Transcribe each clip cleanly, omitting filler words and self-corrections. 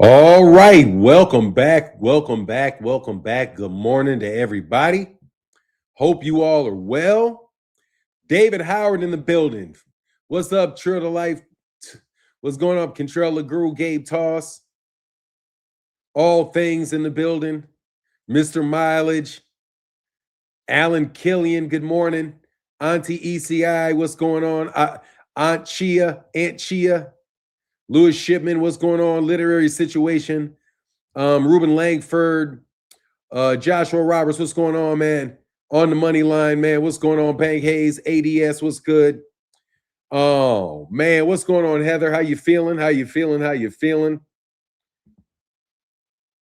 All right, welcome back. Good morning to everybody. Hope you all are well. David Howard in the building. What's up, True to Life? What's going on? Control LeGrew, Gabe Toss. All things in the building. Mr. Mileage. Alan Killian, good morning. Auntie ECI, what's going on? Aunt Chia. Louis Shipman, what's going on? Literary Situation. Ruben Langford, Joshua Roberts, what's going on, man? On the money line, man. What's going on? Bang Hayes, ADS, what's good? Oh man, what's going on, Heather? How you feeling?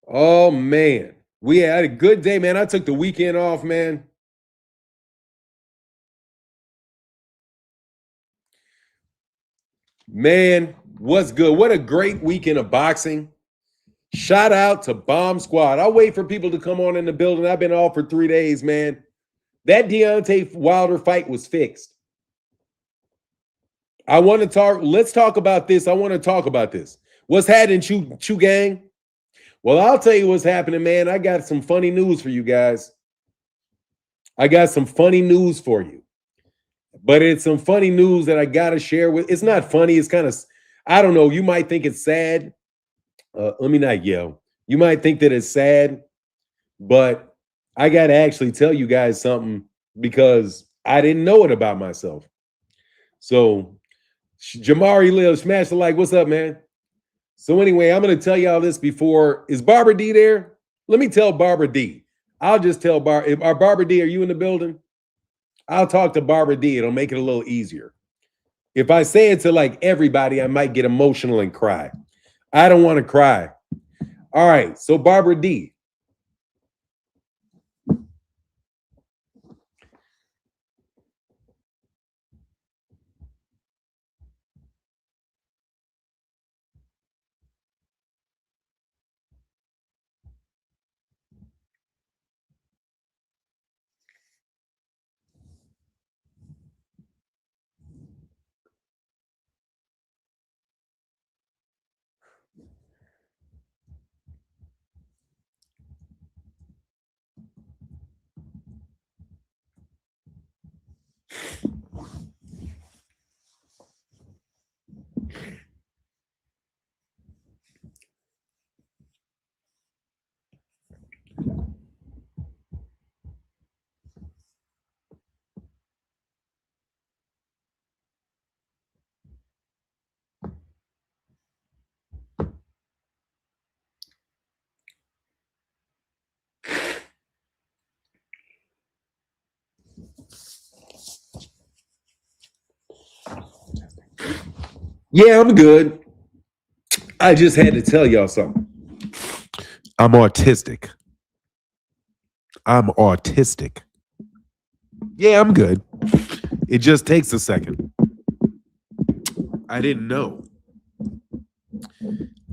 Oh man, we had a good day, man. I took the weekend off, man. Man, what's good? What a great weekend of boxing. Shout out to Bomb Squad. I'll wait for people to come on in the building. I've been off for 3 days, man. That Deontay Wilder fight was fixed. Let's talk about this. I want to talk about this. What's happening, Chew Gang? Well, I'll tell you what's happening, man. I got some funny news for you guys. But it's some funny news that I got to share with. It's not funny. It's kind of, I don't know. You might think it's sad. Let me not yell. You might think that it's sad, but I got to actually tell you guys something because I didn't know it about myself. So, Jamari Live, smash the like. What's up, man? So anyway, I'm going to tell y'all this before. Is Barbara D there? Let me tell Barbara D. I'll just tell Barbara D, are you in the building? I'll talk to Barbara D. It'll make it a little easier. If I say it to like everybody, I might get emotional and cry. I don't want to cry. All right, so Barbara D. Yeah, I'm good. I just had to tell y'all something. I'm autistic. Yeah, I'm good. It just takes a second. I didn't know.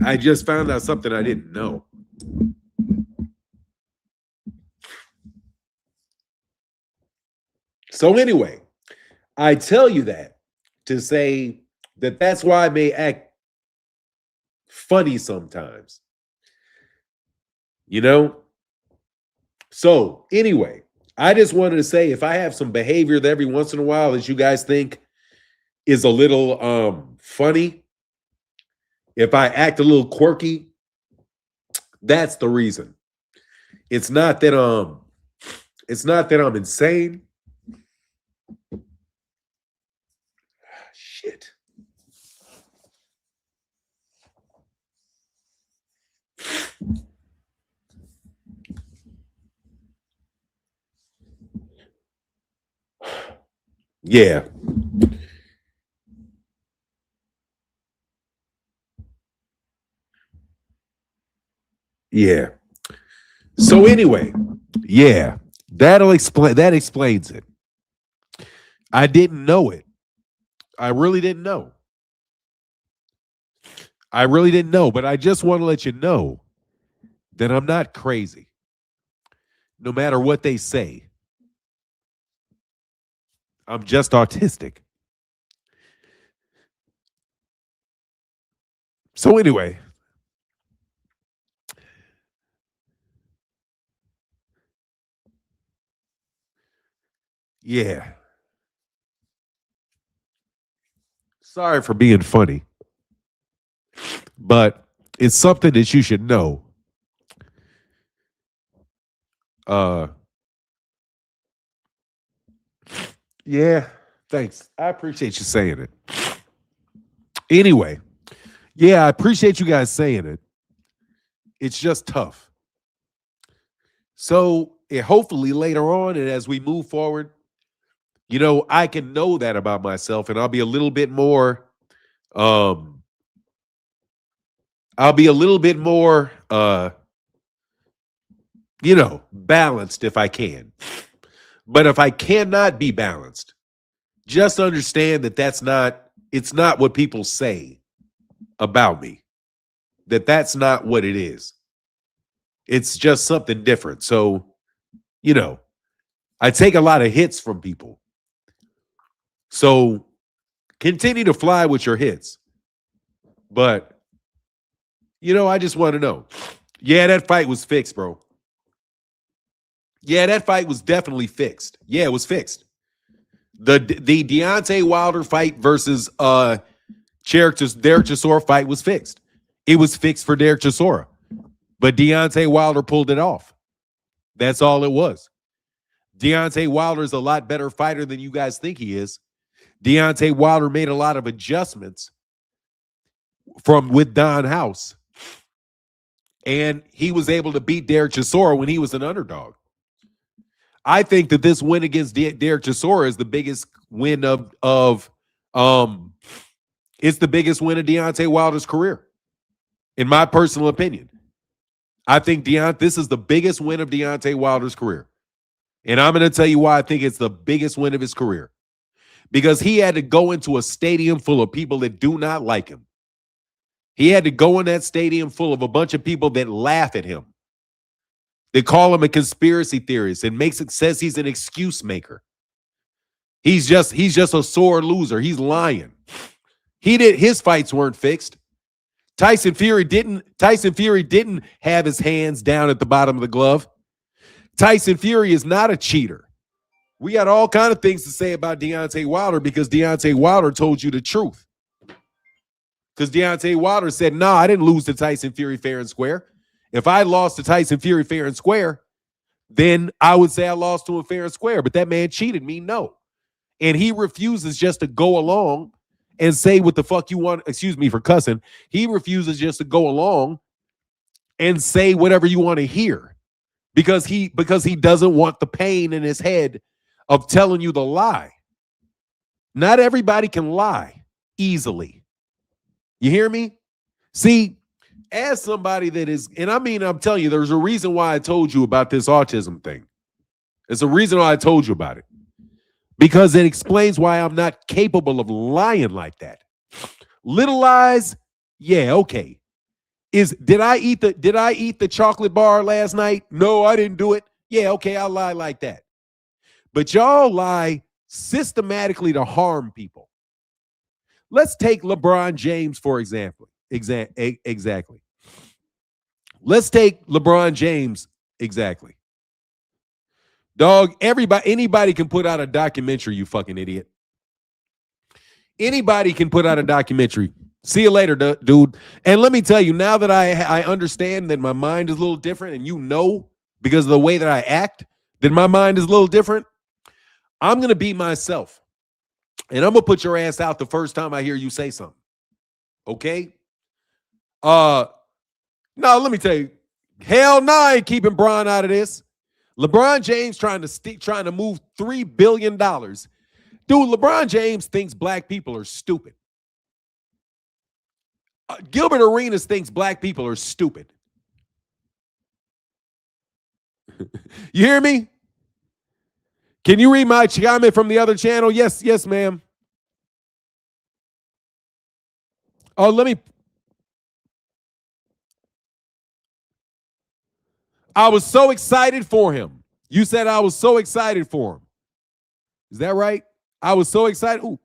I just found out something I didn't know. So anyway, I tell you that to say that that's why I may act funny sometimes. You know? So anyway, I just wanted to say if I have some behavior that every once in a while that you guys think is a little funny, if I act a little quirky, that's the reason. It's not that I'm insane. Shit. Yeah. Yeah. So anyway, yeah, that explains it. I didn't know it. I really didn't know. But I just want to let you know that I'm not crazy. No matter what they say. I'm just autistic. So anyway, Yeah. Sorry for being funny, but it's something that you should know. Uh, yeah, thanks. I appreciate you saying it. Anyway, yeah, I appreciate you guys saying it. It's just tough. So, hopefully later on, and as we move forward, I can know that about myself, and I'll be a little bit more. I'll be a little bit more, balanced if I can. But if I cannot be balanced, just understand that it's not what people say about me. That's not what it is. It's just something different. So, I take a lot of hits from people. So continue to fly with your hits. But, I just want to know. Yeah, that fight was fixed, bro. Yeah, that fight was definitely fixed. Yeah, it was fixed. The Deontay Wilder fight versus Derek Chisora fight was fixed. It was fixed for Derek Chisora. But Deontay Wilder pulled it off. That's all it was. Deontay Wilder is a lot better fighter than you guys think he is. Deontay Wilder made a lot of adjustments with Don House. And he was able to beat Derek Chisora when he was an underdog. I think that this win against Derek Chisora is the biggest win it's the biggest win of Deontay Wilder's career, in my personal opinion. I think this is the biggest win of Deontay Wilder's career. And I'm going to tell you why I think it's the biggest win of his career. Because he had to go into a stadium full of people that do not like him. He had to go in that stadium full of a bunch of people that laugh at him. They call him a conspiracy theorist and says he's an excuse maker. He's just a sore loser. He's lying. His fights weren't fixed. Tyson Fury didn't have his hands down at the bottom of the glove. Tyson Fury is not a cheater. We got all kind of things to say about Deontay Wilder because Deontay Wilder told you the truth. Because Deontay Wilder said, no, I didn't lose to Tyson Fury fair and square. If I lost to Tyson Fury fair and square, then I would say I lost to him fair and square. But that man cheated me, no. And he refuses just to go along and say what the fuck you want. Excuse me for cussing. He refuses just to go along and say whatever you want to hear because he doesn't want the pain in his head of telling you the lie. Not everybody can lie easily. You hear me? See, as somebody that is, and I mean, I'm telling you, there's a reason why I told you about this autism thing. There's a reason why I told you about it. Because it explains why I'm not capable of lying like that. Little lies, yeah, okay. Did I eat the chocolate bar last night? No, I didn't do it. Yeah, okay, I'll lie like that. But y'all lie systematically to harm people. Let's take LeBron James, for example. Exactly. Let's take LeBron James. Exactly. Dog, anybody can put out a documentary, you fucking idiot. Anybody can put out a documentary. See you later, dude. And let me tell you, now that I understand that my mind is a little different, and because of the way that I act, that my mind is a little different, I'm going to be myself. And I'm going to put your ass out the first time I hear you say something. Okay? No, let me tell you. Hell no, I ain't keeping Bron out of this. LeBron James trying to move $3 billion. Dude, LeBron James thinks black people are stupid. Gilbert Arenas thinks black people are stupid. You hear me? Can you read my comment from the other channel? Yes, ma'am. Oh, I was so excited for him. You said I was so excited for him. Is that right? I was so excited. Ooh.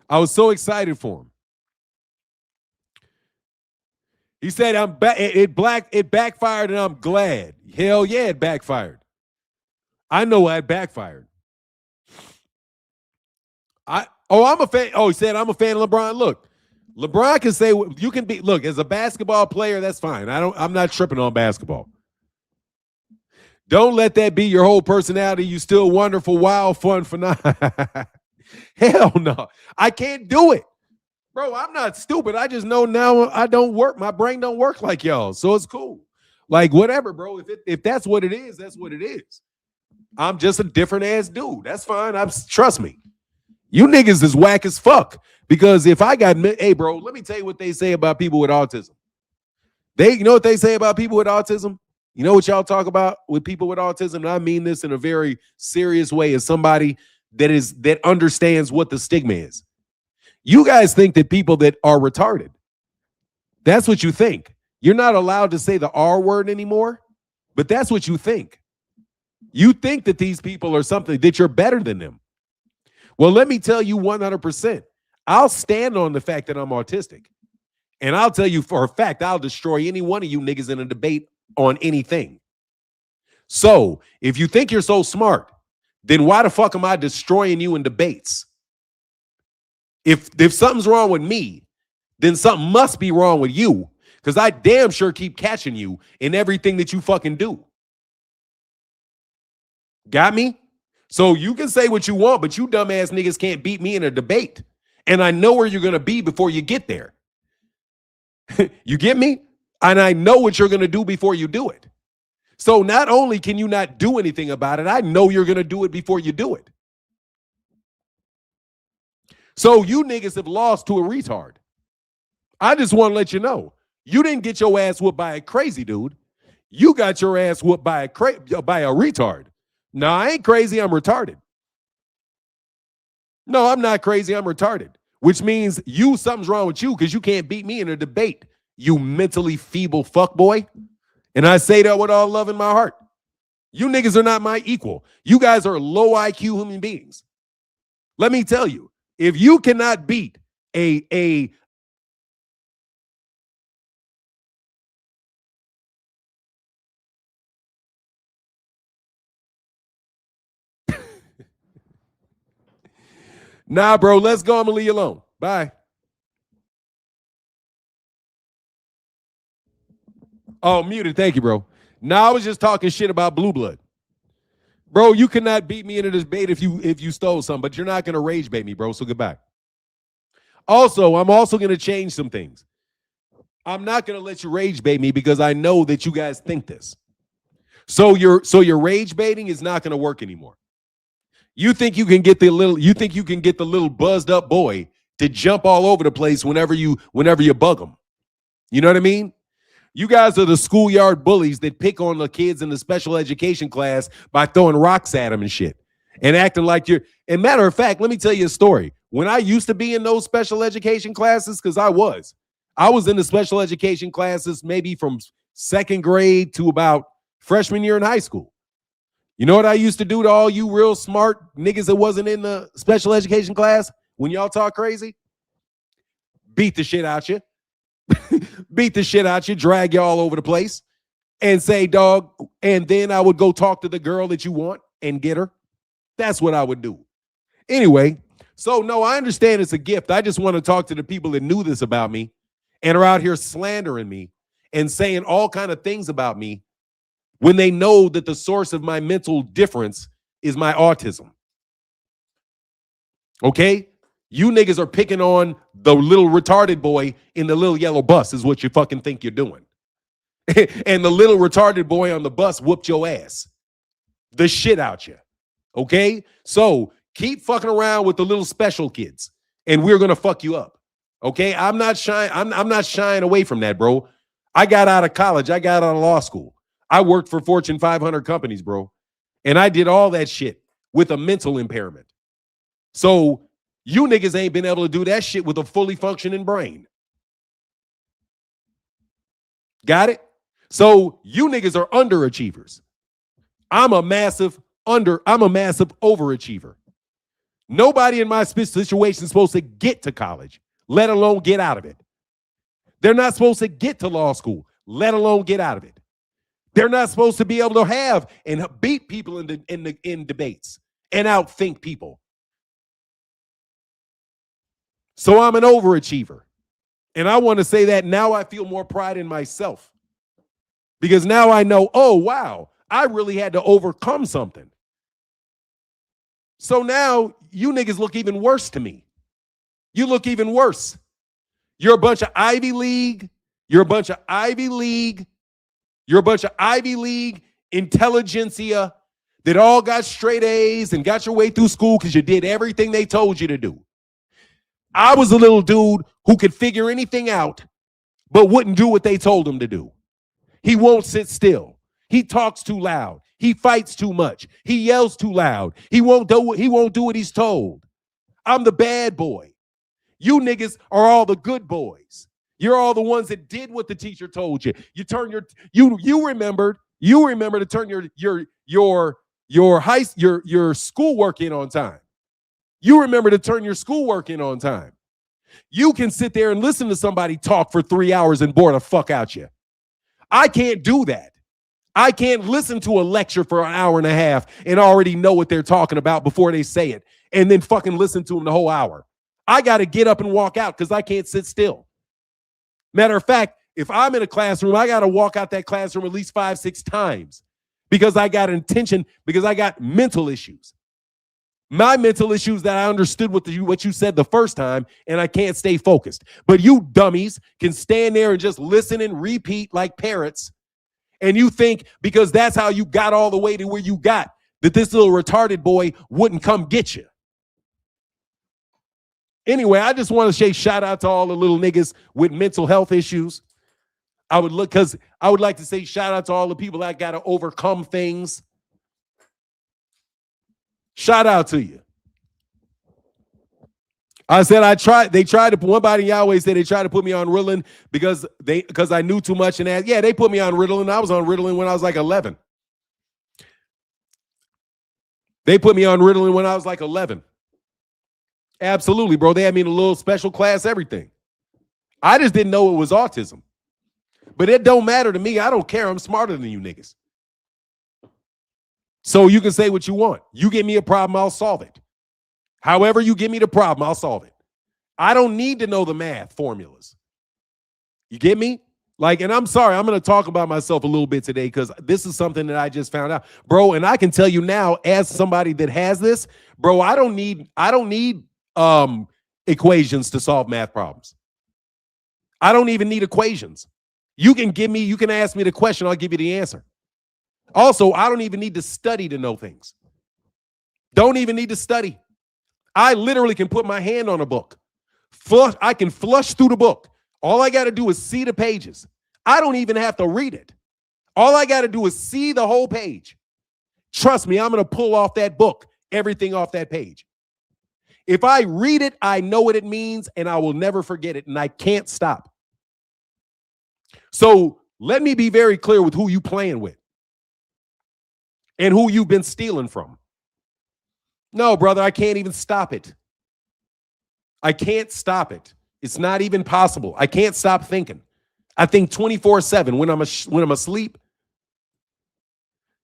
I was so excited for him. He said, it backfired and I'm glad. Hell yeah, it backfired. I know it backfired. I'm a fan. Oh, he said I'm a fan of LeBron. Look, LeBron can say you can be. Look, as a basketball player, that's fine. I'm not tripping on basketball. Don't let that be your whole personality. You still wonderful, wild, fun, phenomenal. Hell no, I can't do it, bro. I'm not stupid. I just know now I don't work. My brain don't work like y'all, so it's cool. Like whatever, bro. If that's what it is, that's what it is. I'm just a different ass dude. That's fine. Trust me. You niggas is whack as fuck. Because if I got, hey, bro, let me tell you what they say about people with autism. You know what they say about people with autism? You know what y'all talk about with people with autism? And I mean this in a very serious way as somebody that understands what the stigma is. You guys think that people that are retarded, that's what you think. You're not allowed to say the R word anymore, but that's what you think. You think that these people are something, that you're better than them. Well, let me tell you 100%. I'll stand on the fact that I'm autistic. And I'll tell you for a fact, I'll destroy any one of you niggas in a debate on anything. So if you think you're so smart, then why the fuck am I destroying you in debates? If something's wrong with me, then something must be wrong with you, because I damn sure keep catching you in everything that you fucking do. Got me? So you can say what you want, but you dumbass niggas can't beat me in a debate. And I know where you're going to be before you get there. You get me? And I know what you're going to do before you do it. So not only can you not do anything about it, I know you're going to do it before you do it. So you niggas have lost to a retard. I just want to let you know, you didn't get your ass whooped by a crazy dude. You got your ass whooped by a retard. No, I ain't crazy. I'm retarded. No, I'm not crazy. I'm retarded, which means something's wrong with you because you can't beat me in a debate, you mentally feeble fuckboy. And I say that with all love in my heart. You niggas are not my equal. You guys are low IQ human beings. Let me tell you, if you cannot beat a nah, bro, let's go. I'm gonna leave you alone. Bye. Oh, muted. Thank you, bro. Now I was just talking shit about blue blood. Bro, you cannot beat me in a debate if you stole something, but you're not gonna rage bait me, bro. So goodbye. Also, I'm also gonna change some things. I'm not gonna let you rage bait me because I know that you guys think this. So your rage baiting is not gonna work anymore. You think you can get the little buzzed up boy to jump all over the place whenever you bug him. You know what I mean? You guys are the schoolyard bullies that pick on the kids in the special education class by throwing rocks at them and shit and acting like you're. And matter of fact, let me tell you a story. When I used to be in those special education classes, because I was in the special education classes maybe from second grade to about freshman year in high school. You know what I used to do to all you real smart niggas that wasn't in the special education class when y'all talk crazy? Beat the shit out you. Beat the shit out you, drag you all over the place, and say, dog, and then I would go talk to the girl that you want and get her. That's what I would do. Anyway, so no, I understand it's a gift. I just want to talk to the people that knew this about me and are out here slandering me and saying all kind of things about me when they know that the source of my mental difference is my autism. Okay? You niggas are picking on the little retarded boy in the little yellow bus is what you fucking think you're doing. And the little retarded boy on the bus whooped your ass. The shit out you. Okay? So keep fucking around with the little special kids and we're going to fuck you up. Okay? I'm not shying away from that, bro. I got out of college. I got out of law school. I worked for Fortune 500 companies, bro. And I did all that shit with a mental impairment. So you niggas ain't been able to do that shit with a fully functioning brain. Got it? So you niggas are underachievers. I'm a massive overachiever. Nobody in my situation is supposed to get to college, let alone get out of it. They're not supposed to get to law school, let alone get out of it. They're not supposed to be able to have and beat people in debates and outthink people. So I'm an overachiever. And I want to say that now I feel more pride in myself. Because now I know, oh, wow, I really had to overcome something. So now you niggas look even worse to me. You look even worse. You're a bunch of Ivy League. You're a bunch of Ivy League. You're a bunch of Ivy League intelligentsia that all got straight A's and got your way through school because you did everything they told you to do. I was a little dude who could figure anything out, but wouldn't do what they told him to do. He won't sit still. He talks too loud. He fights too much. He yells too loud. He won't do what he's told. I'm the bad boy. You niggas are all the good boys. You're all the ones that did what the teacher told you. You turn you remembered to turn your schoolwork in on time. You remember to turn your schoolwork in on time. You can sit there and listen to somebody talk for 3 hours and bore the fuck out you. I can't do that. I can't listen to a lecture for an hour and a half and already know what they're talking about before they say it and then fucking listen to them the whole hour. I got to get up and walk out because I can't sit still. Matter of fact, if I'm in a classroom, I got to walk out that classroom at least 5-6 times because I got intention, because I got mental issues. My mental issues that I understood what you said the first time, and I can't stay focused. But you dummies can stand there and just listen and repeat like parrots, and you think because that's how you got all the way to where you got, that this little retarded boy wouldn't come get you. Anyway, I just want to say shout out to all the little niggas with mental health issues. I would like to say shout out to all the people that got to overcome things. Shout out to you. I said one body in Yahweh said they tried to put me on Ritalin because I knew too much and that. Yeah, they put me on Ritalin. I was on Ritalin when I was like 11. They put me on Ritalin when I was like 11. Absolutely, bro. They had me in a little special class, everything. I just didn't know it was autism. But it don't matter to me. I don't care. I'm smarter than you niggas. So you can say what you want. You give me a problem, I'll solve it. However you give me the problem, I'll solve it. I don't need to know the math formulas. You get me? And I'm sorry, I'm going to talk about myself a little bit today because this is something that I just found out. Bro, and I can tell you now, as somebody that has this, bro, I don't need equations to solve math problems. I don't even need equations. You can ask me the question, I'll give you the answer. Also, I don't even need to study to know things. Don't even need to study. I literally can put my hand on a book. I can flush through the book. All I got to do is see the pages. I don't even have to read it. All I got to do is see the whole page. Trust me, I'm going to pull off that book, everything off that page. If I read it, I know what it means, and I will never forget it, and I can't stop. So let me be very clear with who you playing with and who you've been stealing from. No, brother, I can't even stop it. I can't stop it. It's not even possible. I can't stop thinking. I think 24/7 when I'm asleep.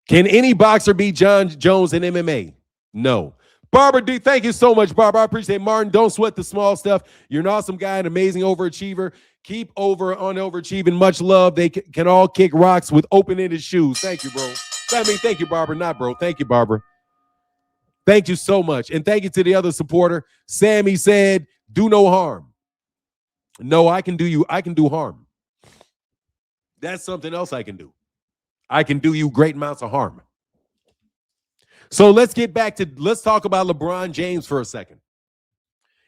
Can any boxer beat John Jones in MMA? No. Barbara D, thank you so much, Barbara. I appreciate it. Martin, don't sweat the small stuff. You're an awesome guy, an amazing overachiever. Keep overachieving. Much love. They can all kick rocks with open-ended shoes. Thank you, bro. Thank you, Barbara. Not bro. Thank you, Barbara. Thank you so much. And thank you to the other supporter. Sammy said, do no harm. No, I can do harm. That's something else I can do. I can do you great amounts of harm. So let's talk about LeBron James for a second.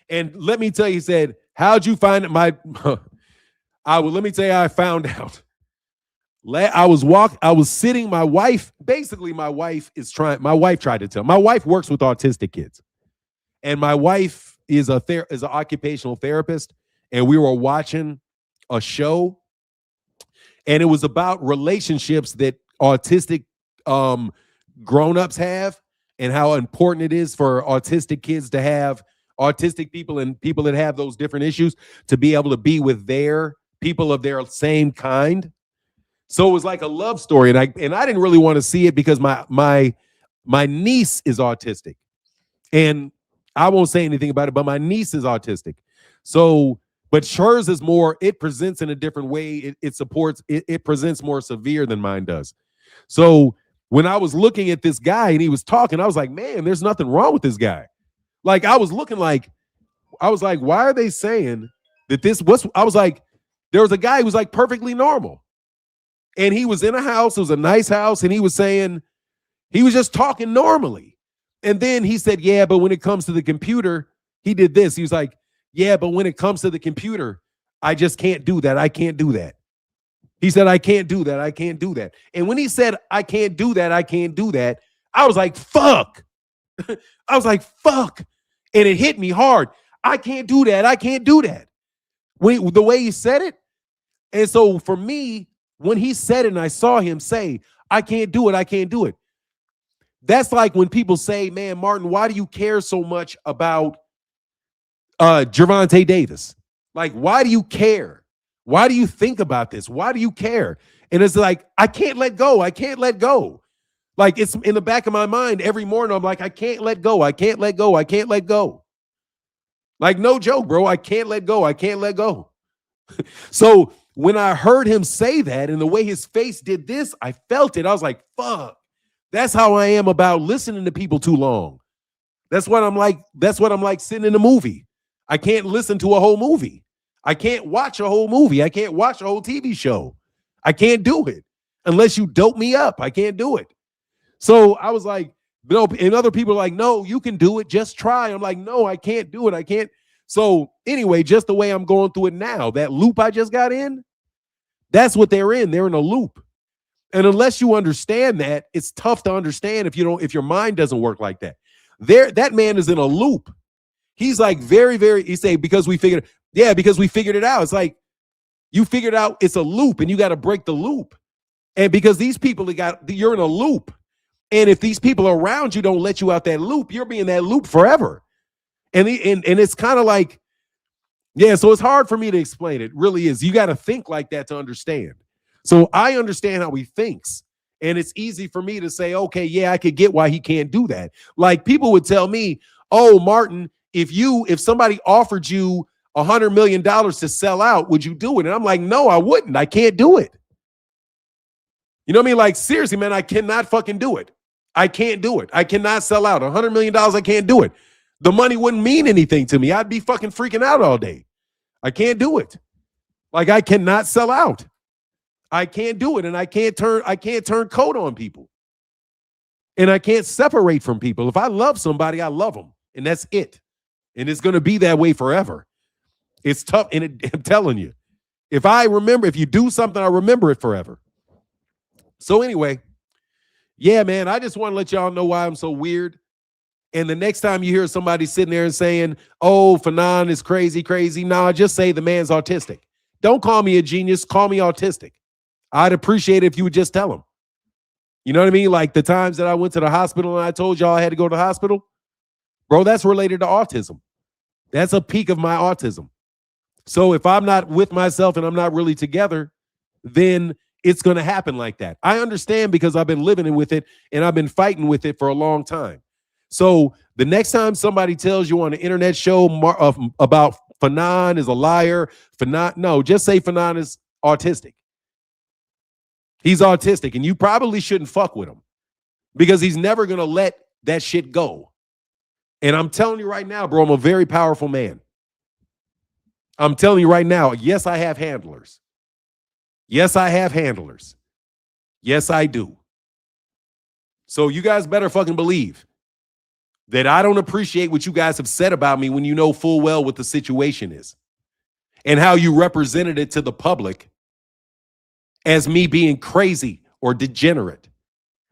And let me tell you, he said, how'd you find it? Let me tell you how I found out. I was sitting, my wife tried to tell. My wife works with autistic kids. And my wife is an occupational therapist. And we were watching a show. And it was about relationships that autistic grown-ups have and how important it is for autistic kids to have autistic people and people that have those different issues to be able to be with their people of their same kind. So it was like a love story. And I didn't really want to see it because my niece is autistic. And I won't say anything about it, but my niece is autistic. So, but hers is more, it presents in a different way. It supports, it presents more severe than mine does. So when I was looking at this guy and he was talking, I was like, man, there's nothing wrong with this guy. Like, I was like, why are they saying that I was like, there was a guy who was like perfectly normal. And he was in a house, it was a nice house, and he was saying, he was just talking normally. And then he said, yeah, but when it comes to the computer, he did this. He was like, yeah, but when it comes to the computer, I just can't do that. I can't do that. He said, I can't do that. I can't do that. And when he said, I can't do that, I can't do that, I was like, fuck. I was like, fuck. And it hit me hard. I can't do that. I can't do that. The way he said it. And so for me, when he said it and I saw him say, I can't do it, I can't do it. That's like when people say, man, Martin, why do you care so much about Gervonta Davis? Like, why do you care? Why do you think about this? Why do you care? And it's like, I can't let go. I can't let go. Like, it's in the back of my mind every morning. I'm like, I can't let go. I can't let go. I can't let go. Like, no joke, bro. I can't let go. I can't let go. So when I heard him say that and the way his face did this, I felt it. I was like, fuck. That's how I am about listening to people too long. That's what I'm like. That's what I'm like sitting in a movie. I can't listen to a whole movie. I can't watch a whole movie. I can't watch a whole TV show. I can't do it unless you dope me up. I can't do it. So I was like, no, and other people are like, no, you can do it. Just try. I'm like, no, I can't do it. I can't. So anyway, just the way I'm going through it now, that loop I just got in, that's what they're in. They're in a loop. And unless you understand that, it's tough to understand if your mind doesn't work like that. That man is in a loop. He's like very, very, he say, because we figured it out. It's like, you figured out it's a loop and you got to break the loop. And because these people you're in a loop. And if these people around you don't let you out that loop, you'll be in that loop forever. And it's kind of like, yeah, so it's hard for me to explain. It really is. You got to think like that to understand. So I understand how he thinks. And it's easy for me to say, okay, yeah, I could get why he can't do that. Like, people would tell me, oh, Martin, if somebody offered you $100 million to sell out, would you do it? And I'm like, no, I wouldn't. I can't do it. You know what I mean? Like, seriously, man, I cannot fucking do it. I can't do it. I cannot sell out. $100 million, I can't do it. The money wouldn't mean anything to me. I'd be fucking freaking out all day. I can't do it. Like, I cannot sell out. I can't do it. And I can't turn coat on people. And I can't separate from people. If I love somebody, I love them. And that's it. And it's going to be that way forever. It's tough. And I'm telling you, if you do something, I remember it forever. So anyway, yeah, man, I just want to let y'all know why I'm so weird. And the next time you hear somebody sitting there and saying, oh, Fanon is crazy. No, just say the man's autistic. Don't call me a genius. Call me autistic. I'd appreciate it if you would just tell him. You know what I mean? Like the times that I went to the hospital and I told y'all I had to go to the hospital. Bro, that's related to autism. That's a peak of my autism. So if I'm not with myself and I'm not really together, then it's going to happen like that. I understand because I've been living with it and I've been fighting with it for a long time. So the next time somebody tells you on an internet show about Fanon is a liar, no, just say Fanon is autistic. He's autistic, and you probably shouldn't fuck with him because he's never going to let that shit go. And I'm telling you right now, bro, I'm a very powerful man. I'm telling you right now, yes, I have handlers. Yes, I have handlers. Yes, I do. So you guys better fucking believe that I don't appreciate what you guys have said about me when you know full well what the situation is and how you represented it to the public as me being crazy or degenerate.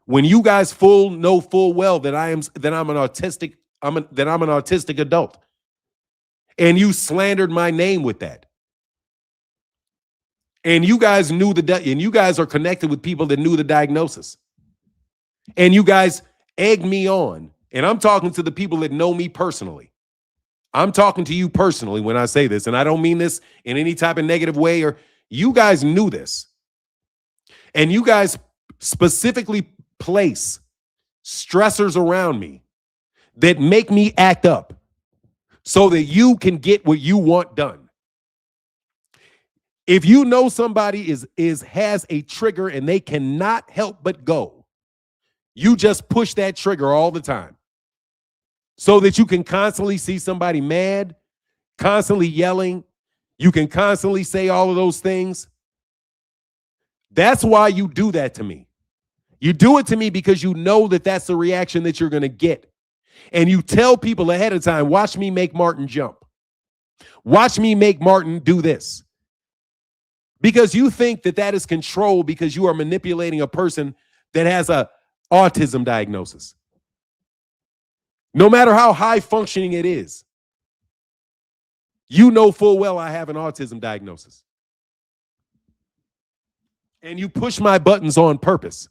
When you guys know full well that I'm an autistic adult. And you slandered my name with that. And you guys and you guys are connected with people that knew the diagnosis. And you guys egged me on. And I'm talking to the people that know me personally. I'm talking to you personally when I say this, and I don't mean this in any type of negative way. Or you guys knew this. And you guys specifically place stressors around me that make me act up so that you can get what you want done. If you know somebody has a trigger and they cannot help but go, you just push that trigger all the time so that you can constantly see somebody mad, constantly yelling. You can constantly say all of those things. That's why you do that to me. You do it to me because you know that that's the reaction that you're going to get. And you tell people ahead of time, watch me make Martin jump. Watch me make Martin do this. Because you think that that is control because you are manipulating a person that has a autism diagnosis. No matter how high functioning it is, you know full well I have an autism diagnosis. And you push my buttons on purpose.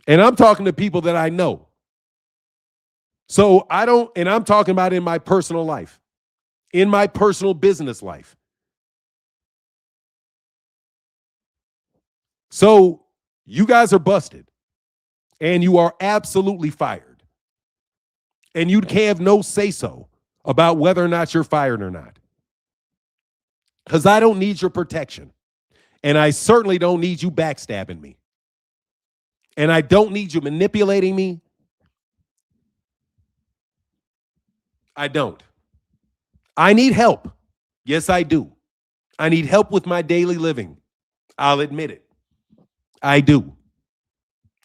And I'm talking to people that I know. So I'm talking about in my personal life, in my personal business life. So you guys are busted and you are absolutely fired. And you can have no say-so about whether or not you're fired or not. Because I don't need your protection. And I certainly don't need you backstabbing me. And I don't need you manipulating me. I don't. I need help. Yes, I do. I need help with my daily living. I'll admit it. I do.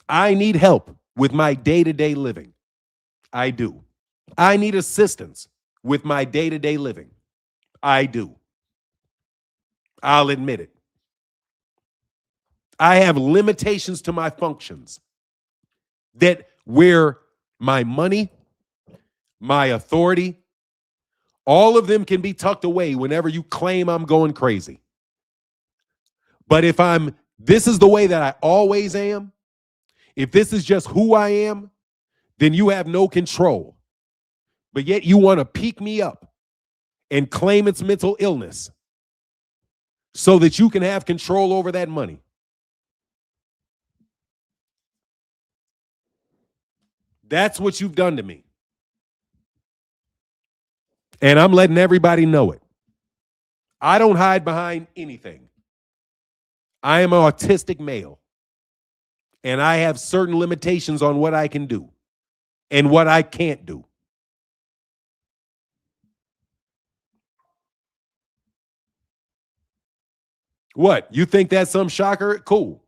I need help with my day-to-day living. I do. I need assistance with my day-to-day living. I do. I'll admit it. I have limitations to my functions that where my money, my authority, all of them can be tucked away whenever you claim I'm going crazy. But if this is the way that I always am, if this is just who I am, then you have no control. But yet you want to pick me up and claim it's mental illness so that you can have control over that money. That's what you've done to me. And I'm letting everybody know it. I don't hide behind anything. I am an autistic male. And I have certain limitations on what I can do and what I can't do. What? You think that's some shocker? Cool.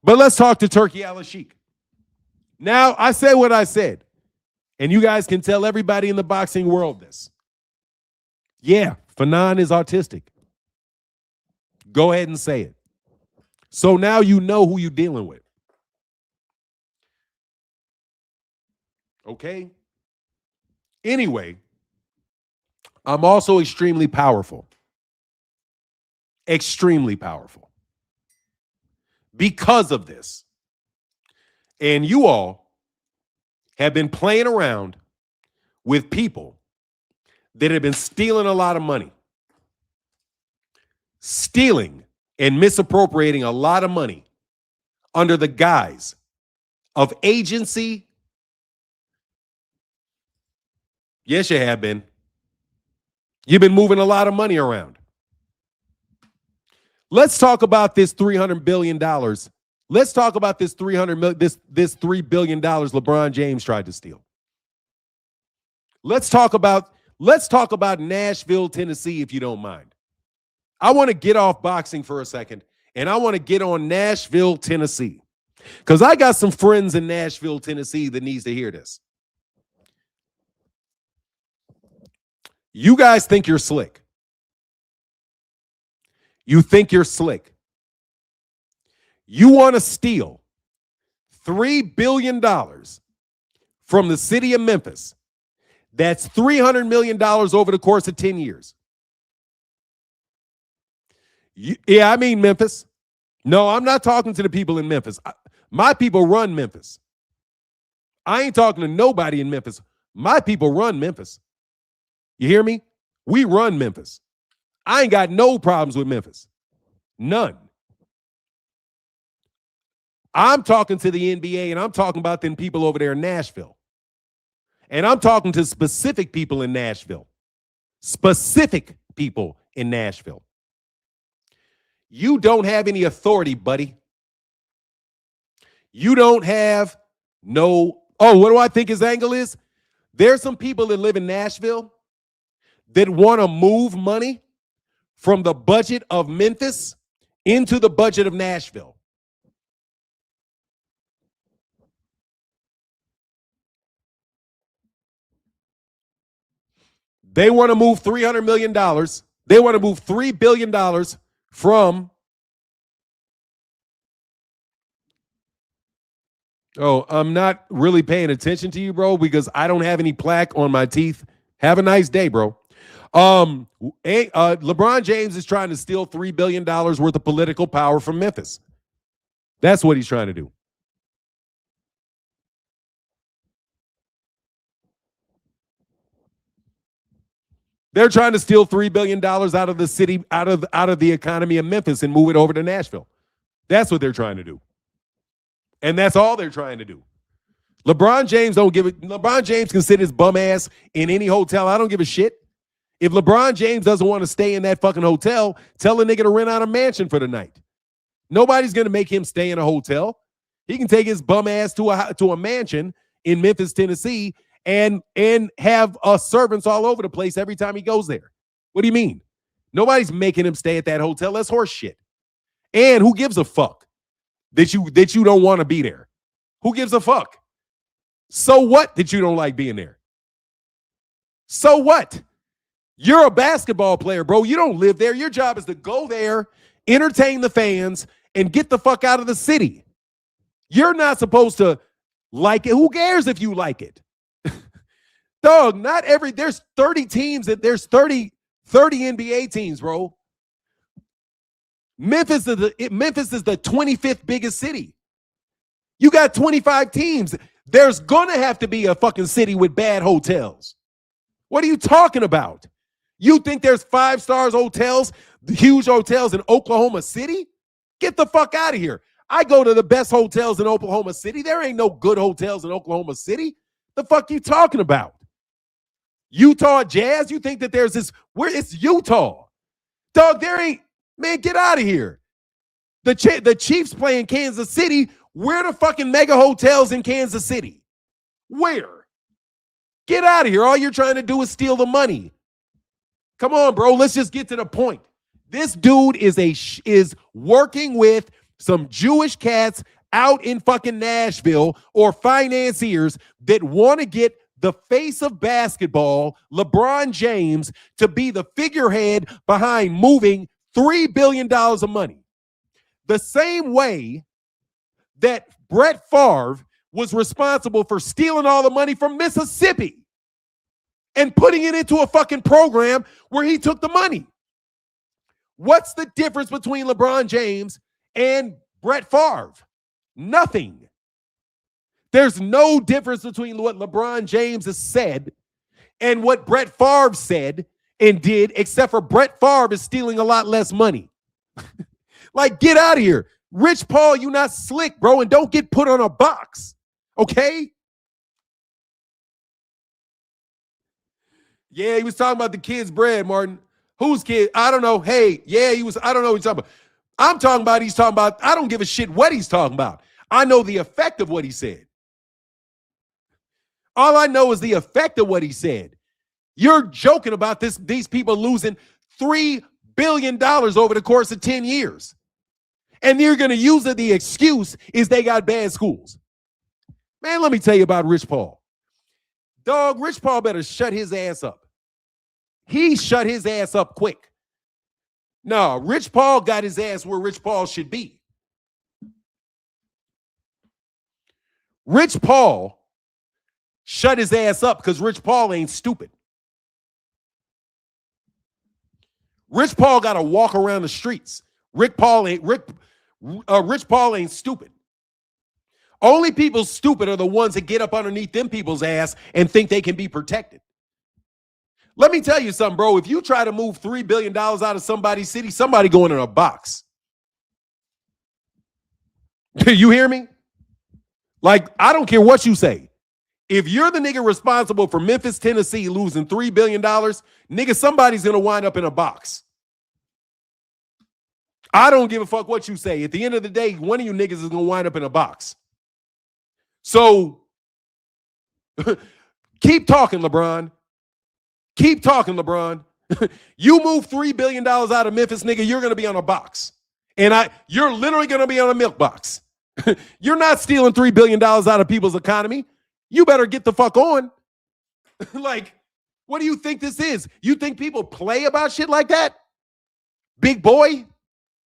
But let's talk to Turkey Al-Sheikh. Now, I said what I said. And you guys can tell everybody in the boxing world this. Yeah, Fanon is autistic. Go ahead and say it. So now you know who you're dealing with. Okay? Anyway, I'm also extremely powerful. Extremely powerful. Because of this. And you all have been playing around with people that have been stealing a lot of money. Stealing and misappropriating a lot of money under the guise of agency. Yes, you have been. You've been moving a lot of money around. Let's talk about this $300 billion. Let's talk about this $3 billion LeBron James tried to steal. Let's talk about Nashville, Tennessee, if you don't mind. I want to get off boxing for a second, and I want to get on Nashville, Tennessee, because I got some friends in Nashville, Tennessee that needs to hear this. You guys think you're slick. You think you're slick. You want to steal $3 billion from the city of Memphis. That's $300 million over the course of 10 years. Yeah, I mean Memphis. No, I'm not talking to the people in Memphis. My people run Memphis. I ain't talking to nobody in Memphis. My people run Memphis. You hear me? We run Memphis. I ain't got no problems with Memphis. None. I'm talking to the NBA, and I'm talking about them people over there in Nashville. And I'm talking to specific people in Nashville. Specific people in Nashville. You don't have any authority, buddy. You don't have no. Oh, what do I think his angle is? There's some people that live in Nashville that want to move money from the budget of Memphis into the budget of Nashville. They want to move $300 million. They want to move $3 billion from. Oh, I'm not really paying attention to you, bro, because I don't have any plaque on my teeth. Have a nice day, bro. LeBron James is trying to steal $3 billion worth of political power from Memphis. That's what he's trying to do. They're trying to steal $3 billion out of the city, out of the economy of Memphis and move it over to Nashville. That's what they're trying to do. And that's all they're trying to do. LeBron James don't give it. LeBron James can sit his bum ass in any hotel. I don't give a shit. If LeBron James doesn't want to stay in that fucking hotel, tell a nigga to rent out a mansion for the night. Nobody's going to make him stay in a hotel. He can take his bum ass to a mansion in Memphis, Tennessee, and have servants all over the place every time he goes there. What do you mean? Nobody's making him stay at that hotel. That's horse shit. And who gives a fuck that you don't want to be there? Who gives a fuck? So what that you don't like being there? So what? You're a basketball player, bro. You don't live there. Your job is to go there, entertain the fans, and get the fuck out of the city. You're not supposed to like it. Who cares if you like it? Dog, there's 30 teams, there's 30 NBA teams, bro. Memphis is the 25th biggest city. You got 25 teams. There's going to have to be a fucking city with bad hotels. What are you talking about? You think there's 5-star hotels, huge hotels in Oklahoma City? Get the fuck out of here. I go to the best hotels in Oklahoma City. There ain't no good hotels in Oklahoma City. The fuck you talking about? Utah Jazz? You think that there's this, where it's Utah. Dog, there ain't, man, get out of here. The Chiefs play in Kansas City. Where the fucking mega hotels in Kansas City? Where? Get out of here. All you're trying to do is steal the money. Come on, bro. Let's just get to the point. This dude is working with some Jewish cats out in fucking Nashville or financiers that want to get the face of basketball, LeBron James, to be the figurehead behind moving $3 billion of money. The same way that Brett Favre was responsible for stealing all the money from Mississippi and putting it into a fucking program where he took the money. What's the difference between LeBron James and Brett Favre? Nothing. There's no difference between what LeBron James has said and what Brett Favre said and did, except for Brett Favre is stealing a lot less money. Like, get out of here. Rich Paul, you not slick, bro, and don't get put on a box, okay? Yeah, he was talking about the kid's bread, Martin. Whose kid? I don't know. Hey, yeah, he was. I don't know what he's talking about. I'm talking about he's talking about. I don't give a shit what he's talking about. I know the effect of what he said. All I know is the effect of what he said. You're joking about these people losing $3 billion over the course of 10 years. And you're going to use it, the excuse is they got bad schools. Man, let me tell you about Rich Paul. Dog, Rich Paul better shut his ass up. He shut his ass up quick. No, Rich Paul got his ass where Rich Paul should be. Rich Paul shut his ass up because Rich Paul ain't stupid. Rich Paul got to walk around the streets. Rich Paul ain't stupid. Only people stupid are the ones that get up underneath them people's ass and think they can be protected. Let me tell you something, bro. If you try to move $3 billion out of somebody's city, somebody going in a box. You hear me? Like, I don't care what you say. If you're the nigga responsible for Memphis, Tennessee losing $3 billion, nigga, somebody's going to wind up in a box. I don't give a fuck what you say. At the end of the day, one of you niggas is going to wind up in a box. So keep talking, LeBron. Keep talking, LeBron. You move $3 billion out of Memphis, nigga, you're going to be on a box. And you're literally going to be on a milk box. You're not stealing $3 billion out of people's economy. You better get the fuck on. Like, what do you think this is? You think people play about shit like that? Big boy?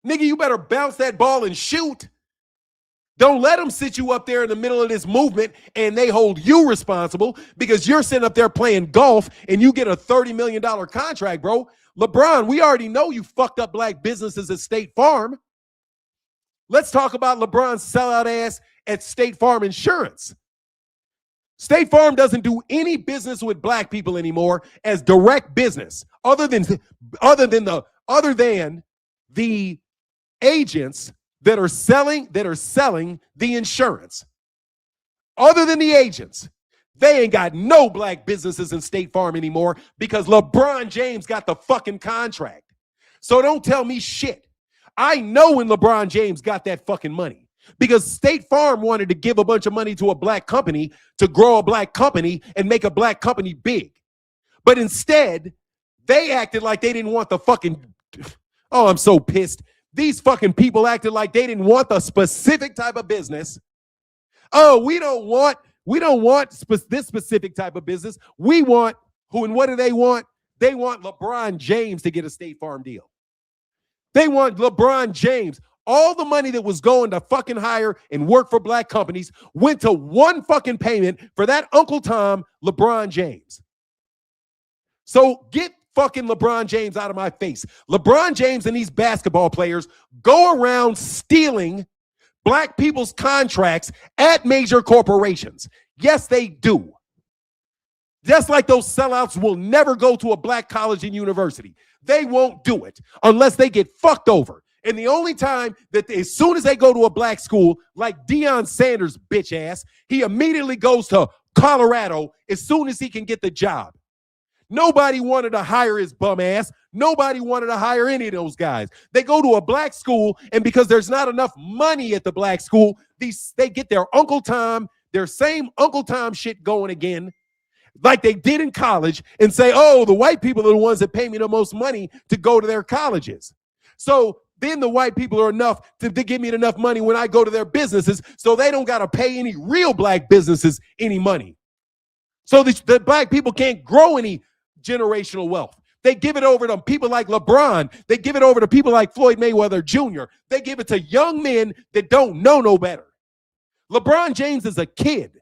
Nigga, you better bounce that ball and shoot. Don't let them sit you up there in the middle of this movement and they hold you responsible because you're sitting up there playing golf and you get a $30 million contract, bro. LeBron, we already know you fucked up black businesses at State Farm. Let's talk about LeBron's sellout ass at State Farm Insurance. State Farm doesn't do any business with black people anymore as direct business, other than the agents that are selling the insurance. Other than the agents, they ain't got no black businesses in State Farm anymore because LeBron James got the fucking contract. So don't tell me shit. I know when LeBron James got that fucking money because State Farm wanted to give a bunch of money to a black company to grow a black company and make a black company big. But instead, they acted like they didn't want the fucking, oh, I'm so pissed. These fucking people acted like they didn't want the specific type of business. Oh, we don't want this specific type of business. We want who, and what do they want? They want LeBron James to get a State Farm deal. They want LeBron James. All the money that was going to fucking hire and work for black companies went to one fucking payment for that Uncle Tom, LeBron James. So get fucking LeBron James out of my face. LeBron James and these basketball players go around stealing black people's contracts at major corporations. Yes, they do. Just like those sellouts will never go to a black college and university. They won't do it unless they get fucked over. And the only time that as soon as they go to a black school, like Deion Sanders' bitch ass, he immediately goes to Colorado as soon as he can get the job. Nobody wanted to hire his bum ass. Nobody wanted to hire any of those guys. They go to a black school, and because there's not enough money at the black school, they get their Uncle Tom, their same Uncle Tom shit going again, like they did in college, and say, oh, the white people are the ones that pay me the most money to go to their colleges. So then the white people are enough to give me enough money when I go to their businesses, so they don't got to pay any real black businesses any money. So the black people can't grow any generational wealth. They give it over to people like LeBron. They give it over to people like Floyd Mayweather Jr. They give it to young men that don't know no better. LeBron James is a kid.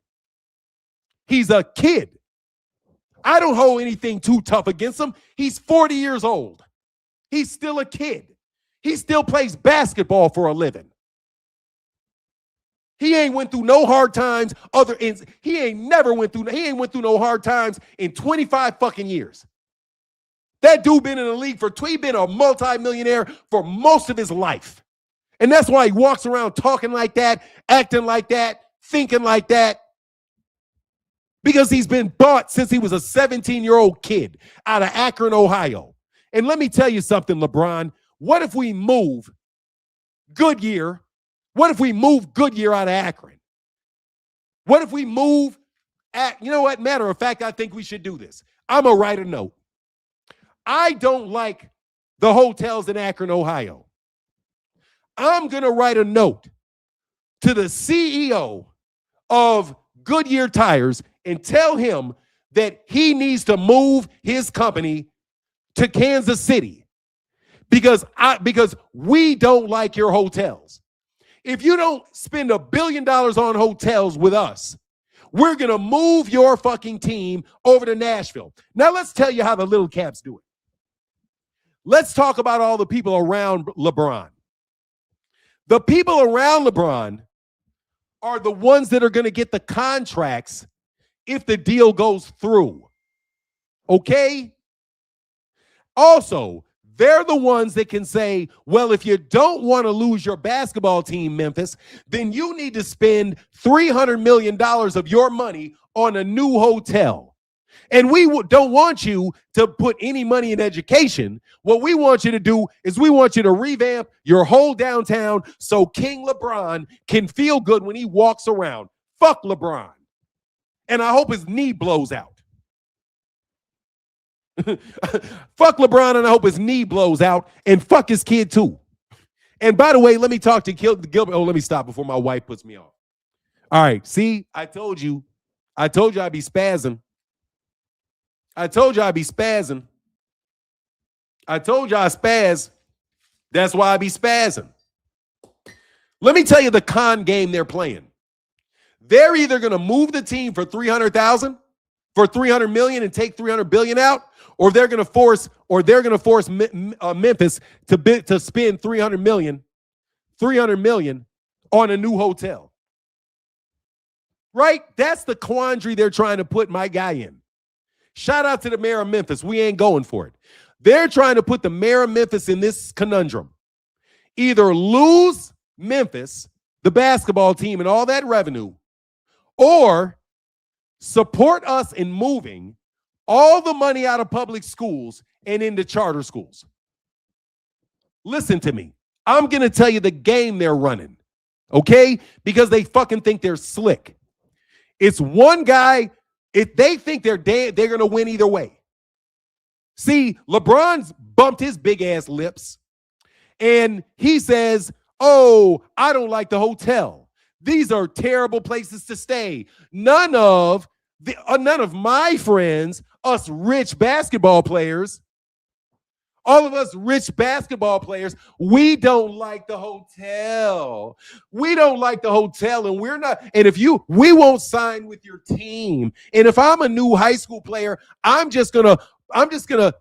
He's a kid. I don't hold anything too tough against him. He's 40 years old. He's still a kid. He still plays basketball for a living. He ain't went through no hard times. He ain't went through no hard times in 25 fucking years. That dude been in the league he been a multi-millionaire for most of his life. And that's why he walks around talking like that, acting like that, thinking like that. Because he's been bought since he was a 17-year-old kid out of Akron, Ohio. And let me tell you something, LeBron. What if we move Goodyear? What if we move Goodyear out of Akron? What if we move you know what? Matter of fact, I think we should do this. I'm going to write a note. I don't like the hotels in Akron, Ohio. I'm going to write a note to the CEO of Goodyear Tires and tell him that he needs to move his company to Kansas City because we don't like your hotels. If you don't spend $1 billion on hotels with us, we're going to move your fucking team over to Nashville. Now let's tell you how the Little Caps do it. Let's talk about all the people around LeBron. The people around LeBron are the ones that are going to get the contracts if the deal goes through. Okay? Also, They're the ones that can say, well, if you don't want to lose your basketball team, Memphis, then you need to spend $300 million of your money on a new hotel. And we don't want you to put any money in education. What we want you to do is we want you to revamp your whole downtown so King LeBron can feel good when he walks around. Fuck LeBron. And I hope his knee blows out. Fuck LeBron, and I hope his knee blows out, and fuck his kid too. And by the way, let me talk to Gilbert. Oh, let me stop before my wife puts me off. All right, see, I told you I'd be spazzing. I told you I'd spaz. That's why I be spazzing. Let me tell you the con game they're playing. They're either going to move the team for $300,000, for $300 million, and take $300 billion out, or they're going to force Memphis to spend $300 million on a new hotel. Right? That's the quandary they're trying to put my guy in. Shout out to the mayor of Memphis. We ain't going for it. They're trying to put the mayor of Memphis in this conundrum. Either lose Memphis, the basketball team, and all that revenue, or support us in moving all the money out of public schools and into charter schools. Listen to me. I'm going to tell you the game they're running, okay? Because they fucking think they're slick. It's one guy. If they think they're going to win either way. See, LeBron's bumped his big ass lips and he says, oh, I don't like the hotel. These are terrible places to stay. None of my friends, us rich basketball players, all of us rich basketball players, we don't like the hotel. We don't like the hotel, and we're not. And we won't sign with your team. And if I'm a new high school player, I'm just gonna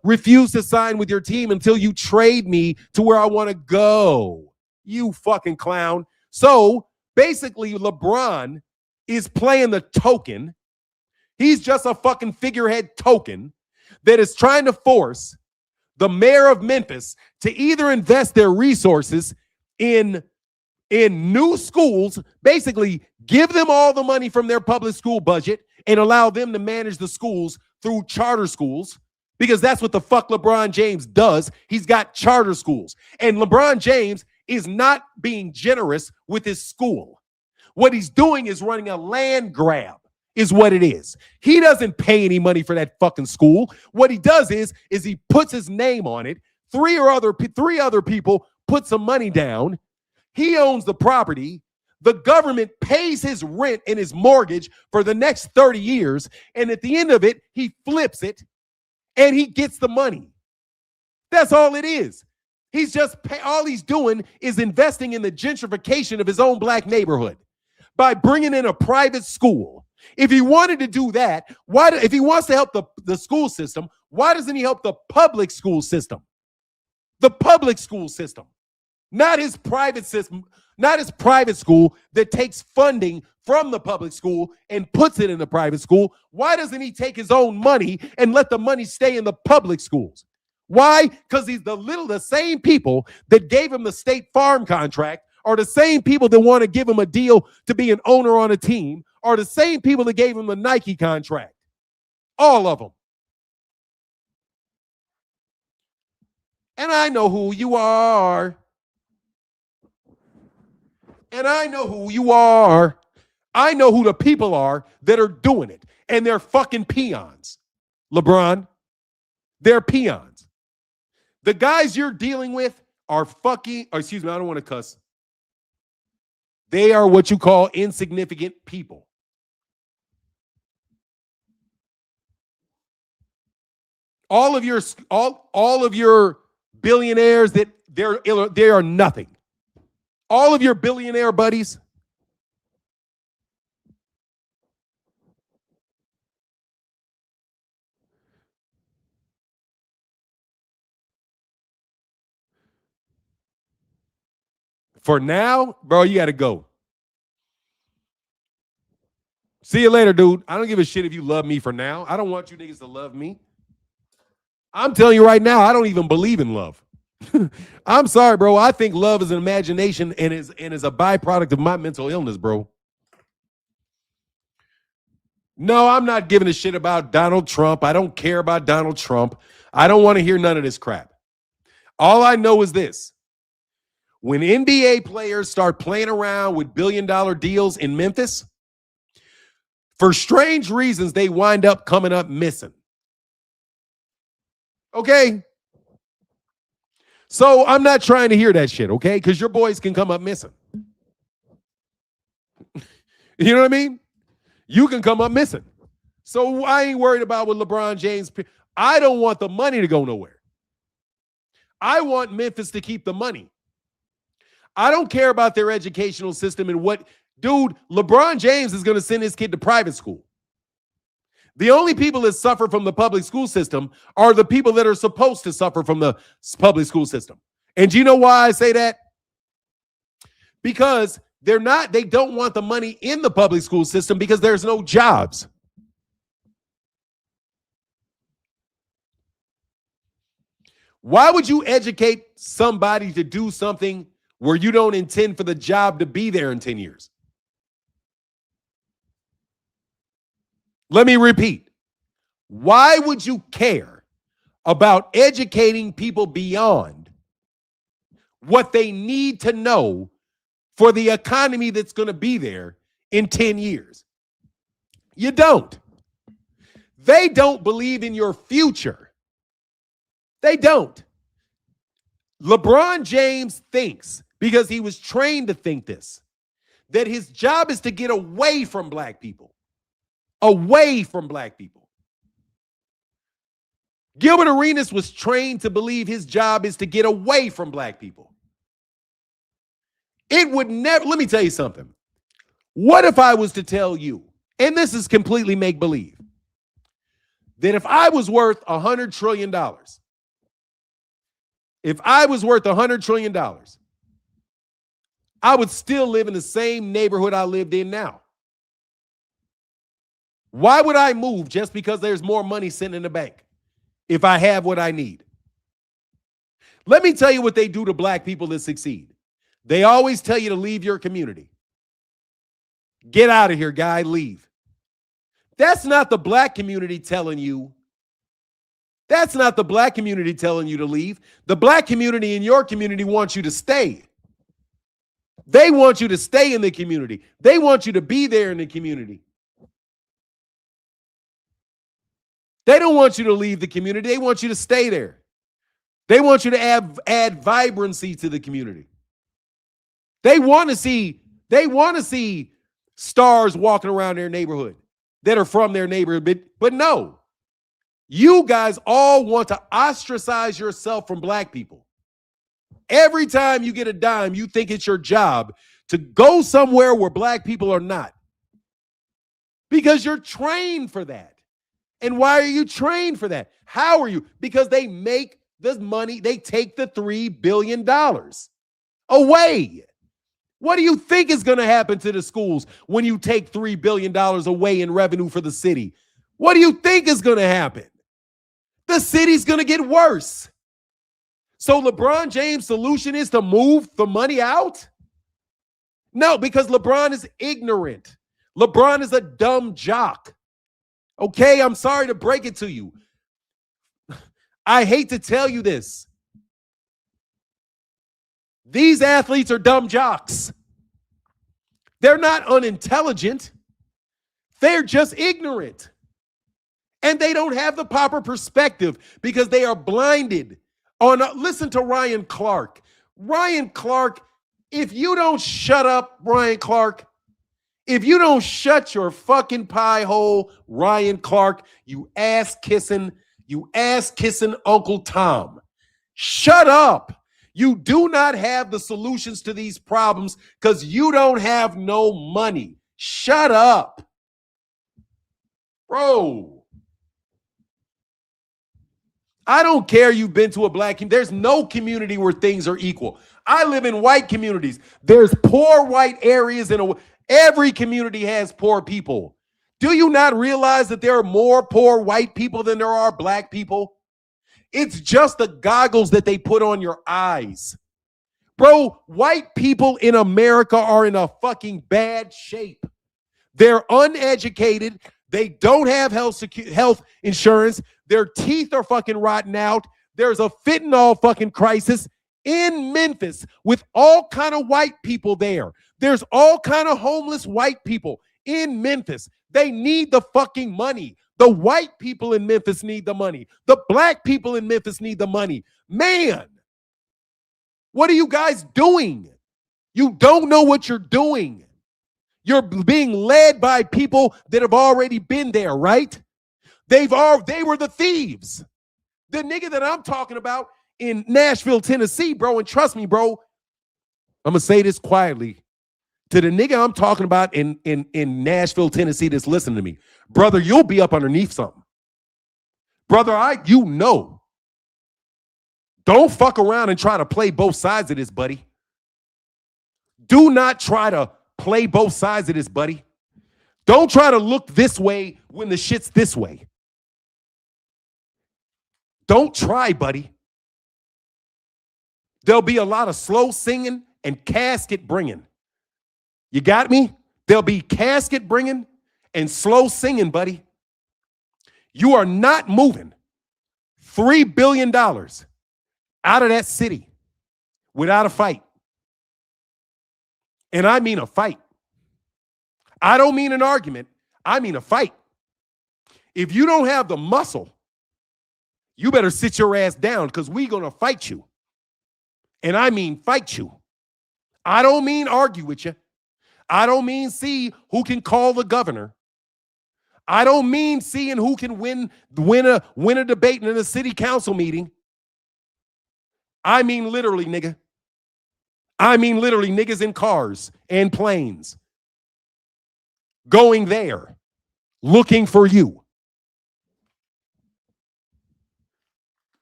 refuse to sign with your team until you trade me to where I want to go. You fucking clown. So basically, LeBron is playing the token. He's just a fucking figurehead token that is trying to force the mayor of Memphis to either invest their resources in new schools, basically give them all the money from their public school budget and allow them to manage the schools through charter schools, because that's what the fuck LeBron James does. He's got charter schools. And LeBron James is not being generous with his school. What he's doing is running a land grab. Is what it is. He doesn't pay any money for that fucking school. What he does is he puts his name on it. Three other people put some money down. He owns the property. The government pays his rent and his mortgage for the next 30 years. And at the end of it, he flips it and he gets the money. That's all it is. All he's doing is investing in the gentrification of his own black neighborhood by bringing in a private school. If he wanted to do that, if he wants to help the school system, why doesn't he help the public school system? The public school system, not his private system, not his private school that takes funding from the public school and puts it in the private school. Why doesn't he take his own money and let the money stay in the public schools? Why? Because he's the same people that gave him the State Farm contract are the same people that want to give him a deal to be an owner on a team, are the same people that gave him the Nike contract. All of them. And I know who you are. And I know who you are. I know who the people are that are doing it. And they're fucking peons. LeBron, they're peons. The guys you're dealing with are fucking, I don't want to cuss. They are what you call insignificant people. All of your billionaires that they are nothing. All of your billionaire buddies. For now, bro, you got to go. See you later, dude. I don't give a shit if you love me for now. I don't want you niggas to love me. I'm telling you right now, I don't even believe in love. I'm sorry, bro. I think love is an imagination and is a byproduct of my mental illness, bro. No, I'm not giving a shit about Donald Trump. I don't care about Donald Trump. I don't want to hear none of this crap. All I know is this. When NBA players start playing around with billion-dollar deals in Memphis, for strange reasons, they wind up coming up missing. Okay? So I'm not trying to hear that shit, okay? Because your boys can come up missing. You know what I mean? You can come up missing. So I ain't worried about what LeBron James. I don't want the money to go nowhere. I want Memphis to keep the money. I don't care about their educational system and what. Dude, LeBron James is going to send his kid to private school. The only people that suffer from the public school system are the people that are supposed to suffer from the public school system. And do you know why I say that? Because they don't want the money in the public school system because there's no jobs. Why would you educate somebody to do something where you don't intend for the job to be there in 10 years? Let me repeat. Why would you care about educating people beyond what they need to know for the economy that's going to be there in 10 years? You don't. They don't believe in your future. They don't. LeBron James thinks, because he was trained to think this, that his job is to get away from black people. Away from black people. Gilbert Arenas was trained to believe his job is to get away from black people. It would never, let me tell you something. What if I was to tell you, and this is completely make-believe, that if I was worth $100 trillion, if I was worth $100 trillion, I would still live in the same neighborhood I lived in now. Why would I move just because there's more money sitting in the bank if I have what I need? Let me tell you what they do to black people that succeed. They always tell you to leave your community. Get out of here, guy, leave. That's not the black community telling you. That's not the black community telling you to leave. The black community in your community wants you to stay. They want you to stay in the community. They want you to be there in the community. They don't want you to leave the community. They want you to stay there. They want you to add vibrancy to the community. They want to see stars walking around their neighborhood that are from their neighborhood. But no, you guys all want to ostracize yourself from black people. Every time you get a dime, you think it's your job to go somewhere where black people are not. Because you're trained for that. And why are you trained for that? How are you? Because they make the money, they take the $3 billion away. What do you think is going to happen to the schools when you take $3 billion away in revenue for the city? What do you think is going to happen? The city's going to get worse. So LeBron James' solution is to move the money out? No, because LeBron is ignorant. LeBron is a dumb jock. Okay, I'm sorry to break it to you. I hate to tell you this. These athletes are dumb jocks. They're not unintelligent. They're just ignorant. And they don't have the proper perspective because they are blinded. Listen to Ryan Clark. Ryan Clark, if you don't shut up, Ryan Clark, if you don't shut your fucking pie hole, Ryan Clark, you ass-kissing Uncle Tom. Shut up. You do not have the solutions to these problems because you don't have no money. Shut up. Bro. I don't care you've been to a black community. There's no community where things are equal. I live in white communities. There's poor white areas every community has poor people. Do you not realize that there are more poor white people than there are black people? It's just the goggles that they put on your eyes. Bro, white people in America are in a fucking bad shape. They're uneducated. They don't have health insurance. Their teeth are fucking rotten out. There's a fentanyl fucking crisis in Memphis with all kind of white people there. There's all kind of homeless white people in Memphis. They need the fucking money. The white people in Memphis need the money. The black people in Memphis need the money. Man, what are you guys doing? You don't know what you're doing. You're being led by people that have already been there, right? They were the thieves. The nigga that I'm talking about in Nashville, Tennessee, bro, and trust me, bro, I'm going to say this quietly. To the nigga I'm talking about in Nashville, Tennessee that's listening to me, brother, you'll be up underneath something. Brother, you know. Don't fuck around and try to play both sides of this, buddy. Do not try to play both sides of this, buddy. Don't try to look this way when the shit's this way. Don't try, buddy. There'll be a lot of slow singing and casket bringing. You got me? There'll be casket bringing and slow singing, buddy. You are not moving $3 billion out of that city without a fight. And I mean a fight. I don't mean an argument. I mean a fight. If you don't have the muscle, you better sit your ass down because we're going to fight you. And I mean fight you. I don't mean argue with you. I don't mean see who can call the governor. I don't mean seeing who can win a debate in a city council meeting. I mean literally, nigga. I mean literally niggas in cars and planes going there looking for you.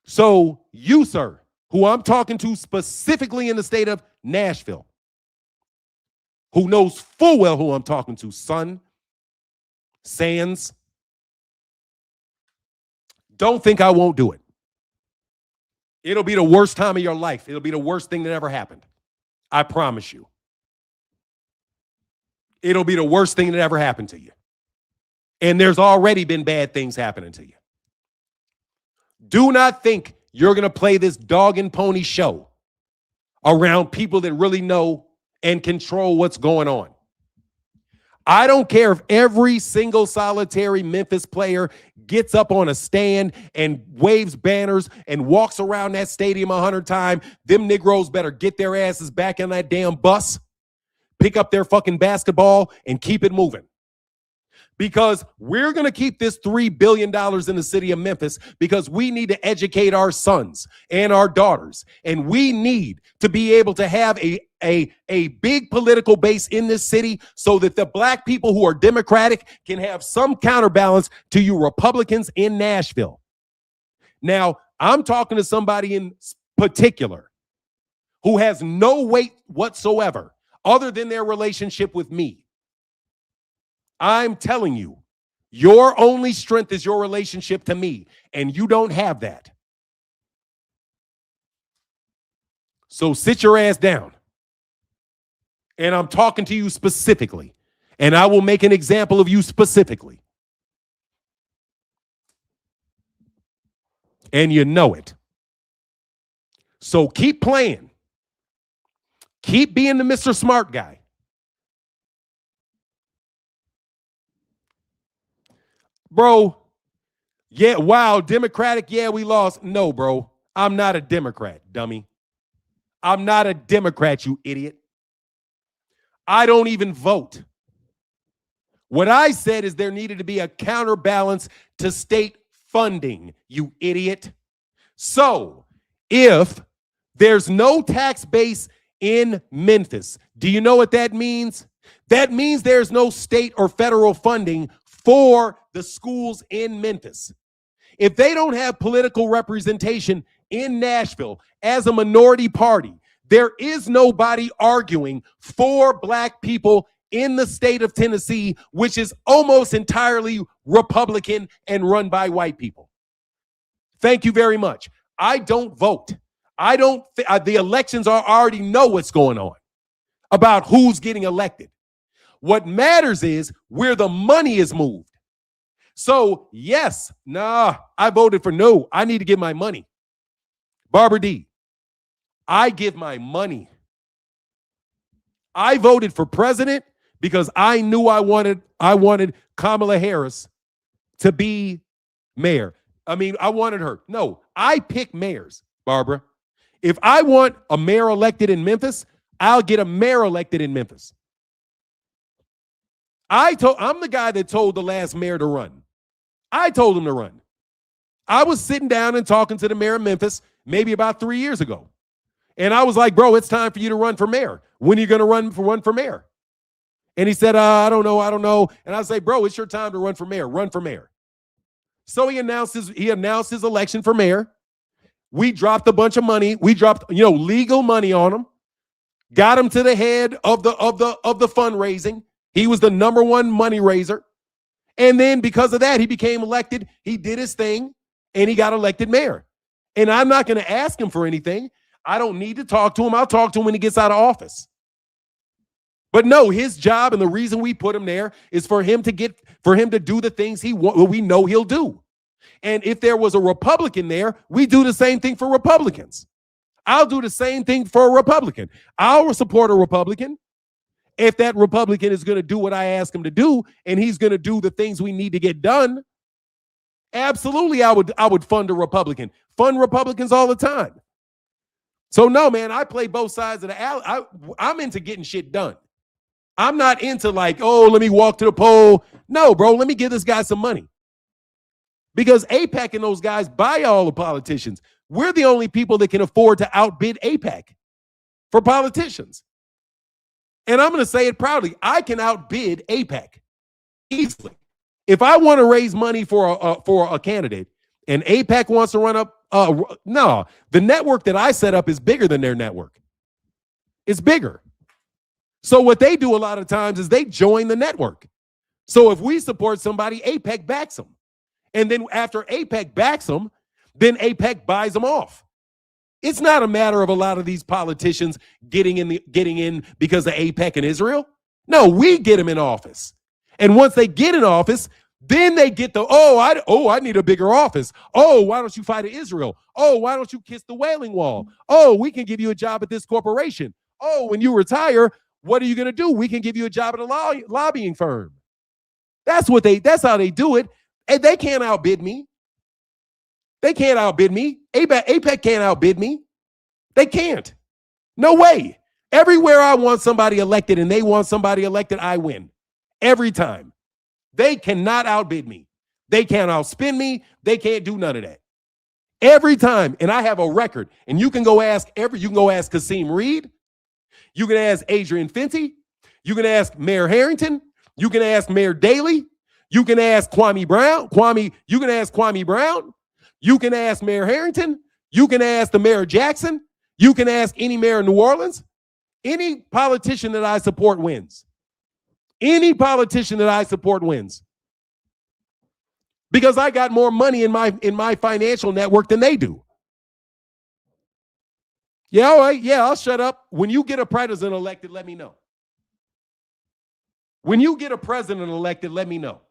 So you, sir, who I'm talking to specifically in the state of Nashville, who knows full well who I'm talking to, son, Sands, don't think I won't do it. It'll be the worst time of your life. It'll be the worst thing that ever happened. I promise you. It'll be the worst thing that ever happened to you. And there's already been bad things happening to you. Do not think you're going to play this dog and pony show around people that really know and control what's going on. I don't care if every single solitary Memphis player gets up on a stand and waves banners and walks around that stadium 100 times. Them Negroes better get their asses back in that damn bus, pick up their fucking basketball, and keep it moving. Because we're going to keep this $3 billion in the city of Memphis because we need to educate our sons and our daughters. And we need to be able to have a big political base in this city so that the black people who are Democratic can have some counterbalance to you Republicans in Nashville. Now, I'm talking to somebody in particular who has no weight whatsoever other than their relationship with me. I'm telling you, your only strength is your relationship to me, and you don't have that. So sit your ass down. And I'm talking to you specifically, and I will make an example of you specifically. And you know it. So keep playing. Keep being the Mr. Smart guy. Bro, yeah, wow, Democratic, yeah, we lost. No, bro, I'm not a Democrat, dummy. I'm not a Democrat, you idiot. I don't even vote. What I said is there needed to be a counterbalance to state funding, you idiot. So if there's no tax base in Memphis, do you know what that means? That means there's no state or federal funding for the schools in Memphis. If they don't have political representation in Nashville as a minority party, there is nobody arguing for black people in the state of Tennessee, which is almost entirely Republican and run by white people. Thank you very much. I don't vote. The elections already know what's going on about who's getting elected. What matters is where the money is moved. So, yes, I voted for no. I need to get my money. Barbara D, I give my money. I voted for president because I knew I wanted Kamala Harris to be mayor. I mean, I wanted her. No, I pick mayors, Barbara. If I want a mayor elected in Memphis, I'll get a mayor elected in Memphis. I'm the guy that told the last mayor to run. I told him to run. I was sitting down and talking to the mayor of Memphis maybe about 3 years ago. And I was like, bro, it's time for you to run for mayor. When are you going to run for mayor? And he said, I don't know. And I say, bro, it's your time to run for mayor. Run for mayor. So he announced his election for mayor. We dropped a bunch of money. We dropped, legal money on him. Got him to the head of the fundraising. He was the number one money raiser. And then because of that, he became elected. He did his thing and he got elected mayor. And I'm not going to ask him for anything. I don't need to talk to him. I'll talk to him when he gets out of office. But no, his job and the reason we put him there is for him to do the things we know he'll do. And if there was a Republican there, we do the same thing for Republicans. I'll do the same thing for a Republican. I'll support a Republican if that Republican is going to do what I ask him to do and he's going to do the things we need to get done. Absolutely, I would fund a Republican. Fund Republicans all the time. So no, man, I play both sides of the alley. I'm into getting shit done. I'm not into like, oh, let me walk to the poll. No, bro, let me give this guy some money. Because AIPAC and those guys buy all the politicians. We're the only people that can afford to outbid AIPAC for politicians. And I'm going to say it proudly. I can outbid AIPAC easily. If I want to raise money for a candidate and AIPAC wants to run up, no, the network that I set up is bigger than their network. It's bigger. So what they do a lot of times is they join the network. So if we support somebody, AIPAC backs them. And then after AIPAC backs them, then AIPAC buys them off. It's not a matter of a lot of these politicians getting in because of AIPAC and Israel. No, we get them in office. And once they get in office, then they get I need a bigger office. Oh, why don't you fight Israel? Oh, why don't you kiss the Wailing Wall? Oh, we can give you a job at this corporation. Oh, when you retire, what are you going to do? We can give you a job at a lobbying firm. That's how they do it. And they can't outbid me. They can't outbid me. AIPAC can't outbid me. They can't. No way. Everywhere I want somebody elected and they want somebody elected, I win. Every time. They cannot outbid me. They can't outspin me. They can't do none of that. Every time. And I have a record. And you can go ask Kasim Reed. You can ask Adrian Fenty. You can ask Mayor Harrington. You can ask Mayor Daley. You can ask Kwame Brown. You can ask Kwame Brown. You can ask Mayor Harrington. You can ask the Mayor Jackson. You can ask any mayor in New Orleans. Any politician that I support wins. Any politician that I support wins. Because I got more money in my financial network than they do. Yeah, all right. Yeah, I'll shut up. When you get a president elected, let me know. When you get a president elected, let me know.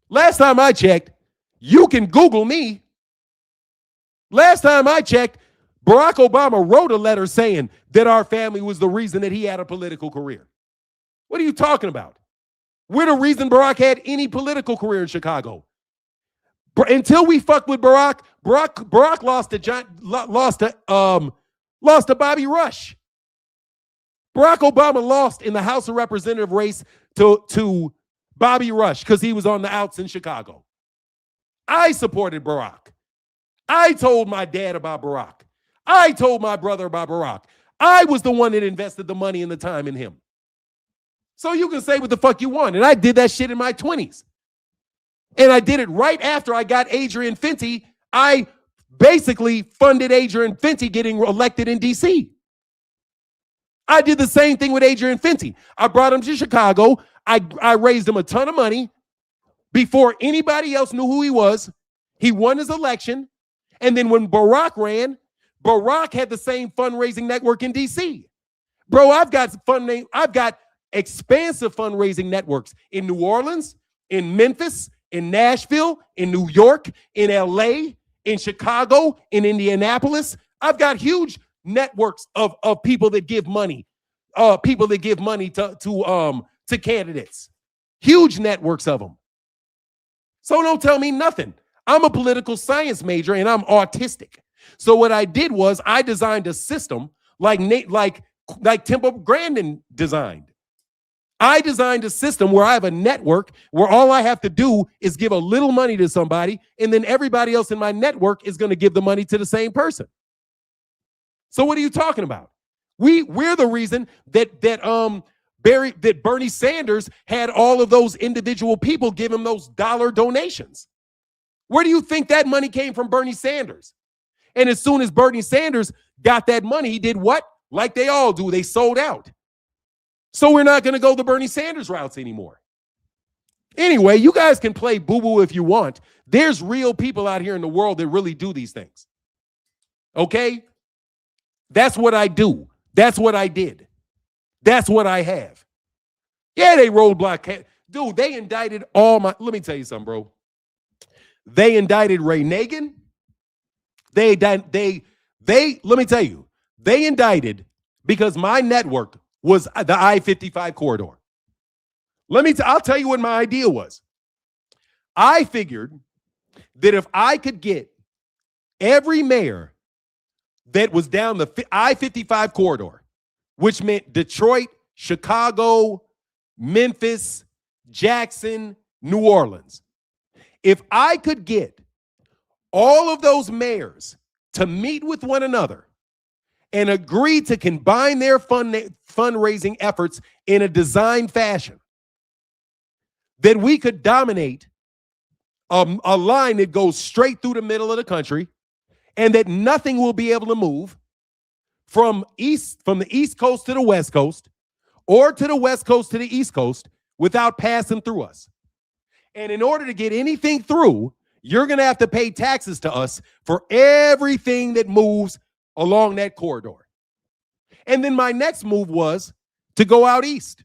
Last time I checked, you can Google me. Last time I checked, Barack Obama wrote a letter saying that our family was the reason that he had a political career. What are you talking about? We're the reason Barack had any political career in Chicago. Until we fucked with Barack lost to Bobby Rush. Barack Obama lost in the House of Representative race to Bobby Rush because he was on the outs in Chicago. I supported Barack. I told my dad about Barack. I told my brother about Barack. I was the one that invested the money and the time in him. So you can say what the fuck you want. And I did that shit in my 20s. And I did it right after I got Adrian Fenty. I basically funded Adrian Fenty getting elected in D.C. I did the same thing with Adrian Fenty. I brought him to Chicago. I raised him a ton of money before anybody else knew who he was. He won his election. And then when Barack ran, Barack had the same fundraising network in DC. Bro, I've got expansive fundraising networks in New Orleans, in Memphis, in Nashville, in New York, in LA, in Chicago, in Indianapolis. I've got huge networks of people that give money, to candidates. Huge networks of them. So don't tell me nothing. I'm a political science major and I'm autistic. So what I did was I designed a system like Temple Grandin designed. I designed a system where I have a network where all I have to do is give a little money to somebody, and then everybody else in my network is going to give the money to the same person. So what are you talking about? We're the reason that Bernie Sanders had all of those individual people give him those dollar donations. Where do you think that money came from? Bernie Sanders. And as soon as Bernie Sanders got that money, he did what? Like they all do, they sold out. So we're not going to go the Bernie Sanders routes anymore. Anyway, you guys can play boo-boo if you want. There's real people out here in the world that really do these things. Okay? That's what I do. That's what I did. That's what I have. Yeah, they roadblock. Dude, they indicted all my... Let me tell you something, bro. They indicted Ray Nagin. Let me tell you, they indicted because my network was the I-55 corridor. I'll tell you what my idea was. I figured that if I could get every mayor that was down the I-55 corridor, which meant Detroit, Chicago, Memphis, Jackson, New Orleans, if I could get all of those mayors to meet with one another and agree to combine their fundraising efforts in a designed fashion, that we could dominate a line that goes straight through the middle of the country, and that nothing will be able to move from the East Coast to the West Coast, or to the West Coast to the East Coast, without passing through us. And in order to get anything through, you're going to have to pay taxes to us for everything that moves along that corridor. And then my next move was to go out east.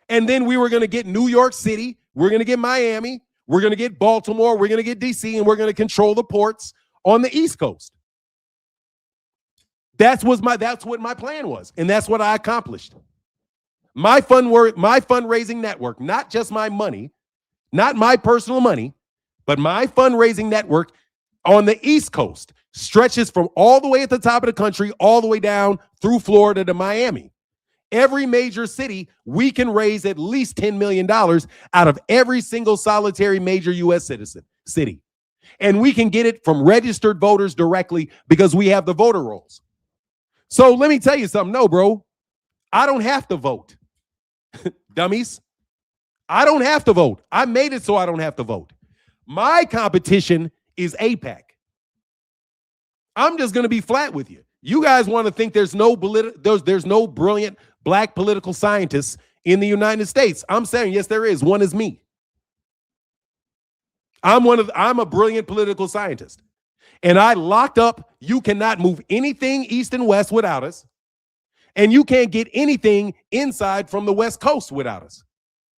And then we were going to get New York City, we're going to get Miami, we're going to get Baltimore, we're going to get DC, and we're going to control the ports on the East Coast. That's what my plan was, and that's what I accomplished. My fundraising network, not just my money, not my personal money, but my fundraising network on the East Coast stretches from all the way at the top of the country, all the way down through Florida to Miami. Every major city, we can raise at least $10 million out of every single solitary major U.S. city. And we can get it from registered voters directly because we have the voter rolls. So let me tell you something. No, bro, I don't have to vote. Dummies. I don't have to vote. I made it so I don't have to vote. My competition is AIPAC. I'm just going to be flat with you. You guys want to think there's no brilliant black political scientists in the United States. I'm saying, yes, there is. One is me. I'm a brilliant political scientist. And I locked up, you cannot move anything east and west without us. And you can't get anything inside from the West Coast without us.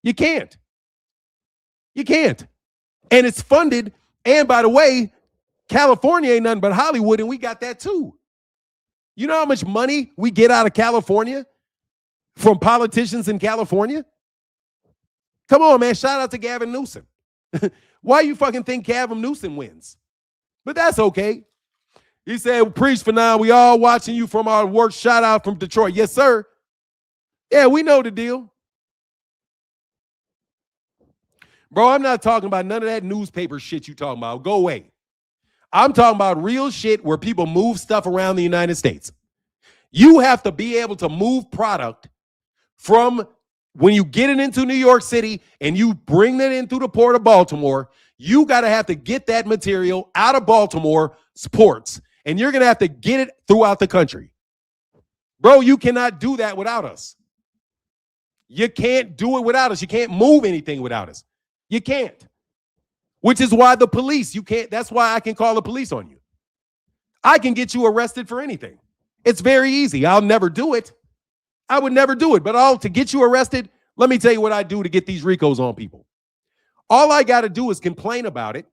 You can't. You can't. And it's funded. And by the way, California ain't nothing but Hollywood, and we got that too. You know how much money we get out of California from politicians in California? Come on, man. Shout out to Gavin Newsom. Why you fucking think Gavin Newsom wins? But that's okay. He said, preach for now. We all watching you from our work. Shout out from Detroit. Yes, sir. Yeah, we know the deal. Bro, I'm not talking about none of that newspaper shit you talking about. Go away. I'm talking about real shit where people move stuff around the United States. You have to be able to move product from when you get it into New York City and you bring it in through the port of Baltimore. You got to have to get that material out of Baltimore's ports, and you're going to have to get it throughout the country. Bro, you cannot do that without us. You can't do it without us. You can't move anything without us. You can't. Which is why the police, you can't, that's why I can call the police on you. I can get you arrested for anything. It's very easy. I'll never do it. I would never do it. But to get you arrested, let me tell you what I do to get these RICOs on people. All I got to do is complain about it.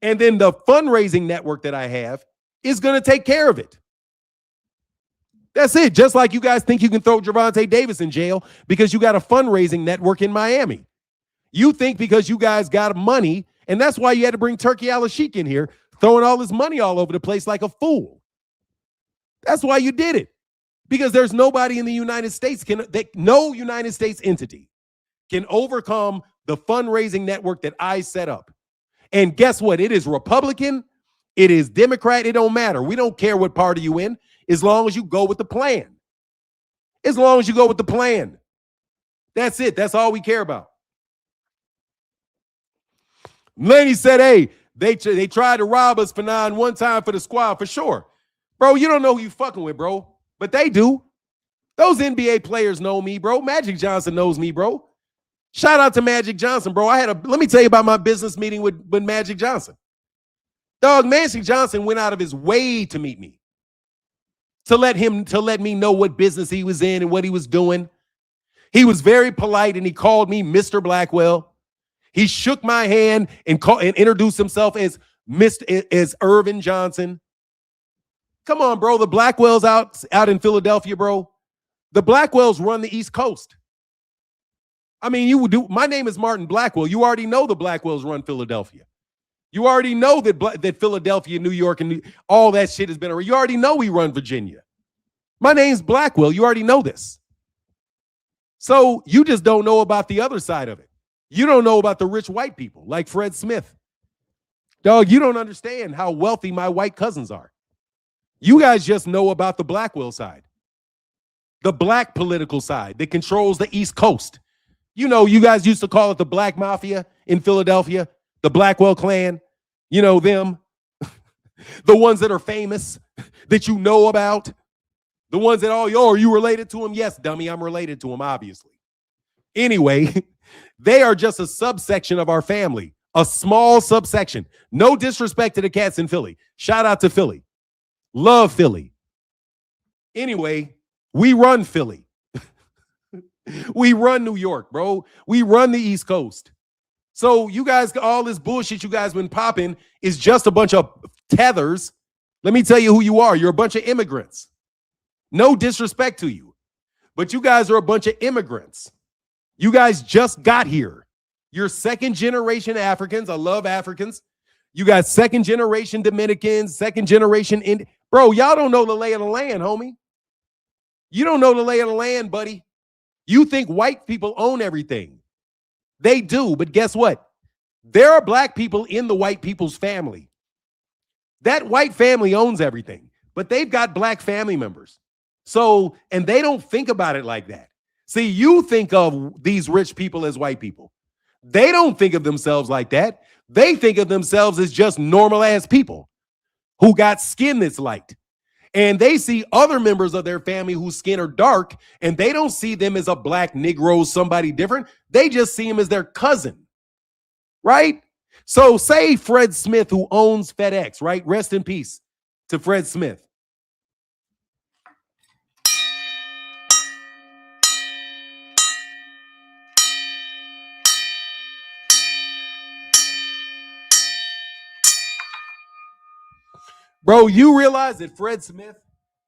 And then the fundraising network that I have is going to take care of it. That's it. Just like you guys think you can throw Gervonta Davis in jail because you got a fundraising network in Miami. You think because you guys got money, and that's why you had to bring Turkey Al-Sheikh in here, throwing all his money all over the place like a fool. That's why you did it. Because there's nobody in the United States, no United States entity can overcome the fundraising network that I set up. And guess what? It is Republican. It is Democrat. It don't matter. We don't care what party you in as long as you go with the plan. As long as you go with the plan. That's it. That's all we care about. Laney said, hey, they tried to rob us for one time for the squad, for sure. Bro, you don't know who you fucking with, bro. But they do. Those NBA players know me, bro. Magic Johnson knows me, bro. Shout out to Magic Johnson, bro. Let me tell you about my business meeting with Magic Johnson. Dog, Magic Johnson went out of his way to meet me. To let me know what business he was in and what he was doing. He was very polite and he called me Mr. Blackwell. He shook my hand and introduced himself as Irvin Johnson. Come on, bro. The Blackwells out in Philadelphia, bro. The Blackwells run the East Coast. I mean, my name is Martin Blackwell. You already know the Blackwells run Philadelphia. You already know that Philadelphia, New York, and all that shit has been around. You already know we run Virginia. My name's Blackwell. You already know this. So you just don't know about the other side of it. You don't know about the rich white people like Fred Smith. Dog, you don't understand how wealthy my white cousins are. You guys just know about the Blackwell side. The black political side that controls the East Coast. You know, you guys used to call it the Black Mafia in Philadelphia, the Blackwell clan. You know them. The ones that are famous, that you know about. The ones that, are you related to them? Yes, dummy, I'm related to them, obviously. Anyway, they are just a subsection of our family, a small subsection. No disrespect to the cats in Philly. Shout out to Philly. Love Philly. Anyway, we run Philly. We run New York, bro. We run the East Coast. So you guys, all this bullshit you guys been popping is just a bunch of tethers. Let me tell you who you are. You're a bunch of immigrants. No disrespect to you, but you guys are a bunch of immigrants. You guys just got here. You're second generation Africans. I love Africans. You got second generation Dominicans, second generation Indian. Bro, y'all don't know the lay of the land, homie. You don't know the lay of the land, buddy. You think white people own everything. They do, but guess what? There are black people in the white people's family. That white family owns everything, but they've got black family members. So, and they don't think about it like that. See, you think of these rich people as white people. They don't think of themselves like that. They think of themselves as just normal ass people who got skin that's light. And they see other members of their family whose skin are dark, and they don't see them as a black Negro, somebody different. They just see him as their cousin, right? So say Fred Smith, who owns FedEx, right? Rest in peace to Fred Smith. Bro, you realize that Fred Smith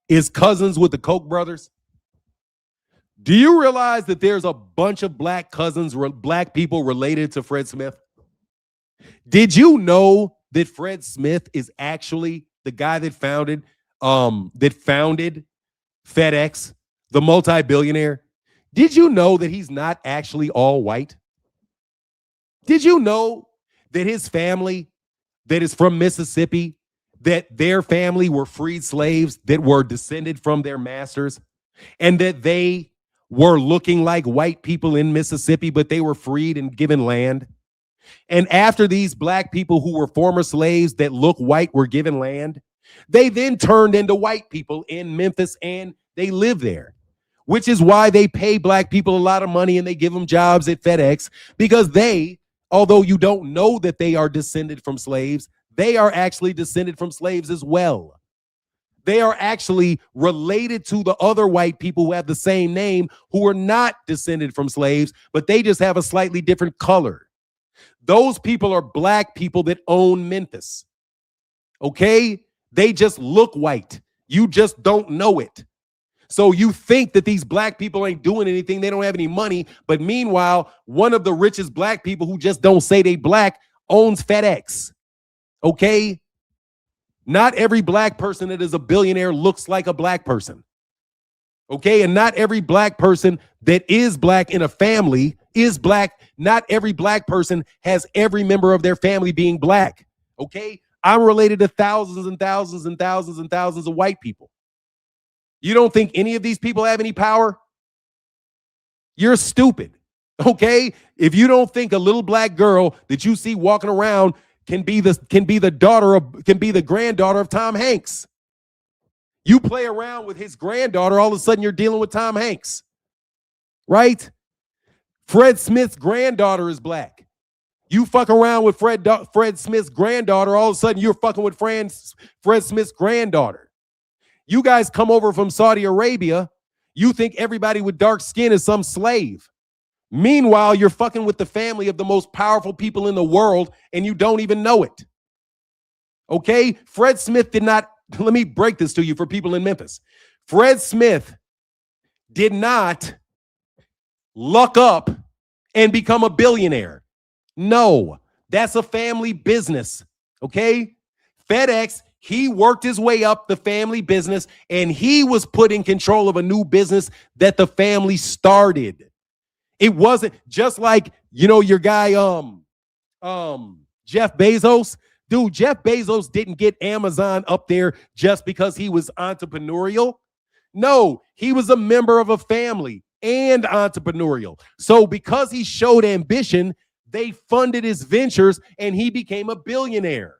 is cousins with the Koch brothers? Do you realize that there's a bunch of black cousins, black people related to Fred Smith? Did you know that Fred Smith is actually the guy that founded FedEx, the multi-billionaire? Did you know that he's not actually all white? Did you know that his family that is from Mississippi, that their family were freed slaves that were descended from their masters, and that they were looking like white people in Mississippi, but they were freed and given land? And after these black people who were former slaves that look white were given land, they then turned into white people in Memphis and they live there, which is why they pay black people a lot of money and they give them jobs at FedEx, because they, although you don't know that they are descended from slaves, they are actually descended from slaves as well. They are actually related to the other white people who have the same name, who are not descended from slaves, but they just have a slightly different color. Those people are black people that own Memphis. Okay? They just look white. You just don't know it. So you think that these black people ain't doing anything. They don't have any money. But meanwhile, one of the richest black people who just don't say they black owns FedEx. Okay? Not every black person that is a billionaire looks like a black person. Okay? And not every black person that is black in a family is black. Not every black person has every member of their family being black. Okay? I'm related to thousands and thousands and thousands and thousands of white people. You don't think any of these people have any power? You're stupid. Okay? If you don't think a little black girl that you see walking around can be the granddaughter of Tom Hanks. You play around with his granddaughter, all of a sudden you're dealing with Tom Hanks. Right? Fred Smith's granddaughter is black. You fuck around with Fred Smith's granddaughter, all of a sudden you're fucking with Fred Smith's granddaughter. You guys come over from Saudi Arabia, you think everybody with dark skin is some slave. Meanwhile, you're fucking with the family of the most powerful people in the world, and you don't even know it. Okay? Fred Smith did not, let me break this to you for people in Memphis. Fred Smith did not luck up and become a billionaire. No, that's a family business. Okay? FedEx, he worked his way up the family business, and he was put in control of a new business that the family started. It wasn't just like, your guy, Jeff Bezos. Dude, Jeff Bezos didn't get Amazon up there just because he was entrepreneurial. No, he was a member of a family and entrepreneurial. So because he showed ambition, they funded his ventures and he became a billionaire.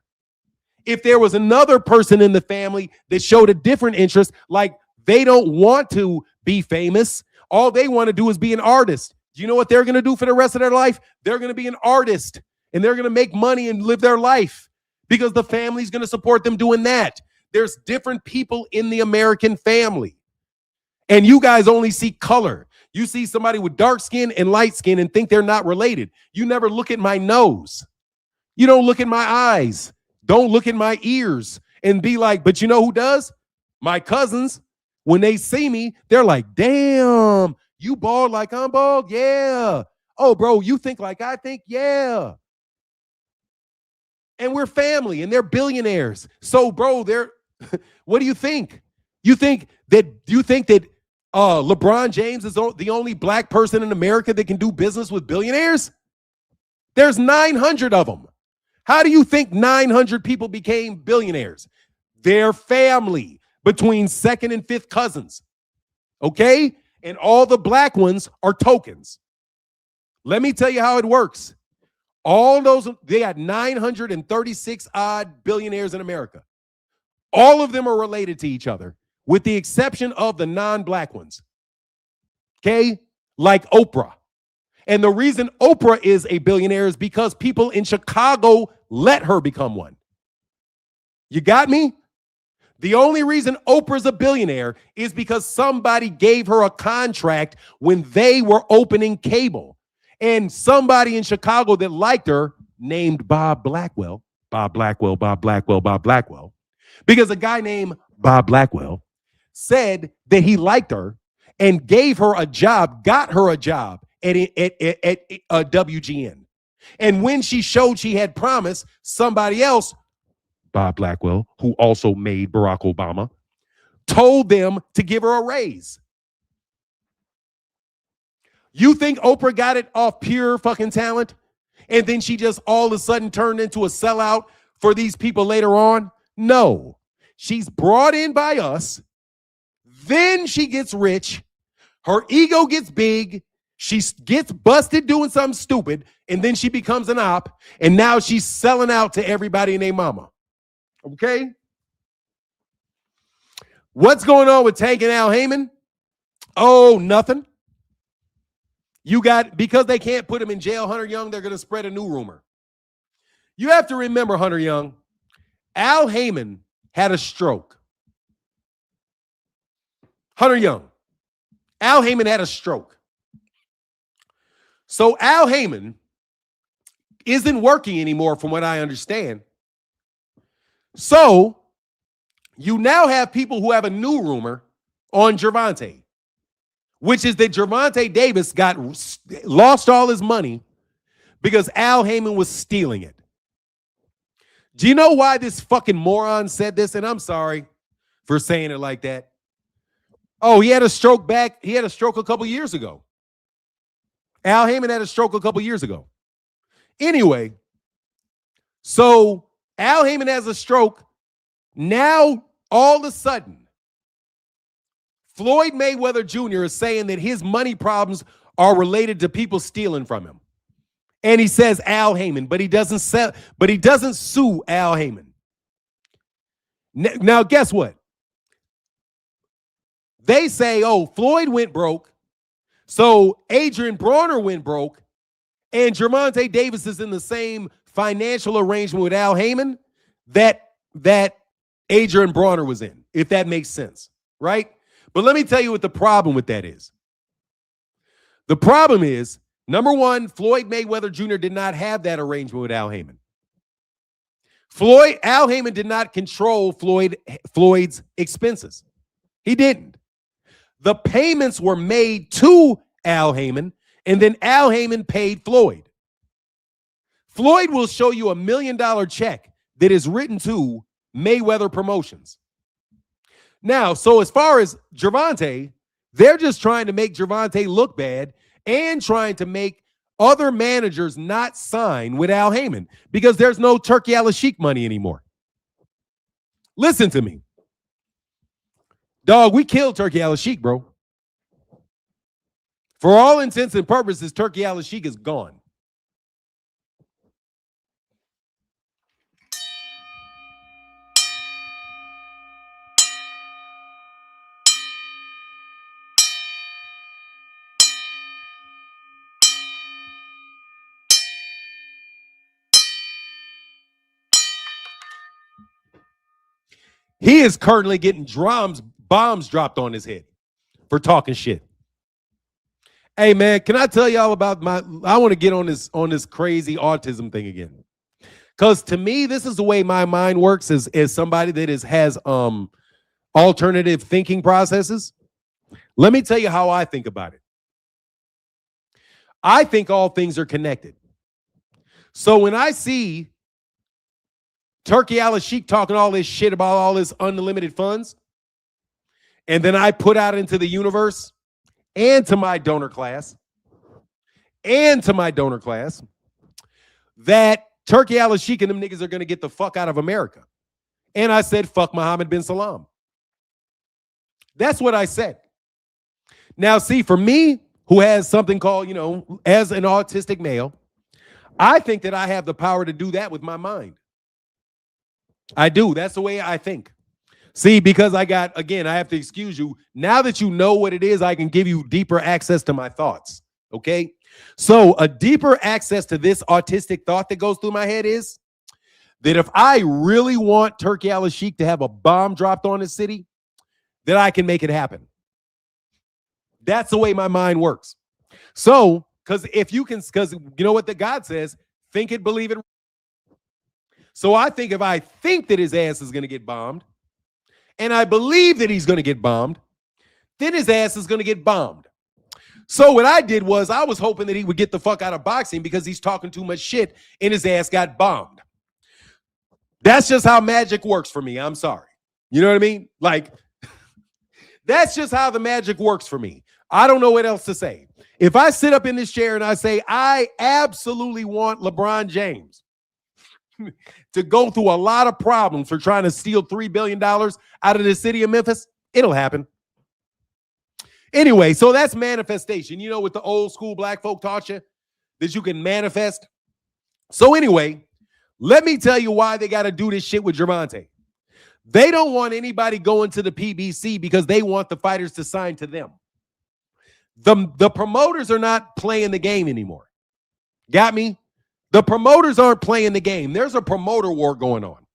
If there was another person in the family that showed a different interest, like they don't want to be famous, all they want to do is be an artist. Do you know what they're going to do for the rest of their life? They're going to be an artist and they're going to make money and live their life because the family's going to support them doing that. There's different people in the American family. And you guys only see color. You see somebody with dark skin and light skin and think they're not related. You never look at my nose. You don't look at my eyes. Don't look at my ears and be like, but you know who does? My cousins. When they see me, they're like, damn, you bald like I'm bald? Yeah. Oh, bro, you think like I think? Yeah. And we're family and they're billionaires. So, bro, what do you think? You think that LeBron James is the only black person in America that can do business with billionaires? There's 900 of them. How do you think 900 people became billionaires? Their family, between second and fifth cousins. Okay? And all the black ones are tokens. Let me tell you how it works. All those, they got 936 odd billionaires in America. All of them are related to each other, with the exception of the non-black ones. Okay? Like Oprah. And the reason Oprah is a billionaire is because people in Chicago let her become one. You got me? The only reason Oprah's a billionaire is because somebody gave her a contract when they were opening cable. And somebody in Chicago that liked her named Bob Blackwell, because a guy named Bob Blackwell said that he liked her and gave her a job, got her a job at WGN. And when she showed she had promise, somebody else, Bob Blackwell, who also made Barack Obama, told them to give her a raise. You think Oprah got it off pure fucking talent? And then she just all of a sudden turned into a sellout for these people later on? No. She's brought in by us. Then she gets rich. Her ego gets big. She gets busted doing something stupid. And then she becomes an op. And now she's selling out to everybody and their mama. Okay? What's going on with Tank and Al Haymon? Oh, nothing. Because they can't put him in jail, Hunter Young, they're going to spread a new rumor. You have to remember, Hunter Young, Al Haymon had a stroke. Hunter Young. Al Haymon had a stroke. So Al Haymon isn't working anymore from what I understand. So you now have people who have a new rumor on Gervonta, which is that Gervonta Davis lost all his money because Al Haymon was stealing it. Do you know why this fucking moron said this? And I'm sorry for saying it like that. Oh, he had a stroke He had a stroke a couple years ago. Al Haymon had a stroke a couple years ago. Anyway, so Al Haymon has a stroke. Now, all of a sudden, Floyd Mayweather Jr. is saying that his money problems are related to people stealing from him. And he says Al Haymon, but he doesn't sue Al Haymon. Now, guess what? They say, oh, Floyd went broke, so Adrian Bronner went broke, and Gervonta Davis is in the same financial arrangement with Al Haymon that Adrian Bronner was in, if that makes sense, right? But let me tell you what the problem with that is. The problem is, number one, Floyd Mayweather Jr. did not have that arrangement with Al Haymon. Al Haymon did not control Floyd's expenses. He didn't. The payments were made to Al Haymon, and then Al Haymon paid Floyd. Floyd will show you $1 million check that is written to Mayweather Promotions. Now, so as far as Gervonta, they're just trying to make Gervonta look bad and trying to make other managers not sign with Al Haymon because there's no Turkey Al-Sheikh money anymore. Listen to me. Dog, we killed Turkey Al-Sheikh, bro. For all intents and purposes, Turkey Al-Sheikh is gone. He is currently getting bombs dropped on his head for talking shit. Hey, man, can I tell y'all about I want to get on this crazy autism thing again. Because to me, this is the way my mind works as somebody that has alternative thinking processes. Let me tell you how I think about it. I think all things are connected. So when I see Turkey Al-Sheikh talking all this shit about all this unlimited funds, and then I put out into the universe and to my donor class that Turkey Al-Sheikh and them niggas are going to get the fuck out of America. And I said, fuck Mohammed bin Salman. That's what I said. Now, see, for me, who has something called, as an autistic male, I think that I have the power to do that with my mind. I do. That's the way I think. See, because I have to excuse you. Now that you know what it is, I can give you deeper access to my thoughts. Okay? So a deeper access to this autistic thought that goes through my head is that if I really want Turkey Al-Sheikh to have a bomb dropped on his city, that I can make it happen. That's the way my mind works. So, because you know what the God says, think it, believe it. So I think if I think that his ass is going to get bombed, and I believe that he's going to get bombed, then his ass is going to get bombed. So what I did was I was hoping that he would get the fuck out of boxing because he's talking too much shit and his ass got bombed. That's just how magic works for me. I'm sorry. You know what I mean? Like, that's just how the magic works for me. I don't know what else to say. If I sit up in this chair and I say, I absolutely want LeBron James to go through a lot of problems for trying to steal $3 billion out of the city of Memphis, it'll happen. Anyway, so that's manifestation. You know what the old school black folk taught you? That you can manifest. So anyway, let me tell you why they got to do this shit with Gervonta. They don't want anybody going to the PBC because they want the fighters to sign to them. The promoters are not playing the game anymore. Got me? The promoters aren't playing the game. There's a promoter war going on.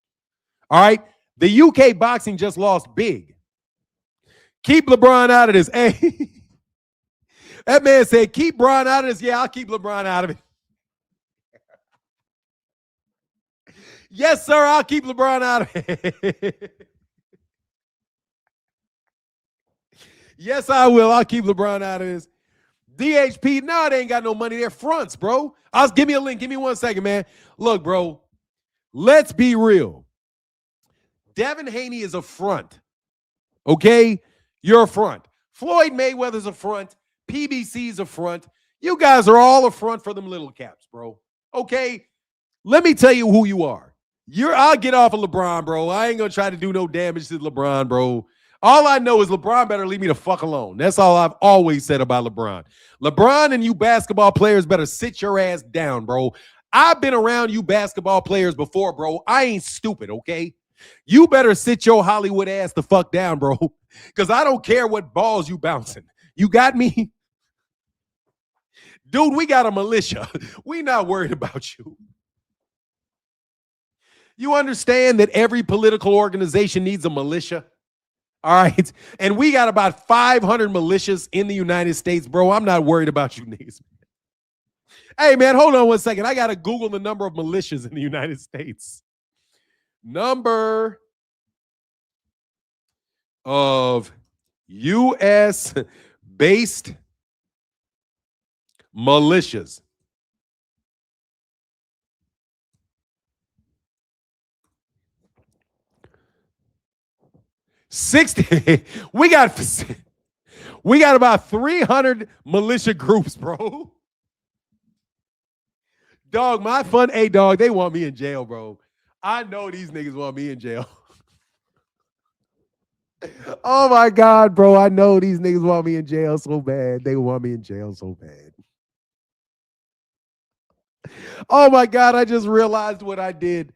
All right? The UK boxing just lost big. Keep LeBron out of this. Hey, that man said, keep Bron out of this. Yeah, I'll keep LeBron out of it. Yes, sir, I'll keep LeBron out of it. Yes, I will. I'll keep LeBron out of this. DHP, no, they ain't got no money. They're fronts, bro. Give me a link. Give me 1 second, man. Look, bro, let's be real. Devin Haney is a front, okay? You're a front. Floyd Mayweather's a front. PBC's a front. You guys are all a front for them little caps, bro. Okay? Let me tell you who you are. I'll get off of LeBron, bro. I ain't gonna try to do no damage to LeBron, bro. All I know is LeBron better leave me the fuck alone. That's all I've always said about LeBron. LeBron and you basketball players better sit your ass down, bro. I've been around you basketball players before, bro. I ain't stupid, okay? You better sit your Hollywood ass the fuck down, bro, because I don't care what balls you bouncing. You got me? Dude, we got a militia. We not worried about you. You understand that every political organization needs a militia? All right. And we got about 500 militias in the United States, bro. I'm not worried about you niggas. Hey, man, hold on 1 second. I got to Google the number of militias in the United States. Number of U.S.-based militias. 60. We got about 300 militia groups, bro. Dog, my fun. Hey, dog, they want me in jail, bro. I know these niggas want me in jail. Oh, my God, bro. I know these niggas want me in jail so bad. They want me in jail so bad. Oh, my God, I just realized what I did.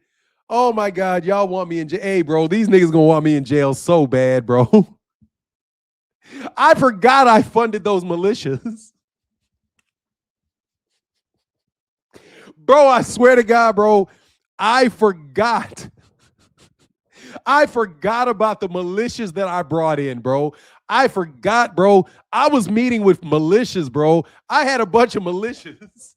Oh, my God, y'all want me in jail. Hey, bro, these niggas gonna want me in jail so bad, bro. I forgot I funded those militias. Bro, I swear to God, bro, I forgot. I forgot about the militias that I brought in, bro. I forgot, bro. I was meeting with militias, bro. I had a bunch of militias.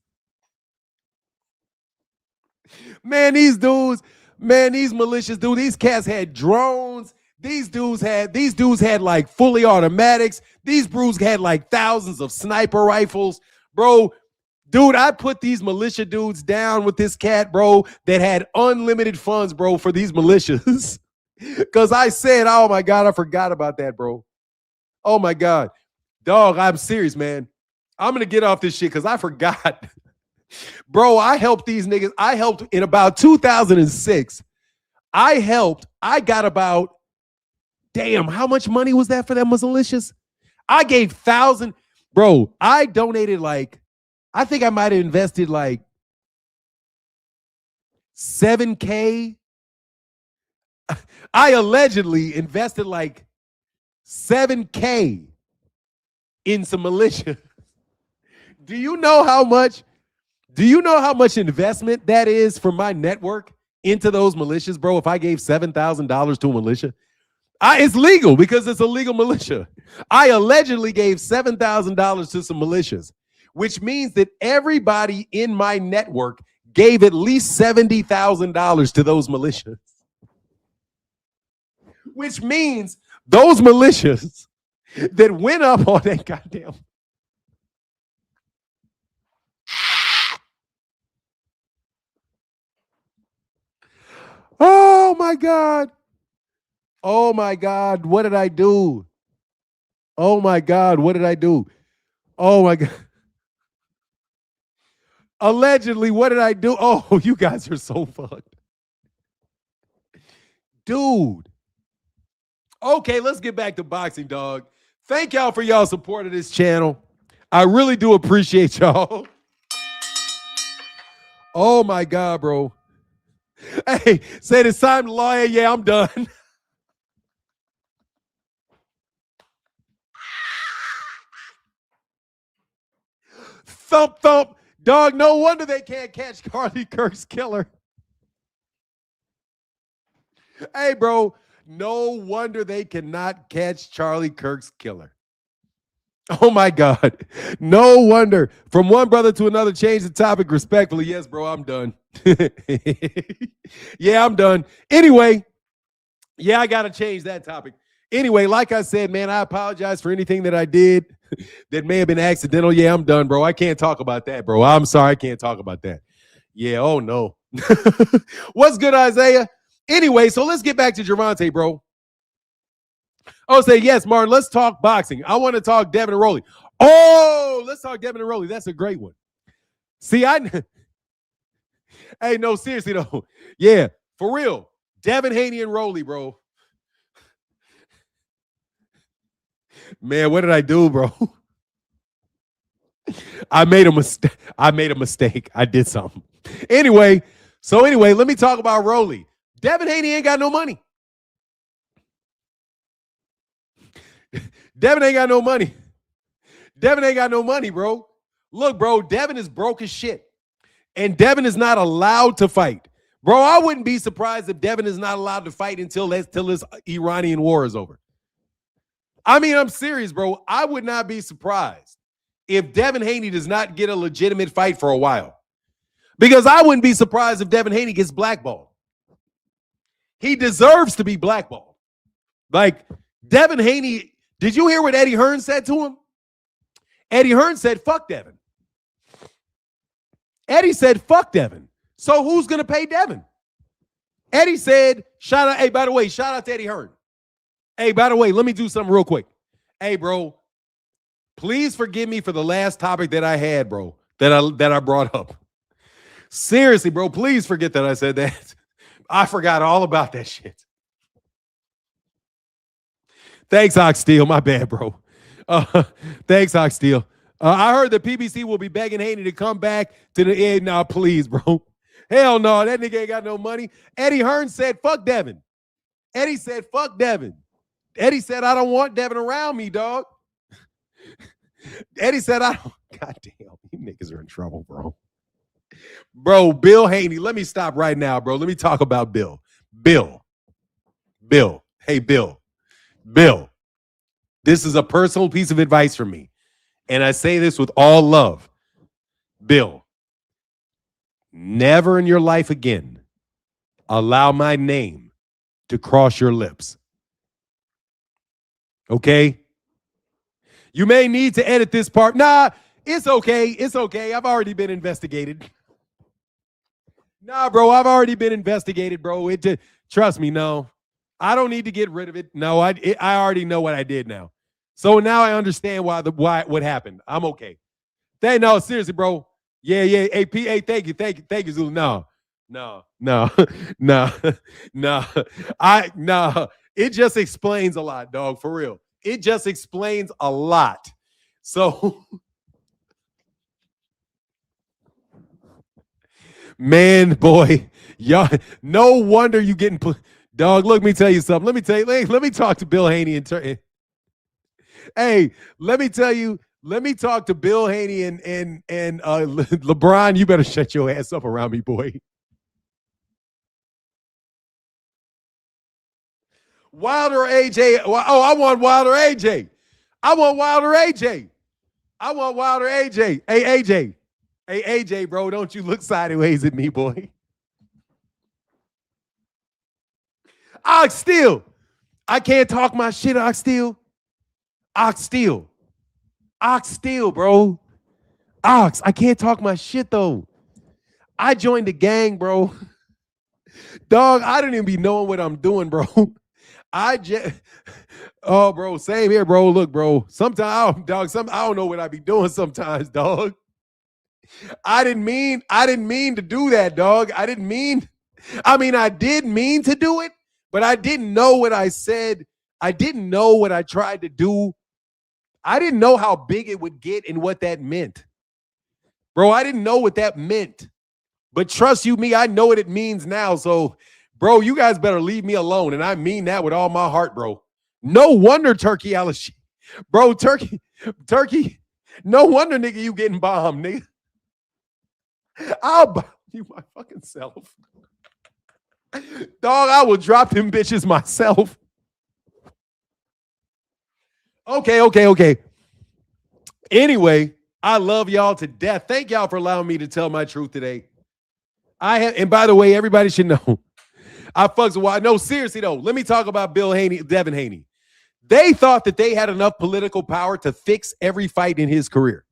Man, these dudes, man, these militias, dude, these cats had drones. These dudes had like fully automatics. These brews had like thousands of sniper rifles. Bro, dude, I put these militia dudes down with this cat, bro, that had unlimited funds, bro, for these militias. Because I said, oh, my God, I forgot about that, bro. Oh, my God. Dog, I'm serious, man. I'm going to get off this shit because I forgot. Bro, I helped these niggas. I helped in about 2006. I got about, damn, how much money was that for them militias? I gave 1,000. Bro, I donated like, I think I might have invested like $7,000. I allegedly invested like $7,000 in some militia. Do you know how much investment that is for my network into those militias, bro? If I gave $7,000 to a militia, it's legal because it's a legal militia. I allegedly gave $7,000 to some militias, which means that everybody in my network gave at least $70,000 to those militias. Which means those militias that went up on that goddamn. Oh, my God. Oh, my God. What did I do? Oh, my God. What did I do? Oh, my God. Allegedly, what did I do? Oh, you guys are so fucked. Dude. Okay, let's get back to boxing, dog. Thank y'all for y'all support of this channel. I really do appreciate y'all. Oh, my God, bro. Hey, said it's time to lawyer. Yeah, I'm done. Thump, thump. Dog, no wonder they can't catch Carly Kirk's killer. Hey, bro, No wonder they cannot catch Charlie Kirk's killer. Oh my God. No wonder. From one brother to another, change the topic respectfully. Yes, bro, I'm done. Yeah, I'm done. Anyway, yeah, I got to change that topic. Anyway, like I said, man, I apologize for anything that I did that may have been accidental. Yeah, I'm done, bro. I can't talk about that, bro. I'm sorry. I can't talk about that. Yeah, oh no. What's good, Isaiah? Anyway, so let's get back to Gervonta, bro. Oh, say yes, Martin. Let's talk boxing. I want to talk Devin and Rolly. Oh, let's talk Devin and Rolly. That's a great one. See, hey, no, seriously though. Yeah, for real. Devin Haney and Rolly, bro. Man, what did I do, bro? I made a mistake. I did something. Anyway, let me talk about Rolly. Devin Haney ain't got no money. Devin ain't got no money. Devin ain't got no money, bro. Look, bro, Devin is broke as shit. And Devin is not allowed to fight. Bro, I wouldn't be surprised if Devin is not allowed to fight until this Iranian war is over. I mean, I'm serious, bro. I would not be surprised if Devin Haney does not get a legitimate fight for a while. Because I wouldn't be surprised if Devin Haney gets blackballed. He deserves to be blackballed. Like, Devin Haney, did you hear what Eddie Hearn said to him? Eddie Hearn said, fuck Devin. Eddie said, fuck Devin. So who's going to pay Devin? Eddie said, shout out, hey, by the way, shout out to Eddie Hearn. Hey, by the way, let me do something real quick. Hey, bro, please forgive me for the last topic that I had, bro, that I brought up. Seriously, bro, please forget that I said that. I forgot all about that shit. Thanks, Oxsteel. My bad, bro. Thanks, Oxsteel. I heard that PBC will be begging Haney to come back to the end. Nah, please, bro. Hell no, that nigga ain't got no money. Eddie Hearn said, fuck Devin. Eddie said, fuck Devin. Eddie said, I don't want Devin around me, dog. Eddie said, I don't. God damn, you niggas are in trouble, bro. Bro, Bill Haney, let me stop right now, bro. Let me talk about Bill. Bill. Hey, Bill. This is a personal piece of advice from me. And I say this with all love. Bill, never in your life again allow my name to cross your lips. Okay? You may need to edit this part. Nah, it's okay. It's okay. I've already been investigated. Nah, bro, I've already been investigated, bro. Trust me, no. I don't need to get rid of it. No, I already know what I did now. So now I understand why what happened. I'm okay. No, seriously, bro. Yeah. Hey, PA, thank you, Zulu. No. It just explains a lot, dog, for real. It just explains a lot. So, man, boy, y'all, no wonder you getting dog. Look, let me tell you something. Let me talk to Bill Haney and hey, let me talk to Bill Haney and LeBron. You better shut your ass up around me, boy. Wilder AJ. Oh, I want Wilder AJ. Hey, AJ, bro, don't you look sideways at me, boy. Ox Steel. I can't talk my shit, Ox Steel. Ox Steel, bro. Ox, I can't talk my shit, though. I joined the gang, bro. Dog, I didn't even be knowing what I'm doing, bro. Oh, bro, same here, bro. Look, bro. Sometimes, I don't know what I be doing sometimes, dog. I didn't mean to do that, dog. I did mean to do it, but I didn't know what I said. I didn't know what I tried to do. I didn't know how big it would get and what that meant. Bro, I didn't know what that meant. But trust you me, I know what it means now. So, bro, you guys better leave me alone. And I mean that with all my heart, bro. No wonder Turkey, Alice. Bro, Turkey. No wonder, nigga, you getting bombed, nigga. I'll bomb you my fucking self. Dog, I will drop them bitches myself. Okay. Anyway, I love y'all to death. Thank y'all for allowing me to tell my truth today. And by the way, everybody should know, I fucks with why. No, seriously though, let me talk about Devin Haney. They thought that they had enough political power to fix every fight in his career.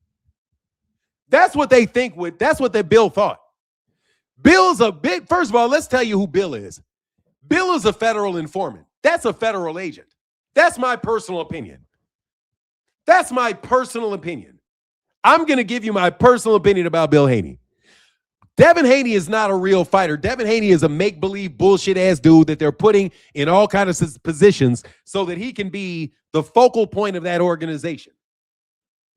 That's what they think that's what that Bill thought. Bill's a bit, first of all, let's tell you who Bill is. Bill is a federal informant. That's a federal agent. That's my personal opinion. I'm going to give you my personal opinion about Bill Haney. Devin Haney is not a real fighter. Devin Haney is a make-believe bullshit-ass dude that they're putting in all kinds of positions so that he can be the focal point of that organization.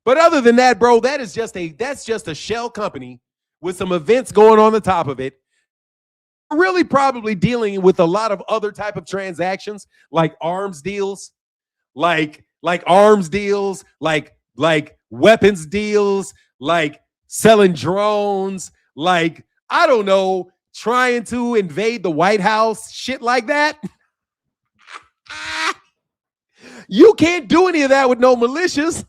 But other than that, bro, that's just a shell company with some events going on the top of it. Really probably dealing with a lot of other type of transactions like arms deals, like arms deals, like weapons deals, like selling drones, like, I don't know, trying to invade the White House, shit like that. You can't do any of that with no militias.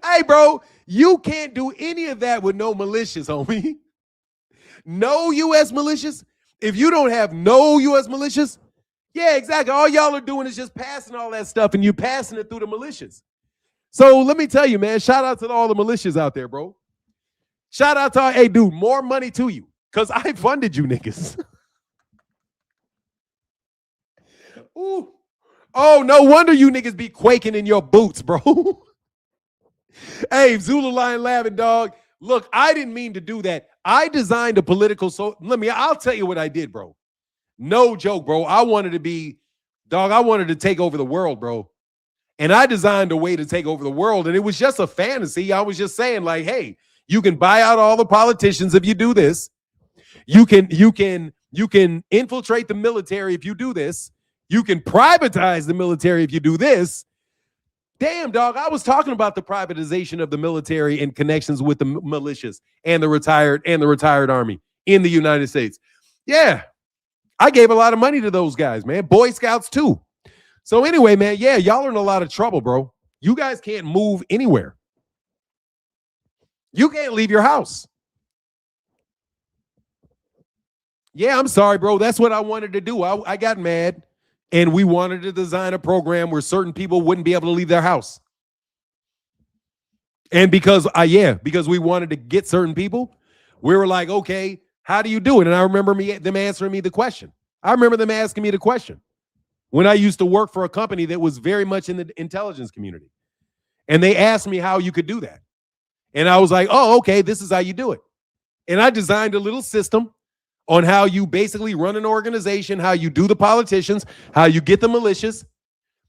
Hey, bro, you can't do any of that with no militias, homie. No U.S. militias. If you don't have no U.S. militias, yeah, exactly. All y'all are doing is just passing all that stuff, and you passing it through the militias. So let me tell you, man, shout out to all the militias out there, bro. Shout out to, hey, dude, more money to you, because I funded you niggas. Ooh. Oh, no wonder you niggas be quaking in your boots, bro. Hey, Zulu Lion laughing, dog. Look, I didn't mean to do that. I designed a political, I'll tell you what I did, bro. No joke, bro. I wanted to take over the world, bro. And I designed a way to take over the world, and it was just a fantasy. I was just saying, like, hey, you can buy out all the politicians if you do this. You can infiltrate the military if you do this. You can privatize the military if you do this. Damn, dog, I was talking about the privatization of the military and connections with the militias and the retired army in the United States. Yeah, I gave a lot of money to those guys, man. Boy Scouts too. So anyway, man, yeah, y'all are in a lot of trouble, bro. You guys can't move anywhere. You can't leave your house. Yeah, I'm sorry, bro. That's what I wanted to do. I got mad, and we wanted to design a program where certain people wouldn't be able to leave their house. And because we wanted to get certain people, we were like, okay, how do you do it? And I remember them answering me the question. I remember them asking me the question when I used to work for a company that was very much in the intelligence community. And they asked me how you could do that. And I was like, oh, okay, this is how you do it. And I designed a little system on how you basically run an organization, how you do the politicians, how you get the militias.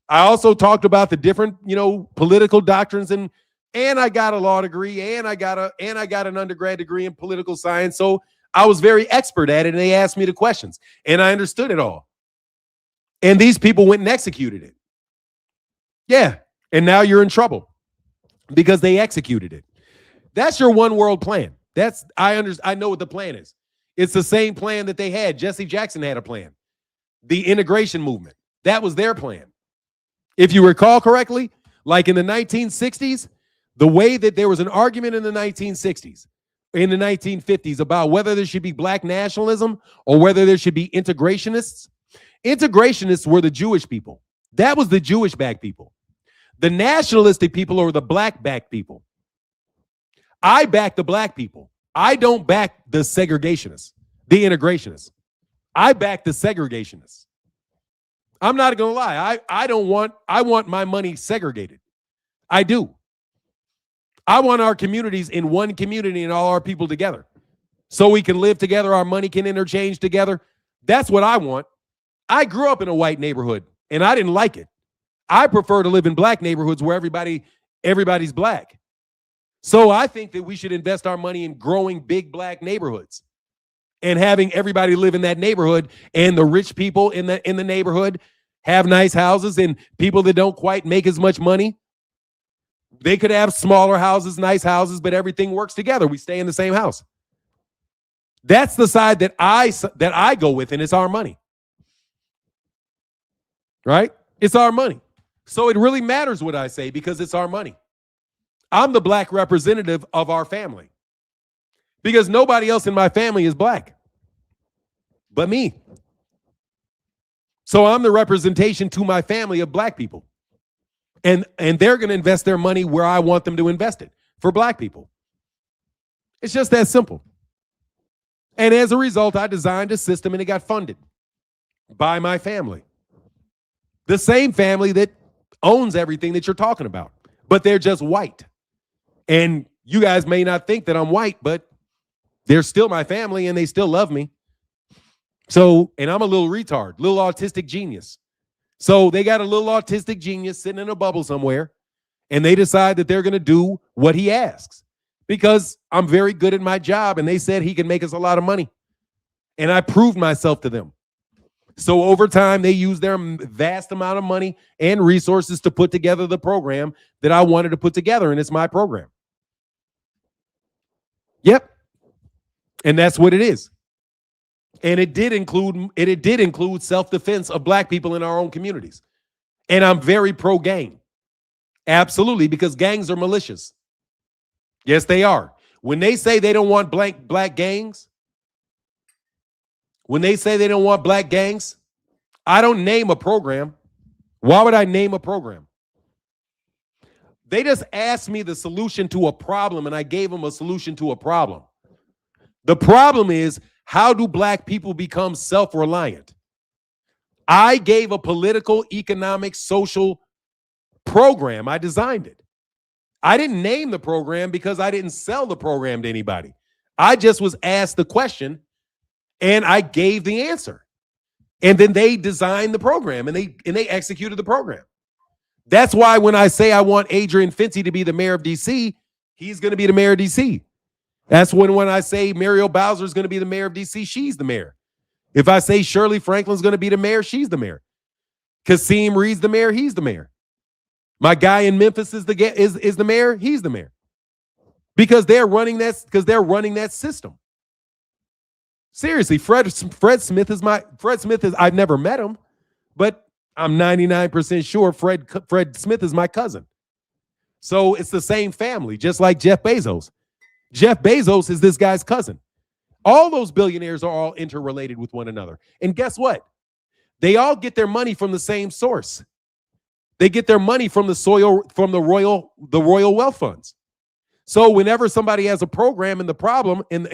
I also talked about the different, political doctrines, and I got a law degree, and I got an undergrad degree in political science. So I was very expert at it, and they asked me the questions, and I understood it all. And these people went and executed it. Yeah, and now you're in trouble because they executed it. That's your one world plan. I know what the plan is. It's the same plan that they had. Jesse Jackson had a plan. The integration movement. That was their plan. If you recall correctly, like in the 1960s, the way that there was an argument in the 1960s, in the 1950s about whether there should be black nationalism or whether there should be integrationists. Integrationists were the Jewish people. That was the Jewish back people. The nationalistic people are the black back people. I back the black people. I don't back the segregationists, the integrationists. I back the segregationists. I'm not going to lie. I want my money segregated. I do. I want our communities in one community and all our people together so we can live together. Our money can interchange together. That's what I want. I grew up in a white neighborhood and I didn't like it. I prefer to live in black neighborhoods where everybody's black. So I think that we should invest our money in growing big black neighborhoods and having everybody live in that neighborhood, and the rich people in the neighborhood have nice houses, and people that don't quite make as much money, they could have smaller houses, nice houses, but everything works together. We stay in the same house. That's the side that I go with, and it's our money. Right? It's our money. So it really matters what I say because it's our money. I'm the black representative of our family because nobody else in my family is black but me. So I'm the representation to my family of black people. And they're going to invest their money where I want them to invest it for black people. It's just that simple. And as a result, I designed a system and it got funded by my family. The same family that owns everything that you're talking about, but they're just white. And you guys may not think that I'm white, but they're still my family and they still love me. So, and I'm a little retard, little autistic genius. So they got a little autistic genius sitting in a bubble somewhere, and they decide that they're going to do what he asks because I'm very good at my job, and they said he can make us a lot of money. And I proved myself to them. So over time, they used their vast amount of money and resources to put together the program that I wanted to put together, and it's my program. Yep. And that's what it is. And it did include self-defense of black people in our own communities. And I'm very pro-gang. Absolutely, because gangs are malicious. Yes, they are. When they say they don't want black gangs, I don't name a program. Why would I name a program? They just asked me the solution to a problem, and I gave them a solution to a problem. The problem is, how do black people become self-reliant? I gave a political, economic, social program. I designed it. I didn't name the program because I didn't sell the program to anybody. I just was asked the question, and I gave the answer. And then they designed the program, and they executed the program. That's why when I say I want Adrian Fincy to be the mayor of D.C., he's going to be the mayor of D.C. That's when I say Muriel Bowser is going to be the mayor of D.C., she's the mayor. If I say Shirley Franklin's going to be the mayor, she's the mayor. Kasim Reed's the mayor, he's the mayor. My guy in Memphis is the mayor, he's the mayor. Because they're running that system. Seriously, Fred Smith is I've never met him, but I'm 99% sure Fred Smith is my cousin. So it's the same family, just like Jeff Bezos. Jeff Bezos is this guy's cousin. All those billionaires are all interrelated with one another. And guess what? They all get their money from the same source. They get their money from the royal wealth funds. So whenever somebody has a program and the problem and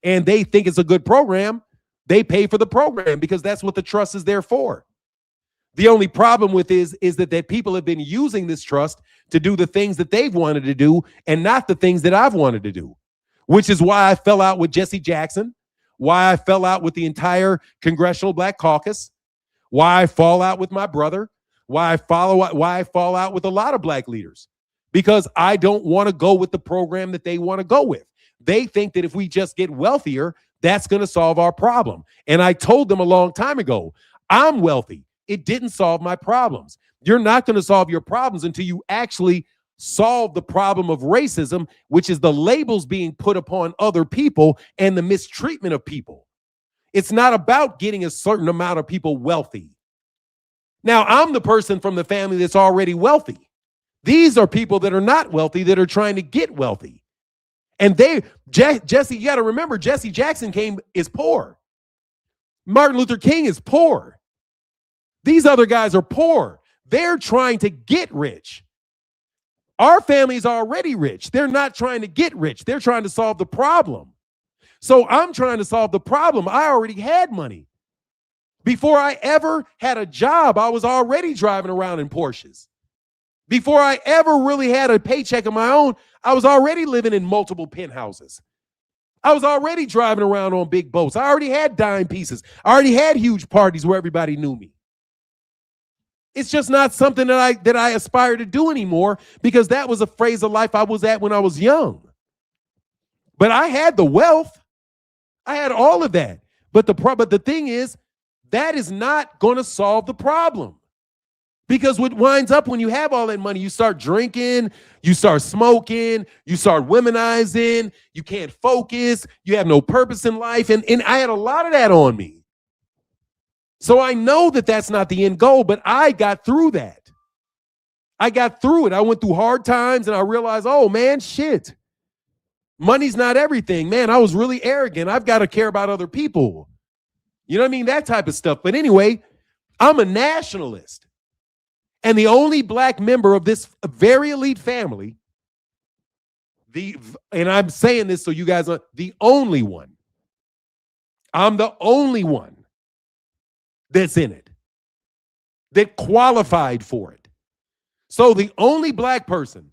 they think it's a good program, they pay for the program because that's what the trust is there for. The only problem with is that people have been using this trust to do the things that they've wanted to do and not the things that I've wanted to do, which is why I fell out with Jesse Jackson, why I fell out with the entire Congressional Black Caucus, why I fall out with my brother, why I fall out with a lot of black leaders, because I don't want to go with the program that they want to go with. They think that if we just get wealthier, that's going to solve our problem. And I told them a long time ago, I'm wealthy. It didn't solve my problems. You're not going to solve your problems until you actually solve the problem of racism, which is the labels being put upon other people and the mistreatment of people. It's not about getting a certain amount of people wealthy. Now, I'm the person from the family that's already wealthy. These are people that are not wealthy that are trying to get wealthy. And Jesse, you got to remember, Jesse Jackson is poor. Martin Luther King is poor. These other guys are poor. They're trying to get rich. Our family's already rich. They're not trying to get rich. They're trying to solve the problem. So I'm trying to solve the problem. I already had money. Before I ever had a job, I was already driving around in Porsches. Before I ever really had a paycheck of my own, I was already living in multiple penthouses. I was already driving around on big boats. I already had dime pieces. I already had huge parties where everybody knew me. It's just not something that I aspire to do anymore because that was a phase of life I was at when I was young. But I had the wealth. I had all of that. But the thing is, that is not going to solve the problem Because what winds up when you have all that money, you start drinking, you start smoking, you start womanizing, you can't focus, you have no purpose in life. And I had a lot of that on me. So I know that that's not the end goal, but I got through that. I got through it. I went through hard times and I realized, oh man, shit. Money's not everything. Man, I was really arrogant. I've got to care about other people. You know what I mean? That type of stuff. But anyway, I'm a nationalist. And the only black member of this very elite family, and I'm saying this so you guys are the only one. I'm the only one that's in it, that qualified for it. So the only black person.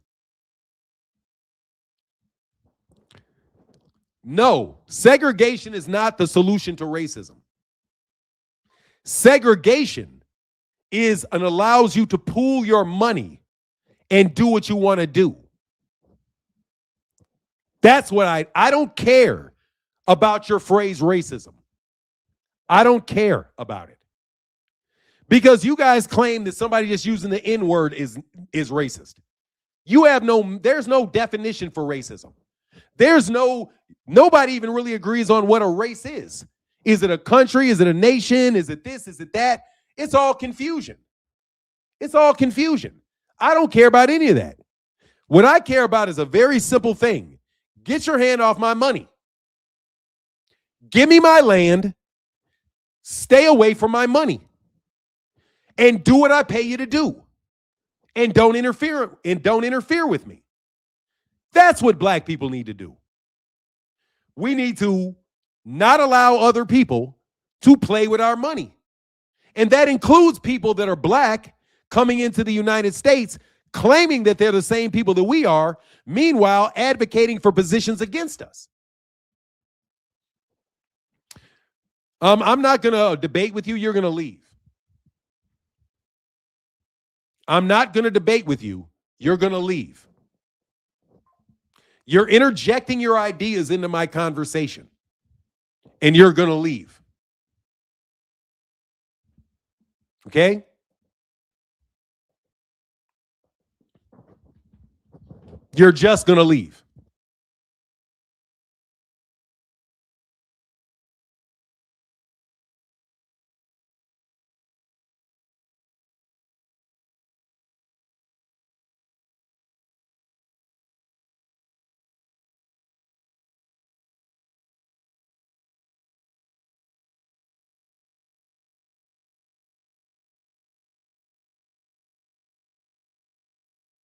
No, segregation is not the solution to racism. Segregation allows you to pool your money and do what you want to do. That's what I don't care about your phrase racism. I don't care about it. Because you guys claim that somebody just using the N-word is racist. There's no definition for racism. Nobody even really agrees on what a race is. Is it a country? Is it a nation? Is it this? Is it that? It's all confusion. It's all confusion. I don't care about any of that. What I care about is a very simple thing. Get your hand off my money. Give me my land. Stay away from my money. And do what I pay you to do. And don't interfere with me. That's what black people need to do. We need to not allow other people to play with our money. And that includes people that are black coming into the United States, claiming that they're the same people that we are, meanwhile advocating for positions against us. I'm not going to debate with you. You're going to leave. I'm not going to debate with you. You're going to leave. You're interjecting your ideas into my conversation, and you're going to leave. Okay? You're just going to leave.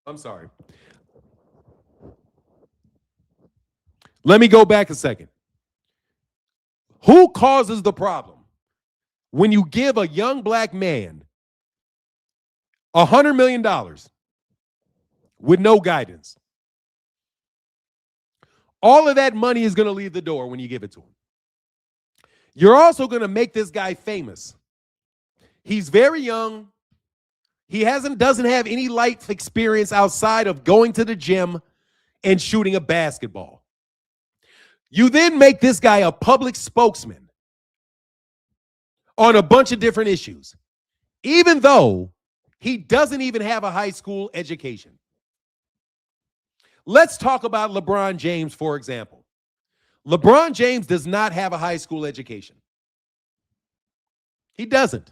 I'm sorry. Let me go back a second. Who causes the problem when you give a young black man $100 million with no guidance? All of that money is going to leave the door when you give it to him. You're also going to make this guy famous. He's very young. He doesn't have any life experience outside of going to the gym and shooting a basketball. You then make this guy a public spokesman on a bunch of different issues, even though he doesn't even have a high school education. Let's talk about LeBron James, for example. LeBron James does not have a high school education. He doesn't.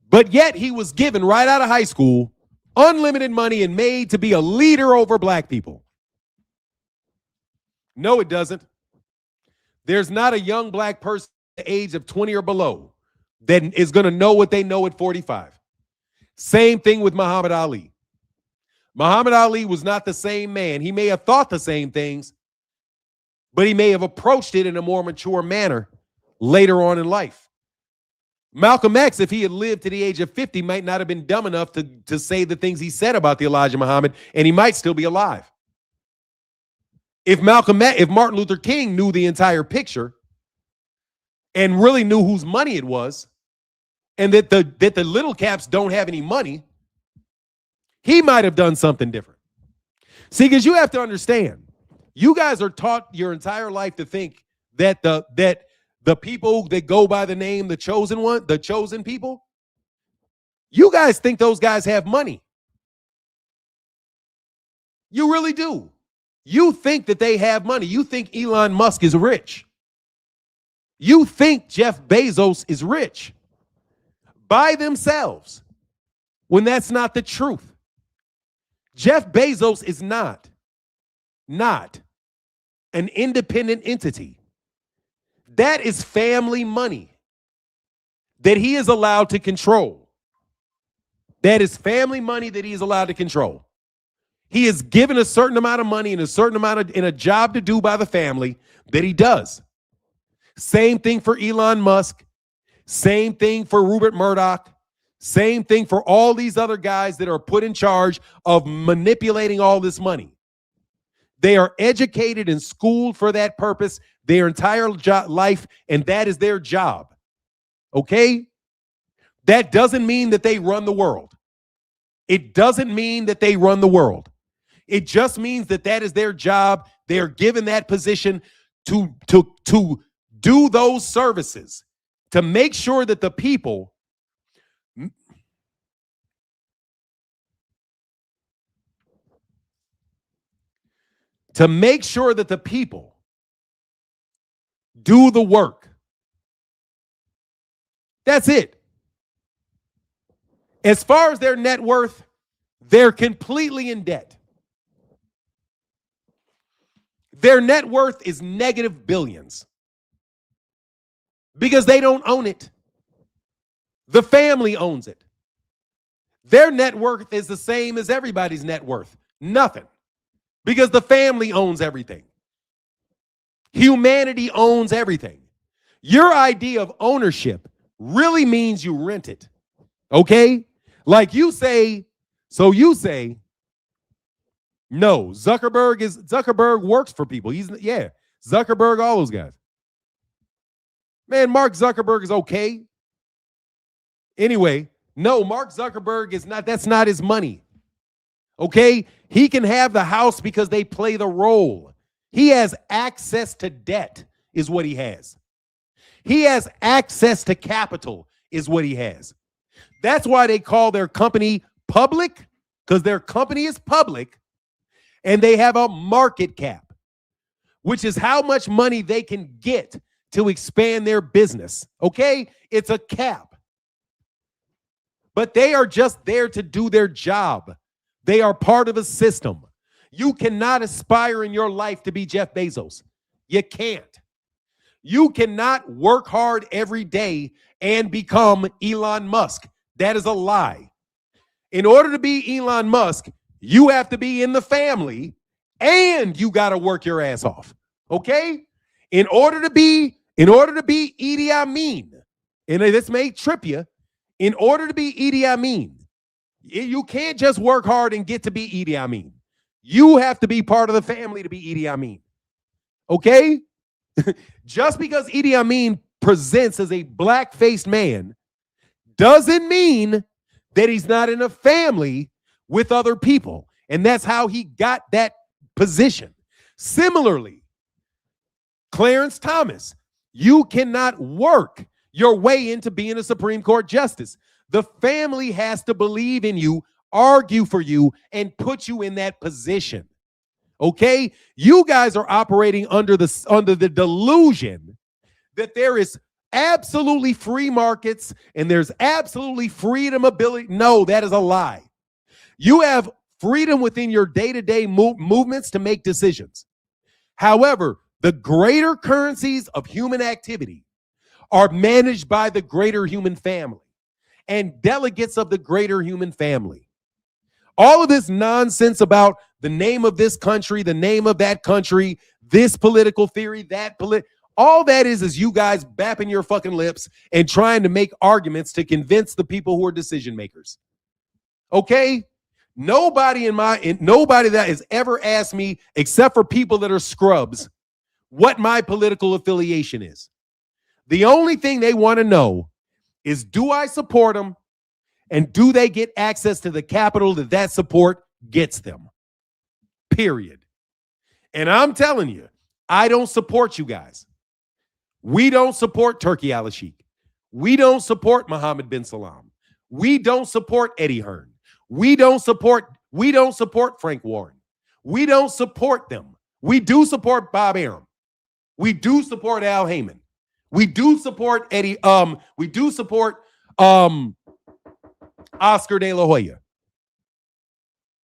But yet he was given right out of high school unlimited money and made to be a leader over black people. No, it doesn't. There's not a young black person at the age of 20 or below that is going to know what they know at 45. Same thing with Muhammad Ali. Muhammad Ali was not the same man. He may have thought the same things, but he may have approached it in a more mature manner later on in life. Malcolm X, if he had lived to the age of 50, might not have been dumb enough to say the things he said about the Elijah Muhammad, and he might still be alive. If Martin Luther King knew the entire picture and really knew whose money it was, and that the little caps don't have any money, he might have done something different. See, because you have to understand, you guys are taught your entire life to think that the people that go by the name the chosen people, You guys think those guys have money. You really do. You think that they have money. You think Elon Musk is rich. You think Jeff Bezos is rich by themselves when that's not the truth. Jeff Bezos is not an independent entity. That is family money that he is allowed to control. That is family money that he is allowed to control. He is given a certain amount of money and a certain amount in a job to do by the family that he does. Same thing for Elon Musk. Same thing for Rupert Murdoch. Same thing for all these other guys that are put in charge of manipulating all this money. They are educated and schooled for that purpose their entire life, and that is their job. Okay? That doesn't mean that they run the world. It doesn't mean that they run the world. It just means that that is their job. They are given that position to do those services, to make sure that the people do the work. That's it. As far as their net worth, they're completely in debt. Their net worth is negative billions because they don't own it. The family owns it. Their net worth is the same as everybody's net worth. Nothing. Because the family owns everything. Humanity owns everything. Your idea of ownership really means you rent it. Okay? Like you say, no, Zuckerberg works for people. Zuckerberg, all those guys. Man, Mark Zuckerberg is okay. Anyway, no, Mark Zuckerberg that's not his money. Okay? He can have the house because they play the role. He has access to debt is what he has. He has access to capital is what he has. That's why they call their company public, because their company is public and they have a market cap, which is how much money they can get to expand their business. Okay? It's a cap. But they are just there to do their job. They are part of a system. You cannot aspire in your life to be Jeff Bezos. You can't. You cannot work hard every day and become Elon Musk. That is a lie. In order to be Elon Musk, you have to be in the family and you got to work your ass off. Okay? In order to be Idi Amin, and this may trip you, in order to be Idi Amin, you can't just work hard and get to be Idi Amin. You have to be part of the family to be Idi Amin. Okay? Just because Idi Amin presents as a black-faced man doesn't mean that he's not in a family with other people. And that's how he got that position. Similarly, Clarence Thomas, you cannot work your way into being a Supreme Court justice. The family has to believe in you, argue for you, and put you in that position. Okay? You guys are operating under the delusion that there is absolutely free markets and there's absolutely freedom ability. No, that is a lie. You have freedom within your day-to-day movements to make decisions. However, the greater currencies of human activity are managed by the greater human family and delegates of the greater human family. All of this nonsense about the name of this country, the name of that country, this political theory, all that is you guys bapping your fucking lips and trying to make arguments to convince the people who are decision makers. Okay? Nobody that has ever asked me, except for people that are scrubs, what my political affiliation is. The only thing they want to know is, do I support them? And do they get access to the capital that support gets them? Period. And I'm telling you, I don't support you guys. We don't support Turki al-Sheikh. We don't support Mohammed bin Salam. We don't support Eddie Hearn. We don't support Frank Warren. We don't support them. We do support Bob Arum. We do support Al Haymon. We do support Eddie. We do support Oscar De La Hoya.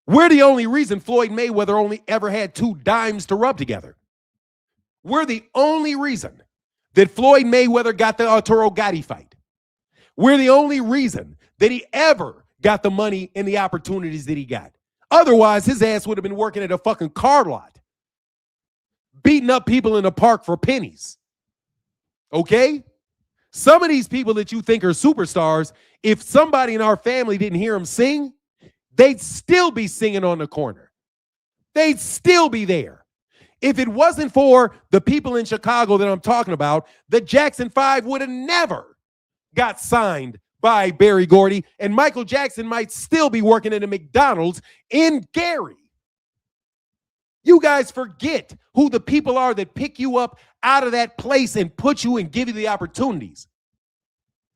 We're the only reason Floyd Mayweather only ever had 2 dimes to rub together. We're the only reason that Floyd Mayweather got the Arturo Gatti fight. We're the only reason that he ever got the money and the opportunities that he got. Otherwise, his ass would have been working at a fucking car lot, beating up people in the park for pennies. Okay? Some of these people that you think are superstars, if somebody in our family didn't hear them sing, they'd still be singing on the corner. They'd still be there. If it wasn't for the people in Chicago that I'm talking about, the Jackson 5 would have never got signed by Berry Gordy, and Michael Jackson might still be working at a McDonald's in Gary. You guys forget who the people are that pick you up out of that place and put you and give you the opportunities.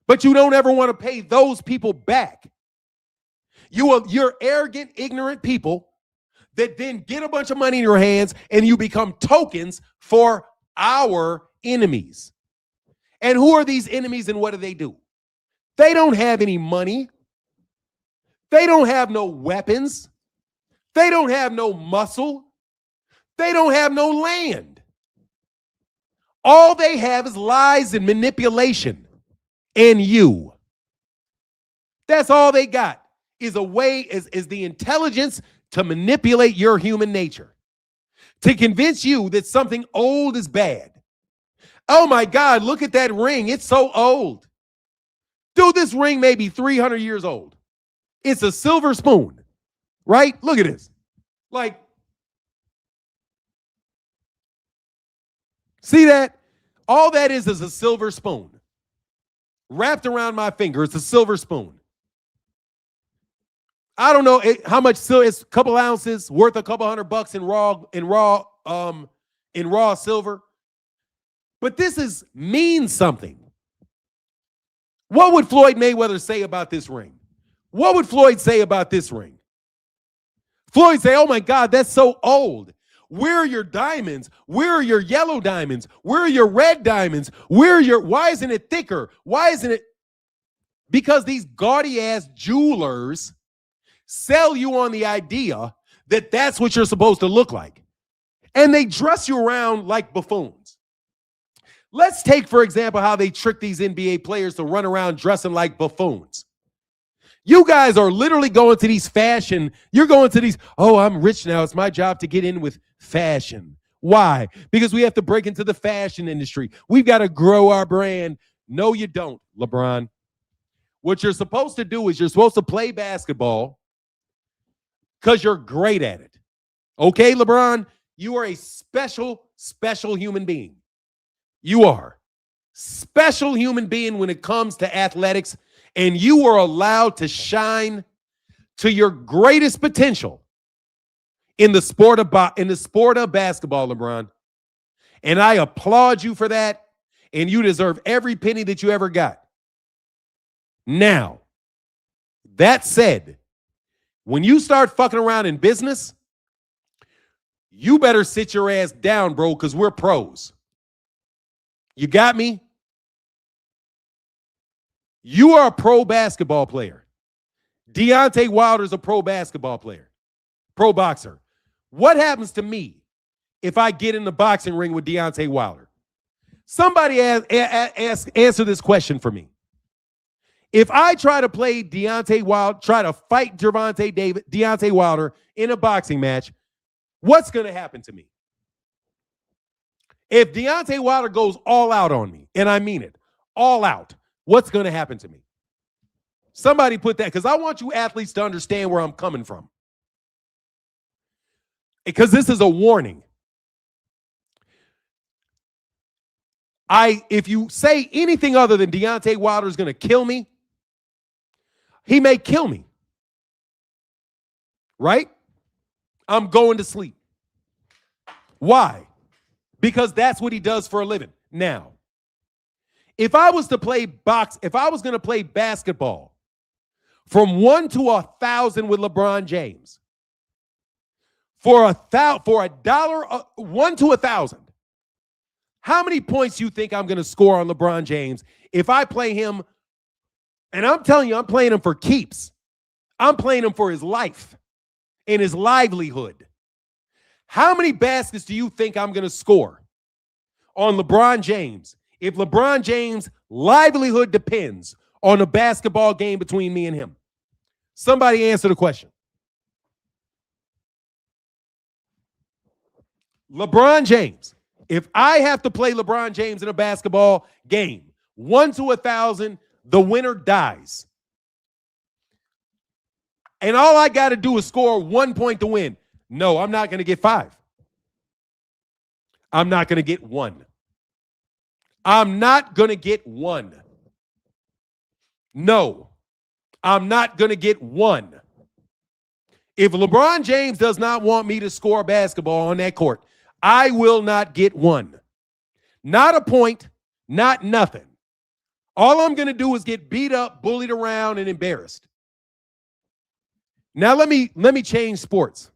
But you don't ever want to pay those people back. You're arrogant, ignorant people that then get a bunch of money in your hands and you become tokens for our enemies. And who are these enemies and what do? They don't have any money. They don't have no weapons. They don't have no muscle. They don't have no land. All they have is lies and manipulation and you. That's all they got is a way, is the intelligence to manipulate your human nature, to convince you that something old is bad. Oh my God, look at that ring. It's so old. Dude, this ring may be 300 years old. It's a silver spoon, right? Look at this. Like, see that? All that is a silver spoon. Wrapped around my finger, it's a silver spoon. I don't know how much silver. It's a couple ounces, worth a couple $100 in raw silver. But this means something. What would Floyd Mayweather say about this ring? What would Floyd say about this ring? Floyd say, oh my God, that's so old. Where are your diamonds? Where are your yellow diamonds? Where are your red diamonds? Why isn't it thicker? Why isn't it? Because these gaudy ass jewelers sell you on the idea that that's what you're supposed to look like. And they dress you around like buffoons. Let's take, for example, how they trick these NBA players to run around dressing like buffoons. You guys are literally going to these you're going to these, oh, I'm rich now. It's my job to get in with fashion. Why? Because we have to break into the fashion industry. We've got to grow our brand. No, you don't, LeBron. What you're supposed to do is you're supposed to play basketball because you're great at it. Okay, LeBron? You are a special human being. You are special human being when it comes to athletics, and you are allowed to shine to your greatest potential in the sport of basketball, LeBron. And I applaud you for that, and you deserve every penny that you ever got. Now, that said, when you start fucking around in business, you better sit your ass down, bro, because we're pros. You got me? You are a pro basketball player. Deontay Wilder's a pro basketball player, pro boxer. What happens to me if I get in the boxing ring with Deontay Wilder? Somebody answer this question for me. If I try to play try to fight Deontay Wilder in a boxing match, what's going to happen to me? If Deontay Wilder goes all out on me, and I mean it, all out, what's going to happen to me? Somebody put that, because I want you athletes to understand where I'm coming from. Because this is a warning. If you say anything other than Deontay Wilder is going to kill me, he may kill me. Right? I'm going to sleep. Why? Because that's what he does for a living. Now, if I was going to play basketball from 1 to 1,000 with LeBron James. For a dollar, 1 to 1,000. How many points do you think I'm going to score on LeBron James if I play him? And I'm telling you, I'm playing him for keeps. I'm playing him for his life and his livelihood. How many baskets do you think I'm going to score on LeBron James if LeBron James' livelihood depends on a basketball game between me and him? Somebody answer the question. LeBron James. If I have to play LeBron James in a basketball game, 1 to 1,000, the winner dies. And all I got to do is score 1 point to win. No, I'm not going to get 5. I'm not going to get 1. I'm not going to get 1. No, I'm not going to get 1. If LeBron James does not want me to score basketball on that court, I will not get 1. Not a point, not nothing. All I'm going to do is get beat up, bullied around, and embarrassed. Now let me change sports.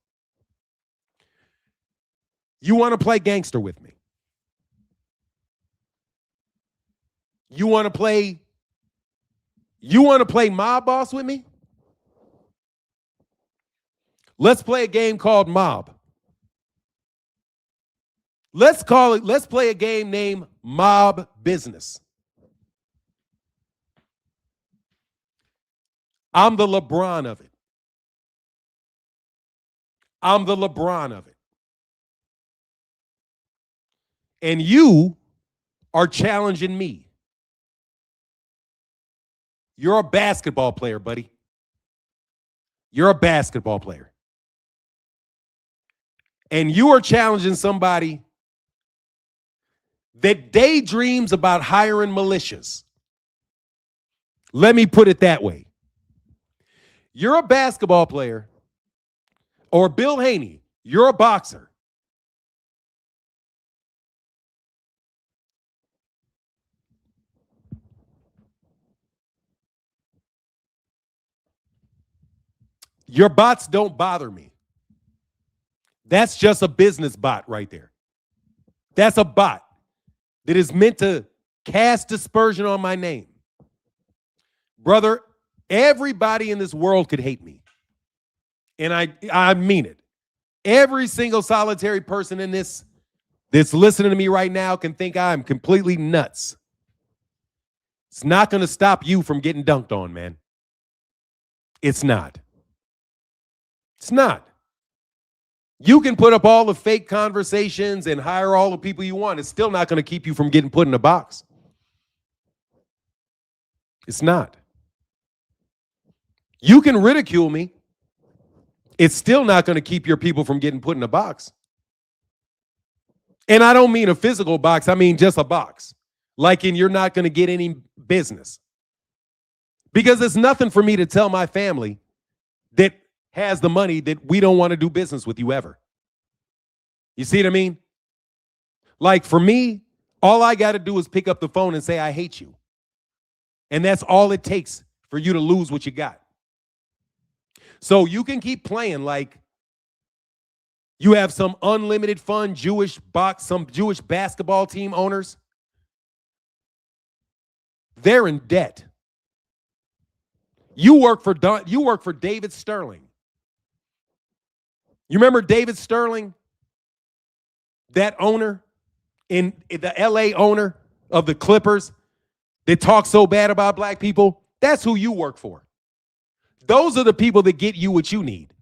You want to play gangster with me? You want to play mob boss with me? Let's play a game called Mob. Let's play a game named Mob Business. I'm the LeBron of it. I'm the LeBron of it. And you are challenging me. You're a basketball player, buddy. You're a basketball player. And you are challenging somebody that daydreams about hiring militias. Let me put it that way. You're a basketball player, or Bill Haney, you're a boxer. Your bots don't bother me. That's just a business bot right there. That's a bot that is meant to cast dispersion on my name. Brother, everybody in this world could hate me. And I mean it. Every single solitary person in this that's listening to me right now can think I'm completely nuts. It's not going to stop you from getting dunked on, man. It's not. It's not. You can put up all the fake conversations and hire all the people you want. It's still not going to keep you from getting put in a box. It's not. You can ridicule me. It's still not going to keep your people from getting put in a box. And I don't mean a physical box. I mean just a box. Like in you're not going to get any business. Because it's nothing for me to tell my family that has the money that we don't want to do business with you ever. You see what I mean? Like for me, all I got to do is pick up the phone and say, I hate you. And that's all it takes for you to lose what you got. So you can keep playing like you have some unlimited fun some Jewish basketball team owners. They're in debt. You work for David Sterling. You remember David Sterling, that owner, in the LA owner of the Clippers that talks so bad about black people? That's who you work for. Those are the people that get you what you need.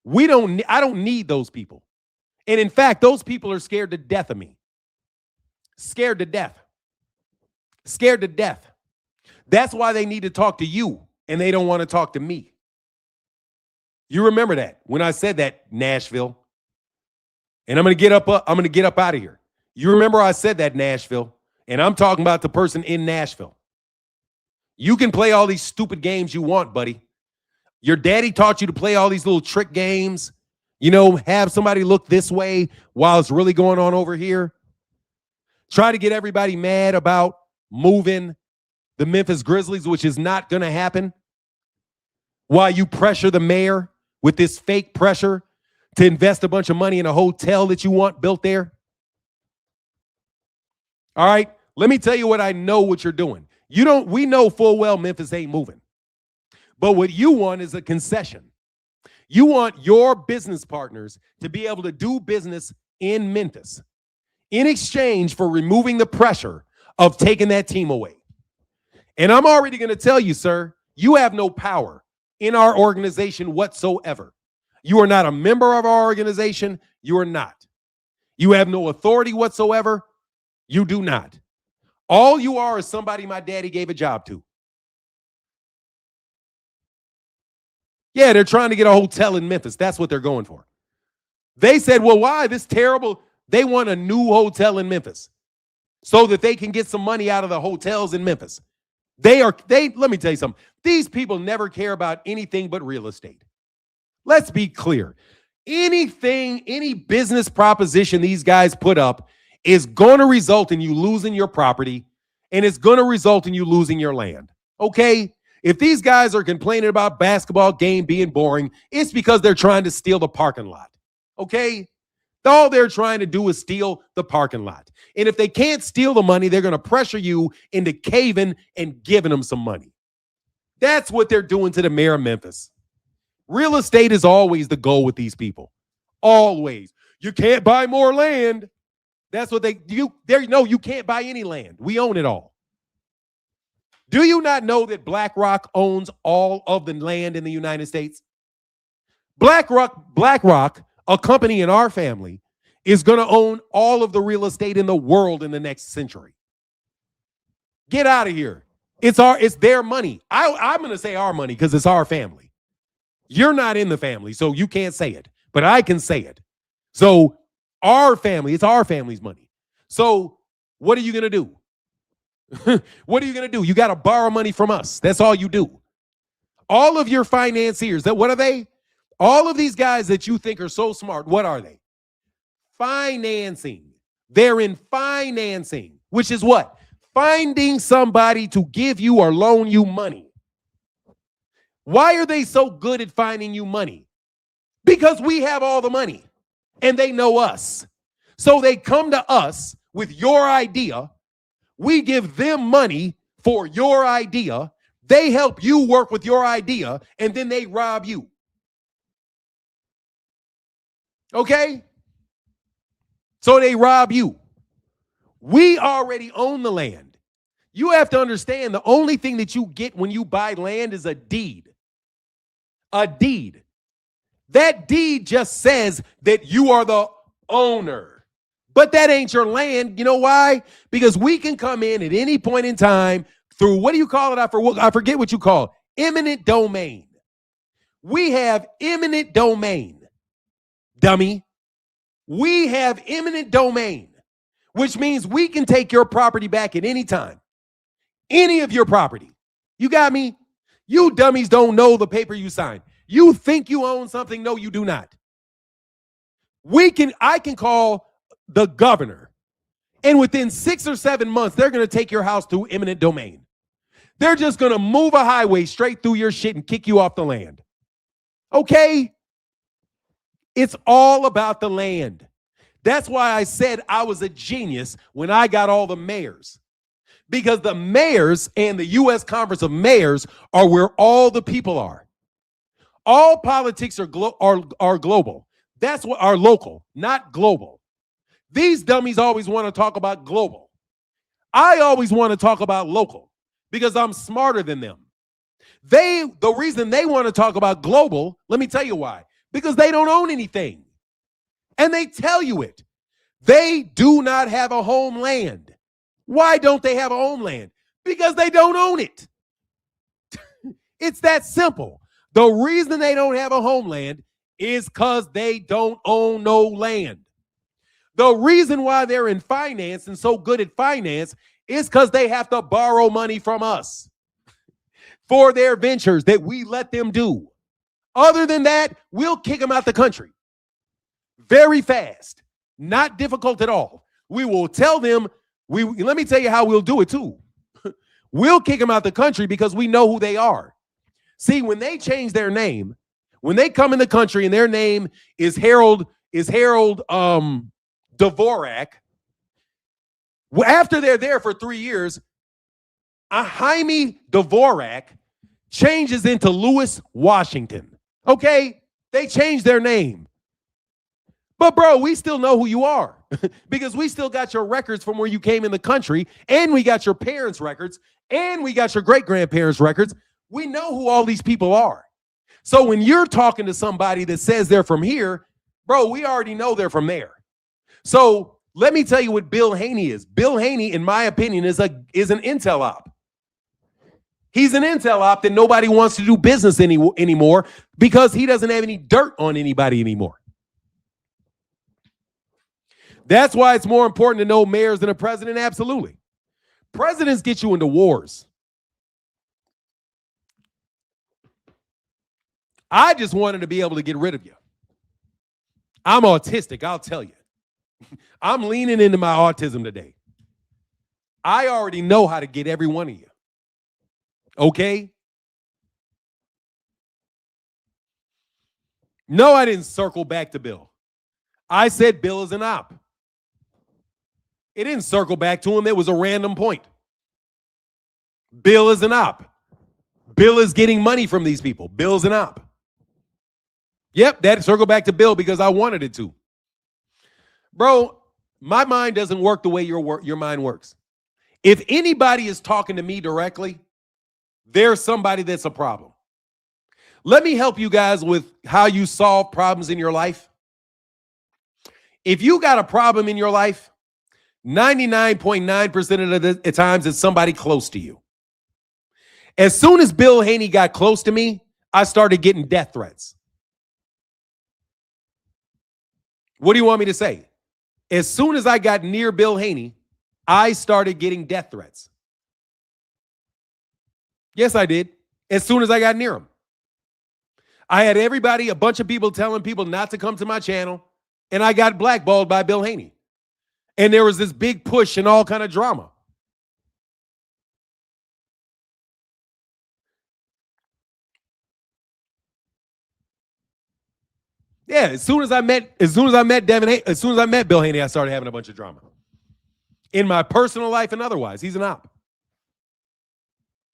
I don't need those people. And in fact, those people are scared to death of me. Scared to death. Scared to death. That's why they need to talk to you and they don't want to talk to me. You remember that when I said that, Nashville. And I'm going to get up out of here. You remember I said that, Nashville. And I'm talking about the person in Nashville. You can play all these stupid games you want, buddy. Your daddy taught you to play all these little trick games. You know, have somebody look this way while it's really going on over here. Try to get everybody mad about moving the Memphis Grizzlies, which is not going to happen. while you pressure the mayor with this fake pressure to invest a bunch of money in a hotel that you want built there? All right, let me tell you what I know what you're doing. We know full well Memphis ain't moving. But what you want is a concession. You want your business partners to be able to do business in Memphis in exchange for removing the pressure of taking that team away. And I'm already going to tell you, sir, you have no power in our organization whatsoever. You are not a member of our organization. You are not. You have no authority whatsoever. You do not. All you are is somebody my daddy gave a job to. Yeah, they're trying to get a hotel in Memphis. That's what they're going for. They said, well, why? This terrible. They want a new hotel in Memphis so that they can get some money out of the hotels in Memphis. Let me tell you something. These people never care about anything but real estate. Let's be clear. Any business proposition these guys put up is going to result in you losing your property, and it's going to result in you losing your land. Okay? If these guys are complaining about basketball game being boring, it's because they're trying to steal the parking lot. Okay? All they're trying to do is steal the parking lot. And if they can't steal the money, they're going to pressure you into caving and giving them some money. That's what they're doing to the mayor of Memphis. Real estate is always the goal with these people. Always. You can't buy more land. That's what you can't buy any land. We own it all. Do you not know that BlackRock owns all of the land in the United States? BlackRock, a company in our family, is going to own all of the real estate in the world in the next century. Get out of here. It's their money. I'm going to say our money because it's our family. You're not in the family, so you can't say it, but I can say it. So our family, it's our family's money. So what are you going to do? What are you going to do? You got to borrow money from us. That's all you do. All of your financiers, what are they? All of these guys that you think are so smart, what are they? Financing. They're in financing, which is what? Finding somebody to give you or loan you money. Why are they so good at finding you money? Because we have all the money and they know us. So they come to us with your idea. We give them money for your idea. They help you work with your idea, and then they rob you. Okay? So they rob you. We already own the land. You have to understand the only thing that you get when you buy land is a deed. A deed. That deed just says that you are the owner. But that ain't your land. You know why? Because we can come in at any point in time through, what do you call it? I forget what you call it. Eminent domain. We have eminent domain, dummy. We have eminent domain, which means we can take your property back at any time. Any of your property. You got me? You dummies don't know the paper you signed. You think you own something. No, you do not. I can call the governor, and within 6 or 7 months, they're going to take your house through eminent domain. They're just going to move a highway straight through your shit and kick you off the land. Okay? It's all about the land. That's why I said I was a genius when I got all the mayors. Because the mayors and the U.S. Conference of Mayors are where all the people are. All politics are global. That's what are local, not global. These dummies always want to talk about global. I always want to talk about local because I'm smarter than them. The reason they want to talk about global, let me tell you why. Because they don't own anything. And they tell you it. They do not have a homeland. Why don't they have a homeland? Because they don't own it. It's that simple. The reason they don't have a homeland is because they don't own no land. The reason why they're in finance and so good at finance is because they have to borrow money from us for their ventures that we let them do. Other than that, we'll kick them out the country very fast. Not difficult at all. We will tell them, let me tell you how we'll do it too. We'll kick them out the country because we know who they are. See, when they change their name, when they come in the country and their name is Harold Dvorak, after they're there for 3 years, Haymon Dvorak changes into Lewis Washington. Okay? They changed their name. But, bro, we still know who you are because we still got your records from where you came in the country, and we got your parents' records, and we got your great-grandparents' records. We know who all these people are. So when you're talking to somebody that says they're from here, bro, we already know they're from there. So let me tell you what Bill Haney is. Bill Haney, in my opinion, is an intel op. He's an intel op that nobody wants to do business anymore because he doesn't have any dirt on anybody anymore. That's why it's more important to know mayors than a president. Absolutely. Presidents get you into wars. I just wanted to be able to get rid of you. I'm autistic, I'll tell you. I'm leaning into my autism today. I already know how to get every one of you. Okay? No, I didn't circle back to Bill. I said Bill is an op. It didn't circle back to him. It was a random point. Bill is an op. Bill is getting money from these people. Bill's an op. Yep, that circled back to Bill because I wanted it to. Bro, my mind doesn't work the way your mind works. If anybody is talking to me directly, there's somebody that's a problem. Let me help you guys with how you solve problems in your life. If you got a problem in your life, 99.9% of the times it's somebody close to you. As soon as Bill Haney got close to me, I started getting death threats. What do you want me to say? As soon as I got near Bill Haney, I started getting death threats. Yes, I did. As soon as I got near him. I had a bunch of people telling people not to come to my channel, and I got blackballed by Bill Haney. And there was this big push and all kind of drama. Yeah, as soon as I met Devin Haney, as soon as I met Bill Haney, I started having a bunch of drama. In my personal life and otherwise. He's an op.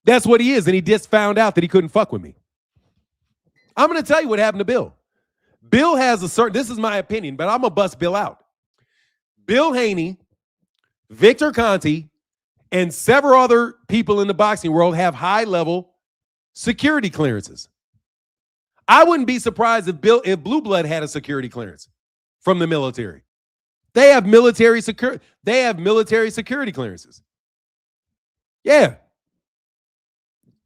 That's what he is, and he just found out that he couldn't fuck with me. I'm going to tell you what happened to Bill. Bill has this is my opinion, but I'm going to bust Bill out. Bill Haney, Victor Conte, and several other people in the boxing world have high-level security clearances. I wouldn't be surprised if Blue Blood had a security clearance from the military. They have military security clearances. Yeah.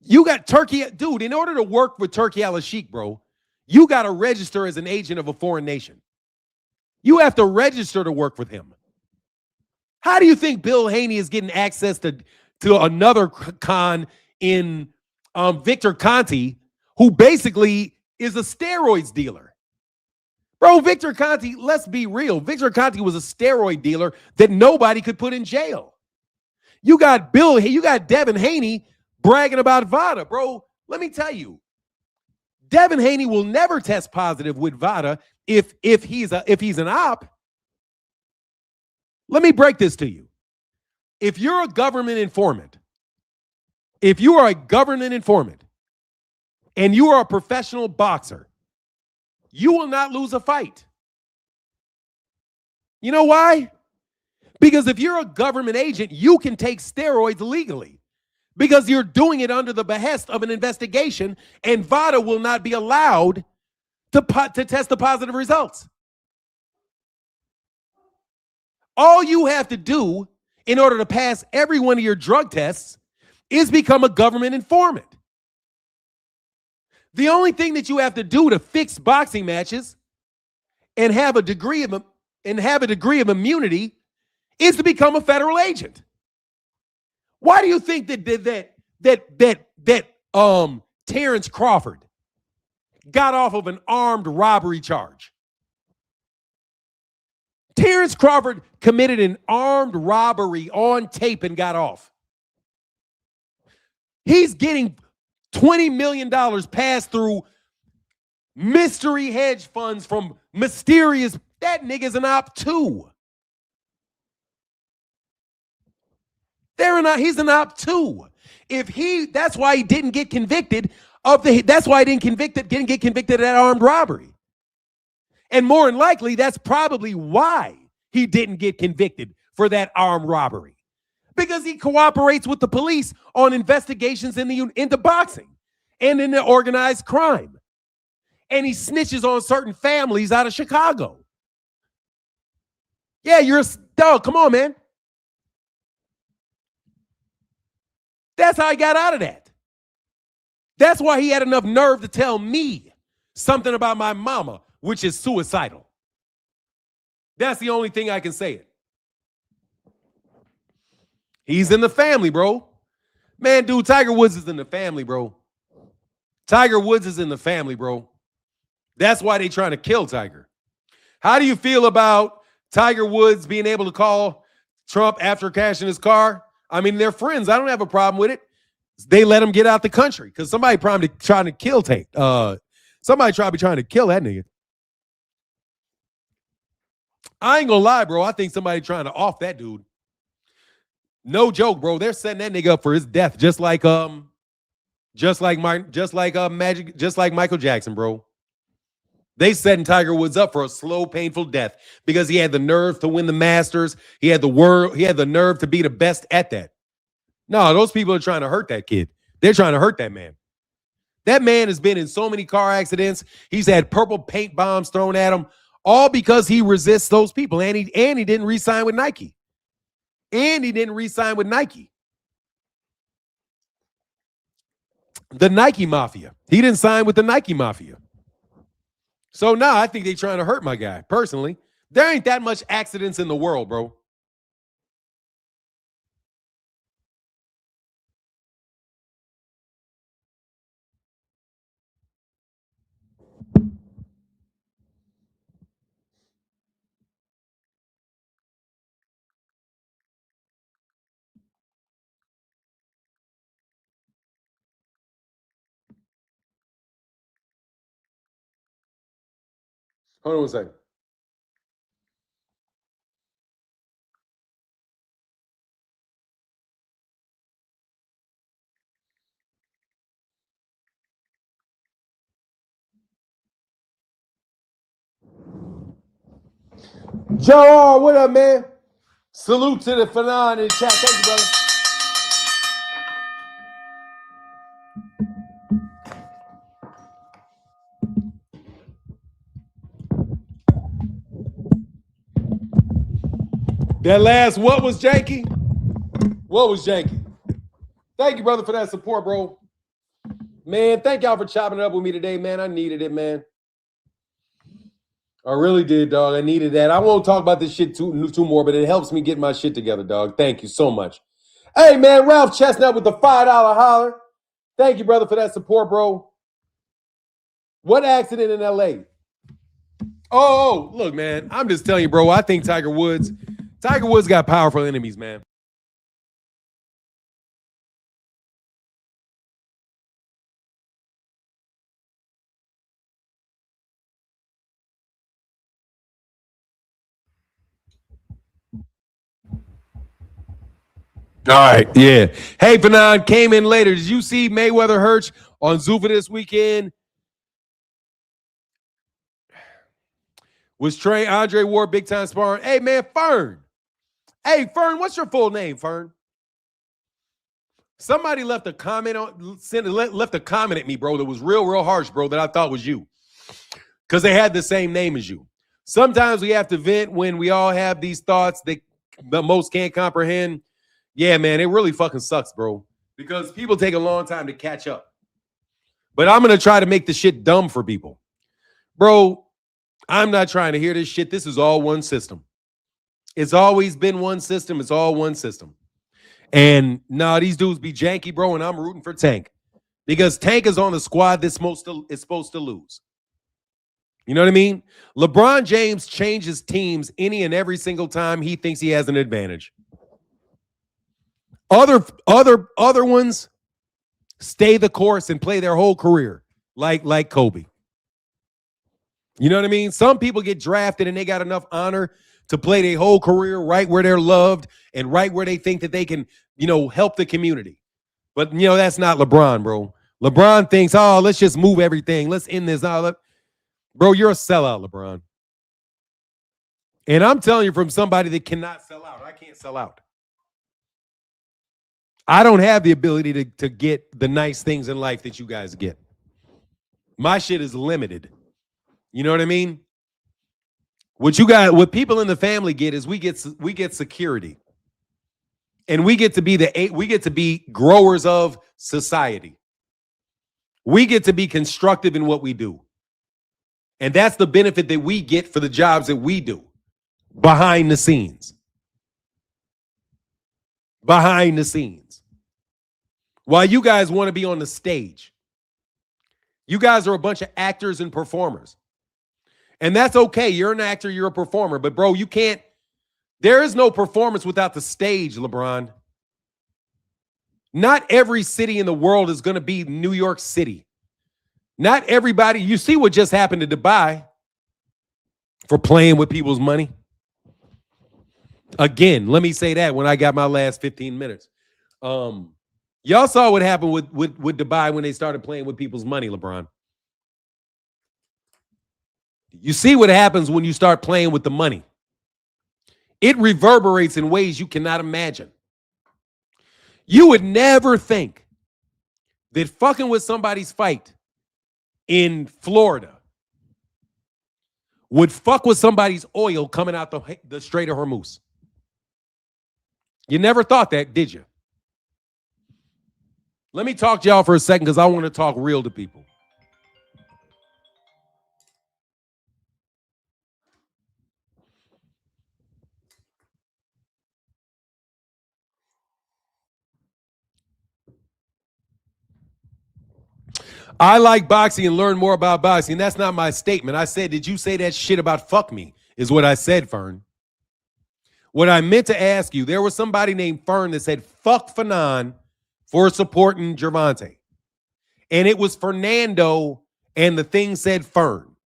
You got Turkey, dude, in order to work with Turkey al-Sheikh, bro, you got to register as an agent of a foreign nation. You have to register to work with him. How do you think Bill Haney is getting access to another con in Victor Conte, who basically is a steroids dealer? Bro, Victor Conte, let's be real. Victor Conte was a steroid dealer that nobody could put in jail. You got Devin Haney bragging about VADA, bro. Let me tell you, Devin Haney will never test positive with VADA if he's an op. Let me break this to you. If you're a government informant, and you are a professional boxer, you will not lose a fight. You know why? Because if you're a government agent, you can take steroids legally because you're doing it under the behest of an investigation, and VADA will not be allowed to test the positive results. All you have to do in order to pass every one of your drug tests is become a government informant. The only thing that you have to do to fix boxing matches and have a degree of immunity is to become a federal agent. Why do you think that Terrence Crawford got off of an armed robbery charge? Terrence Crawford committed an armed robbery on tape and got off. He's getting $20 million passed through mystery hedge funds from mysterious. That nigga's an op too. He's an op too. That's why he didn't get convicted that's why he didn't get convicted of that armed robbery. And more than likely, that's probably why he didn't get convicted for that armed robbery. Because he cooperates with the police on investigations into boxing and in the organized crime. And he snitches on certain families out of Chicago. Yeah, you're a dog. Come on, man. That's how he got out of that. That's why he had enough nerve to tell me something about my mama, which is suicidal. That's the only thing I can say it. He's in the family, bro. Man, dude, Tiger Woods is in the family, bro. Tiger Woods is in the family, bro. That's why they trying to kill Tiger. How do you feel about Tiger Woods being able to call Trump after cashing his car? I mean, they're friends. I don't have a problem with it. They let him get out the country because somebody probably trying to kill Tate. Somebody probably trying to kill that nigga. I ain't gonna lie, bro. I think somebody trying to off that dude. No joke, bro. They're setting that nigga up for his death, just like Michael Jackson, bro. They setting Tiger Woods up for a slow, painful death because he had the nerve to win the Masters. He had the nerve to be the best at that. No, those people are trying to hurt that kid. They're trying to hurt that man. That man has been in so many car accidents. He's had purple paint bombs thrown at him, all because he resists those people. And he didn't re-sign with Nike. The Nike Mafia. He didn't sign with the Nike Mafia. So now I think they're trying to hurt my guy, personally. There ain't that much accidents in the world, bro. Hold on a second. Joe, what up, man? Salute to the phenomenon in the chat. Thank you, brother. That last, what was janky? What was janky? Thank you, brother, for that support, bro. Man, thank y'all for chopping it up with me today, man. I needed it, man. I really did, dog. I needed that. I won't talk about this shit too more, but it helps me get my shit together, dog. Thank you so much. Hey, man, Ralph Chestnut with the $5 holler. Thank you, brother, for that support, bro. What accident in L.A.? Oh, look, man, I'm just telling you, bro, I think Tiger Woods got powerful enemies, man. All right, yeah. Hey, Fanon came in later. Did you see Mayweather Hurts on Zuffa this weekend? Was Trey Andre Ward big time sparring? Hey, man, Fern. Hey, Fern, what's your full name, Fern? Somebody left a comment at me, bro, that was real harsh, bro, that I thought was you. Because they had the same name as you. Sometimes we have to vent when we all have these thoughts that the most can't comprehend. Yeah, man, it really fucking sucks, bro. Because people take a long time to catch up. But I'm going to try to make the shit dumb for people. Bro, I'm not trying to hear this shit. This is all one system. It's always been one system. It's all one system. And these dudes be janky, bro, and I'm rooting for Tank. Because Tank is on the squad that's supposed to lose. You know what I mean? LeBron James changes teams any and every single time he thinks he has an advantage. Other ones, stay the course and play their whole career like Kobe. You know what I mean? Some people get drafted and they got enough honor to play their whole career right where they're loved and right where they think that they can, help the community. But, that's not LeBron, bro. LeBron thinks, oh, let's just move everything. Let's end this. Bro, you're a sellout, LeBron. And I'm telling you from somebody that cannot sell out. I can't sell out. I don't have the ability to get the nice things in life that you guys get. My shit is limited. You know what I mean? What people in the family get is we get security. And we get to be growers of society. We get to be constructive in what we do. And that's the benefit that we get for the jobs that we do behind the scenes. Behind the scenes. While you guys want to be on the stage. You guys are a bunch of actors and performers. And that's okay. You're an actor, you're a performer. But, bro, there is no performance without the stage, LeBron. Not every city in the world is going to be New York City. Not everybody. You see what just happened to Dubai for playing with people's money? Again, let me say that when I got my last 15 minutes. Y'all saw what happened with Dubai when they started playing with people's money, LeBron. You see what happens when you start playing with the money. It reverberates in ways you cannot imagine. You would never think that fucking with somebody's fight in Florida would fuck with somebody's oil coming out the Strait of Hormuz. You never thought that, did you? Let me talk to y'all for a second because I want to talk real to people. I like boxing and learn more about boxing. That's not my statement. I said, did you say that shit about fuck me? Is what I said, Fern. What I meant to ask you, there was somebody named Fern that said fuck Fanon for supporting Gervonta. And it was Fernando and the thing said Fern.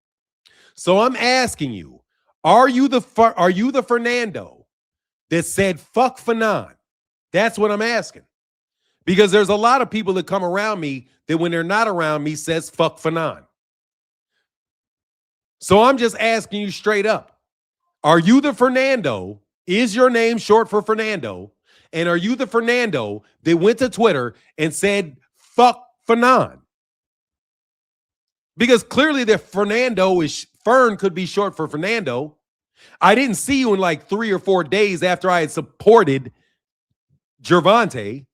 So I'm asking you, are you the Fernando that said fuck Fanon? That's what I'm asking. Because there's a lot of people that come around me that when they're not around me says fuck Fanon. So I'm just asking you straight up. Are you the Fernando? Is your name short for Fernando? And are you the Fernando that went to Twitter and said fuck Fanon? Because clearly the Fern could be short for Fernando. I didn't see you in like 3 or 4 days after I had supported Gervonta.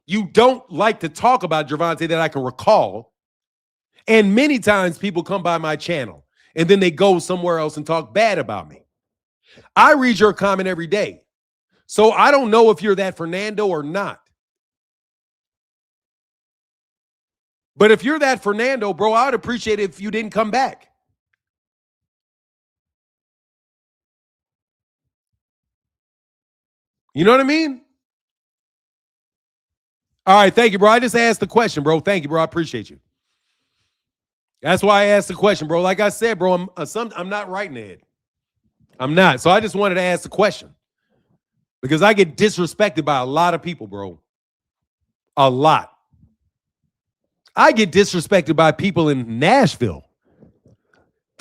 You don't like to talk about Gervonta that I can recall. And many times people come by my channel and then they go somewhere else and talk bad about me. I read your comment every day. So I don't know if you're that Fernando or not. But if you're that Fernando, bro, I would appreciate it if you didn't come back. You know what I mean? All right, thank you, bro. I just asked the question, bro. Thank you, bro. I appreciate you. That's why I asked the question, bro. Like I said, bro, I'm not writing it. I'm not. So I just wanted to ask the question. Because I get disrespected by a lot of people, bro. A lot. I get disrespected by people in Nashville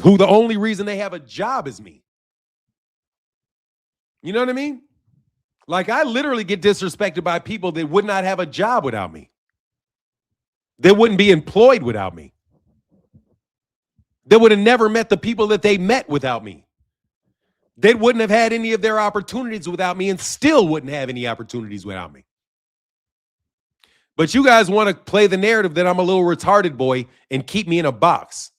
who the only reason they have a job is me. You know what I mean? Like, I literally get disrespected by people that would not have a job without me. They wouldn't be employed without me. They would have never met the people that they met without me. They wouldn't have had any of their opportunities without me and still wouldn't have any opportunities without me. But you guys want to play the narrative that I'm a little retarded boy and keep me in a box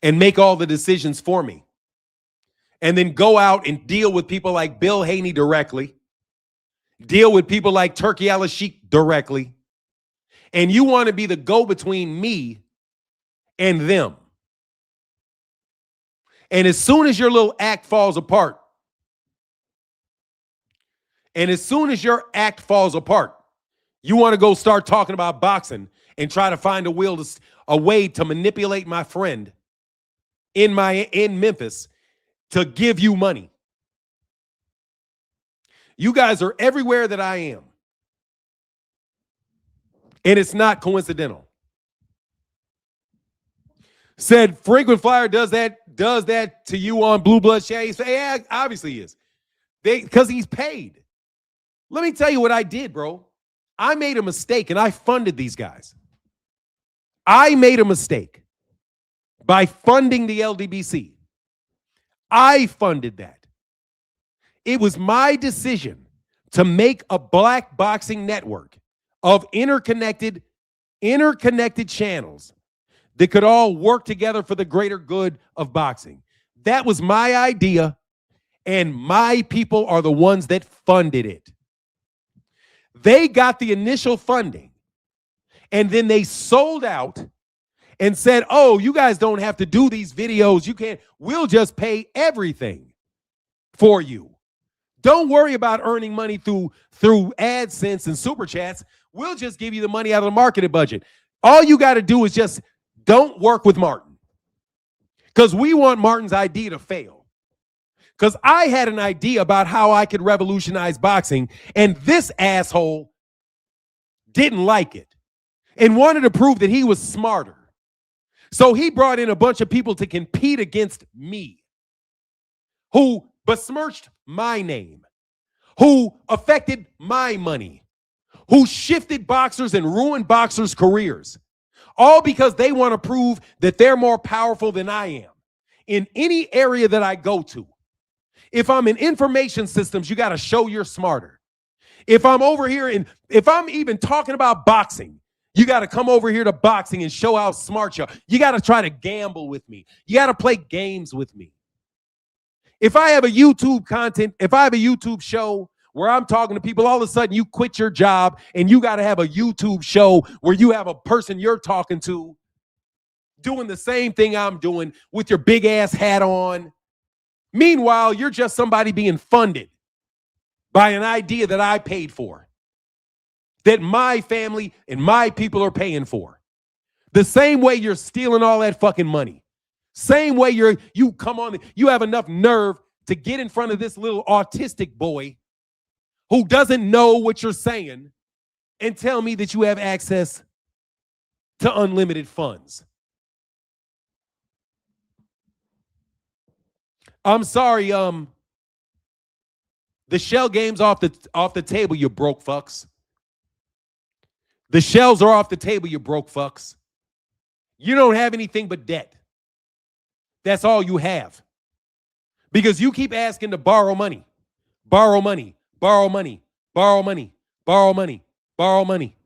and make all the decisions for me. And then go out and deal with people like Bill Haney directly. Deal with people like Turkey Al-Sheikh directly. And you want to be the go-between me and them. And as soon as your little act falls apart, You want to go start talking about boxing and try to find a way to manipulate my friend in Memphis to give you money. You guys are everywhere that I am. And it's not coincidental. Said frequent flyer does that to you on Blue Blood Shades. Yeah, obviously he is. Because he's paid. Let me tell you what I did, bro. I made a mistake and I funded these guys. I made a mistake by funding the LDBC. I funded that. It was my decision to make a black boxing network of interconnected channels that could all work together for the greater good of boxing. That was my idea, and my people are the ones that funded it. They got the initial funding, and then they sold out and said, oh, you guys don't have to do these videos. We'll just pay everything for you. Don't worry about earning money through AdSense and Super Chats. We'll just give you the money out of the marketing budget. All you got to do is just don't work with Martin. Because we want Martin's idea to fail. Because I had an idea about how I could revolutionize boxing, and this asshole didn't like it and wanted to prove that he was smarter. So he brought in a bunch of people to compete against me, who besmirched my name, who affected my money, who shifted boxers and ruined boxers' careers, all because they want to prove that they're more powerful than I am in any area that I go to. If I'm in information systems, you got to show you're smarter. If I'm over here and if I'm even talking about boxing, you got to come over here to boxing and show how smart you are. You got to try to gamble with me. You got to play games with me. If I have a YouTube show where I'm talking to people, all of a sudden you quit your job and you got to have a YouTube show where you have a person you're talking to doing the same thing I'm doing with your big ass hat on. Meanwhile, you're just somebody being funded by an idea that I paid for, that my family and my people are paying for. The same way you're stealing all that fucking money. Same way you come on, you have enough nerve to get in front of this little autistic boy who doesn't know what you're saying and tell me that you have access to unlimited funds. I'm sorry, the shell game's off the table, you broke fucks. The shells are off the table, you broke fucks. You don't have anything but debt. That's all you have. Because you keep asking to borrow money. Borrow money. Borrow money. Borrow money. Borrow money. Borrow money.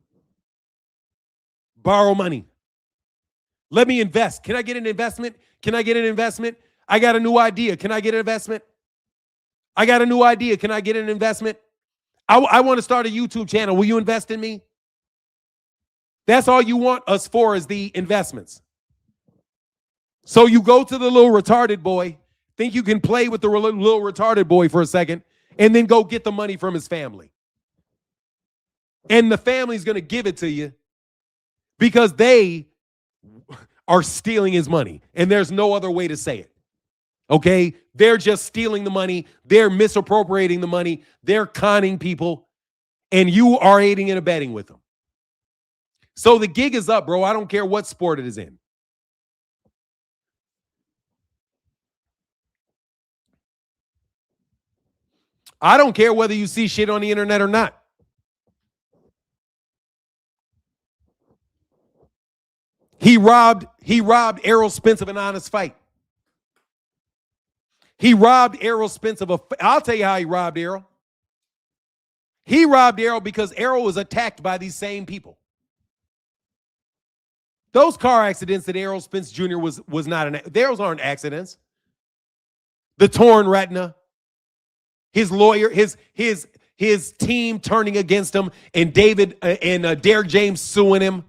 Borrow money. Let me invest. Can I get an investment? Can I get an investment? I got a new idea. Can I get an investment? I got a new idea. Can I get an investment? I want to start a YouTube channel. Will you invest in me? That's all you want us for is the investments. So you go to the little retarded boy, think you can play with the little retarded boy for a second, and then go get the money from his family. And the family's going to give it to you because they are stealing his money. And there's no other way to say it. Okay? They're just stealing the money. They're misappropriating the money. They're conning people. And you are aiding and abetting with them. So the gig is up, bro. I don't care what sport it is in. I don't care whether you see shit on the internet or not. He robbed Errol Spence of an honest fight. He robbed Errol Spence of I'll tell you how he robbed Errol. He robbed Errol because Errol was attacked by these same people. Those car accidents that Errol Spence Jr. was not those aren't accidents. The torn retina, his lawyer, his team turning against him, and Derrick James suing him.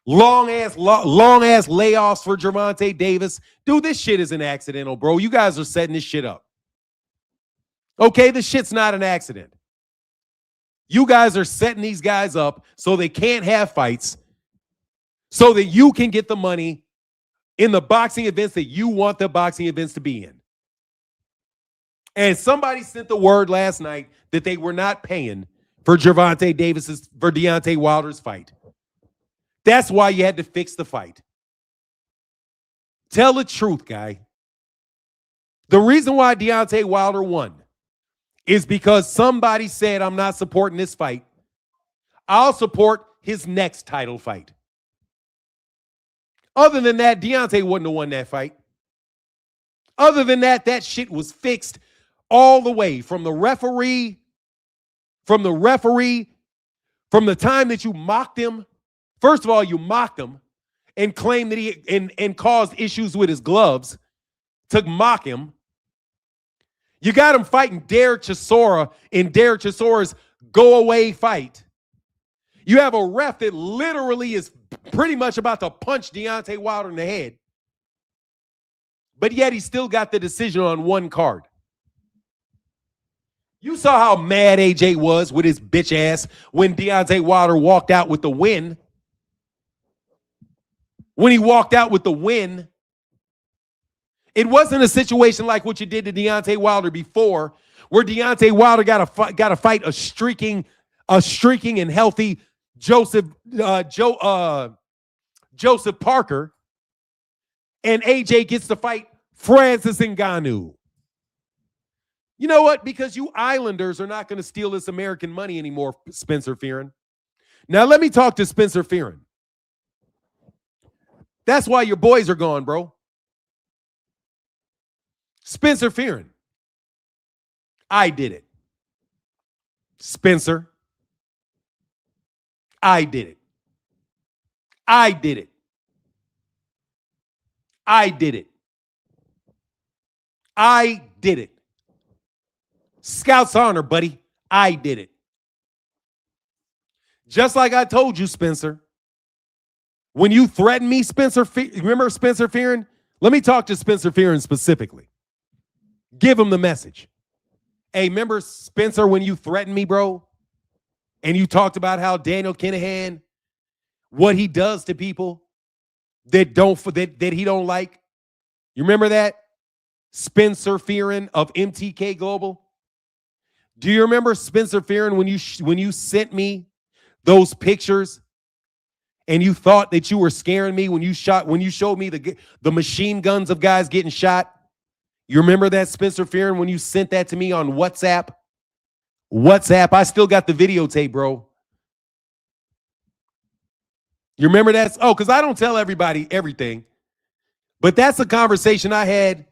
Long ass layoffs for Gervonta Davis. Dude, this shit isn't accidental, bro. You guys are setting this shit up. Okay, this shit's not an accident. You guys are setting these guys up so they can't have fights, so that you can get the money in the boxing events that you want the boxing events to be in. And somebody sent the word last night that they were not paying for for Deontay Wilder's fight. That's why you had to fix the fight. Tell the truth, guy. The reason why Deontay Wilder won is because somebody said, I'm not supporting this fight. I'll support his next title fight. Other than that, Deontay wouldn't have won that fight. Other than that, that shit was fixed all the way from the referee, from the time that you mocked him. First of all, you mocked him and claimed that he and caused issues with his gloves to mock him. You got him fighting Derek Chisora in Derek Chisora's go-away fight. You have a ref that literally is pretty much about to punch Deontay Wilder in the head. But yet he still got the decision on one card. You saw how mad AJ was with his bitch ass when Deontay Wilder walked out with the win. When he walked out with the win, it wasn't a situation like what you did to Deontay Wilder before, where Deontay Wilder got to fight a streaking and healthy Joseph Parker, and AJ gets to fight Francis Ngannou. You know what? Because you Islanders are not going to steal this American money anymore, Spencer Fearon. Now let me talk to Spencer Fearon. That's why your boys are gone, bro. Spencer Fearon. I did it. Spencer. I did it. I did it. I did it. I did it. Scout's honor, buddy. I did it. Just like I told you, Spencer. When you threatened me, remember Spencer Fearon? Let me talk to Spencer Fearon specifically. Give him the message. Hey, remember Spencer when you threatened me, bro? And you talked about how Daniel Kinahan, what he does to people that he don't like. You remember that? Spencer Fearon of MTK Global. Do you remember Spencer Fearon when you sent me those pictures and you thought that you were scaring me when you showed me the machine guns of guys getting shot? You remember that, Spencer Fearon, when you sent that to me on WhatsApp? I still got the videotape, bro. You remember that? Oh, because I don't tell everybody everything. But that's a conversation I had.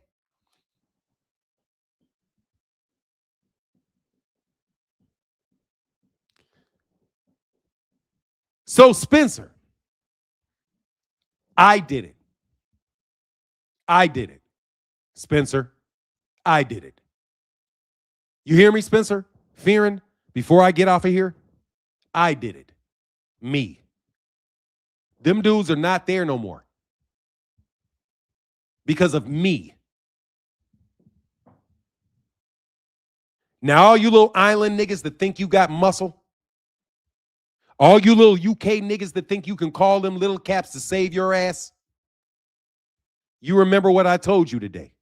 So, Spencer, I did it. I did it. Spencer, I did it. You hear me, Spencer? Fearon, before I get off of here, I did it. Me. Them dudes are not there no more. Because of me. Now, all you little island niggas that think you got muscle, all you little UK niggas that think you can call them little caps to save your ass, you remember what I told you today.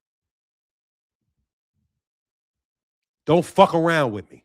Don't fuck around with me.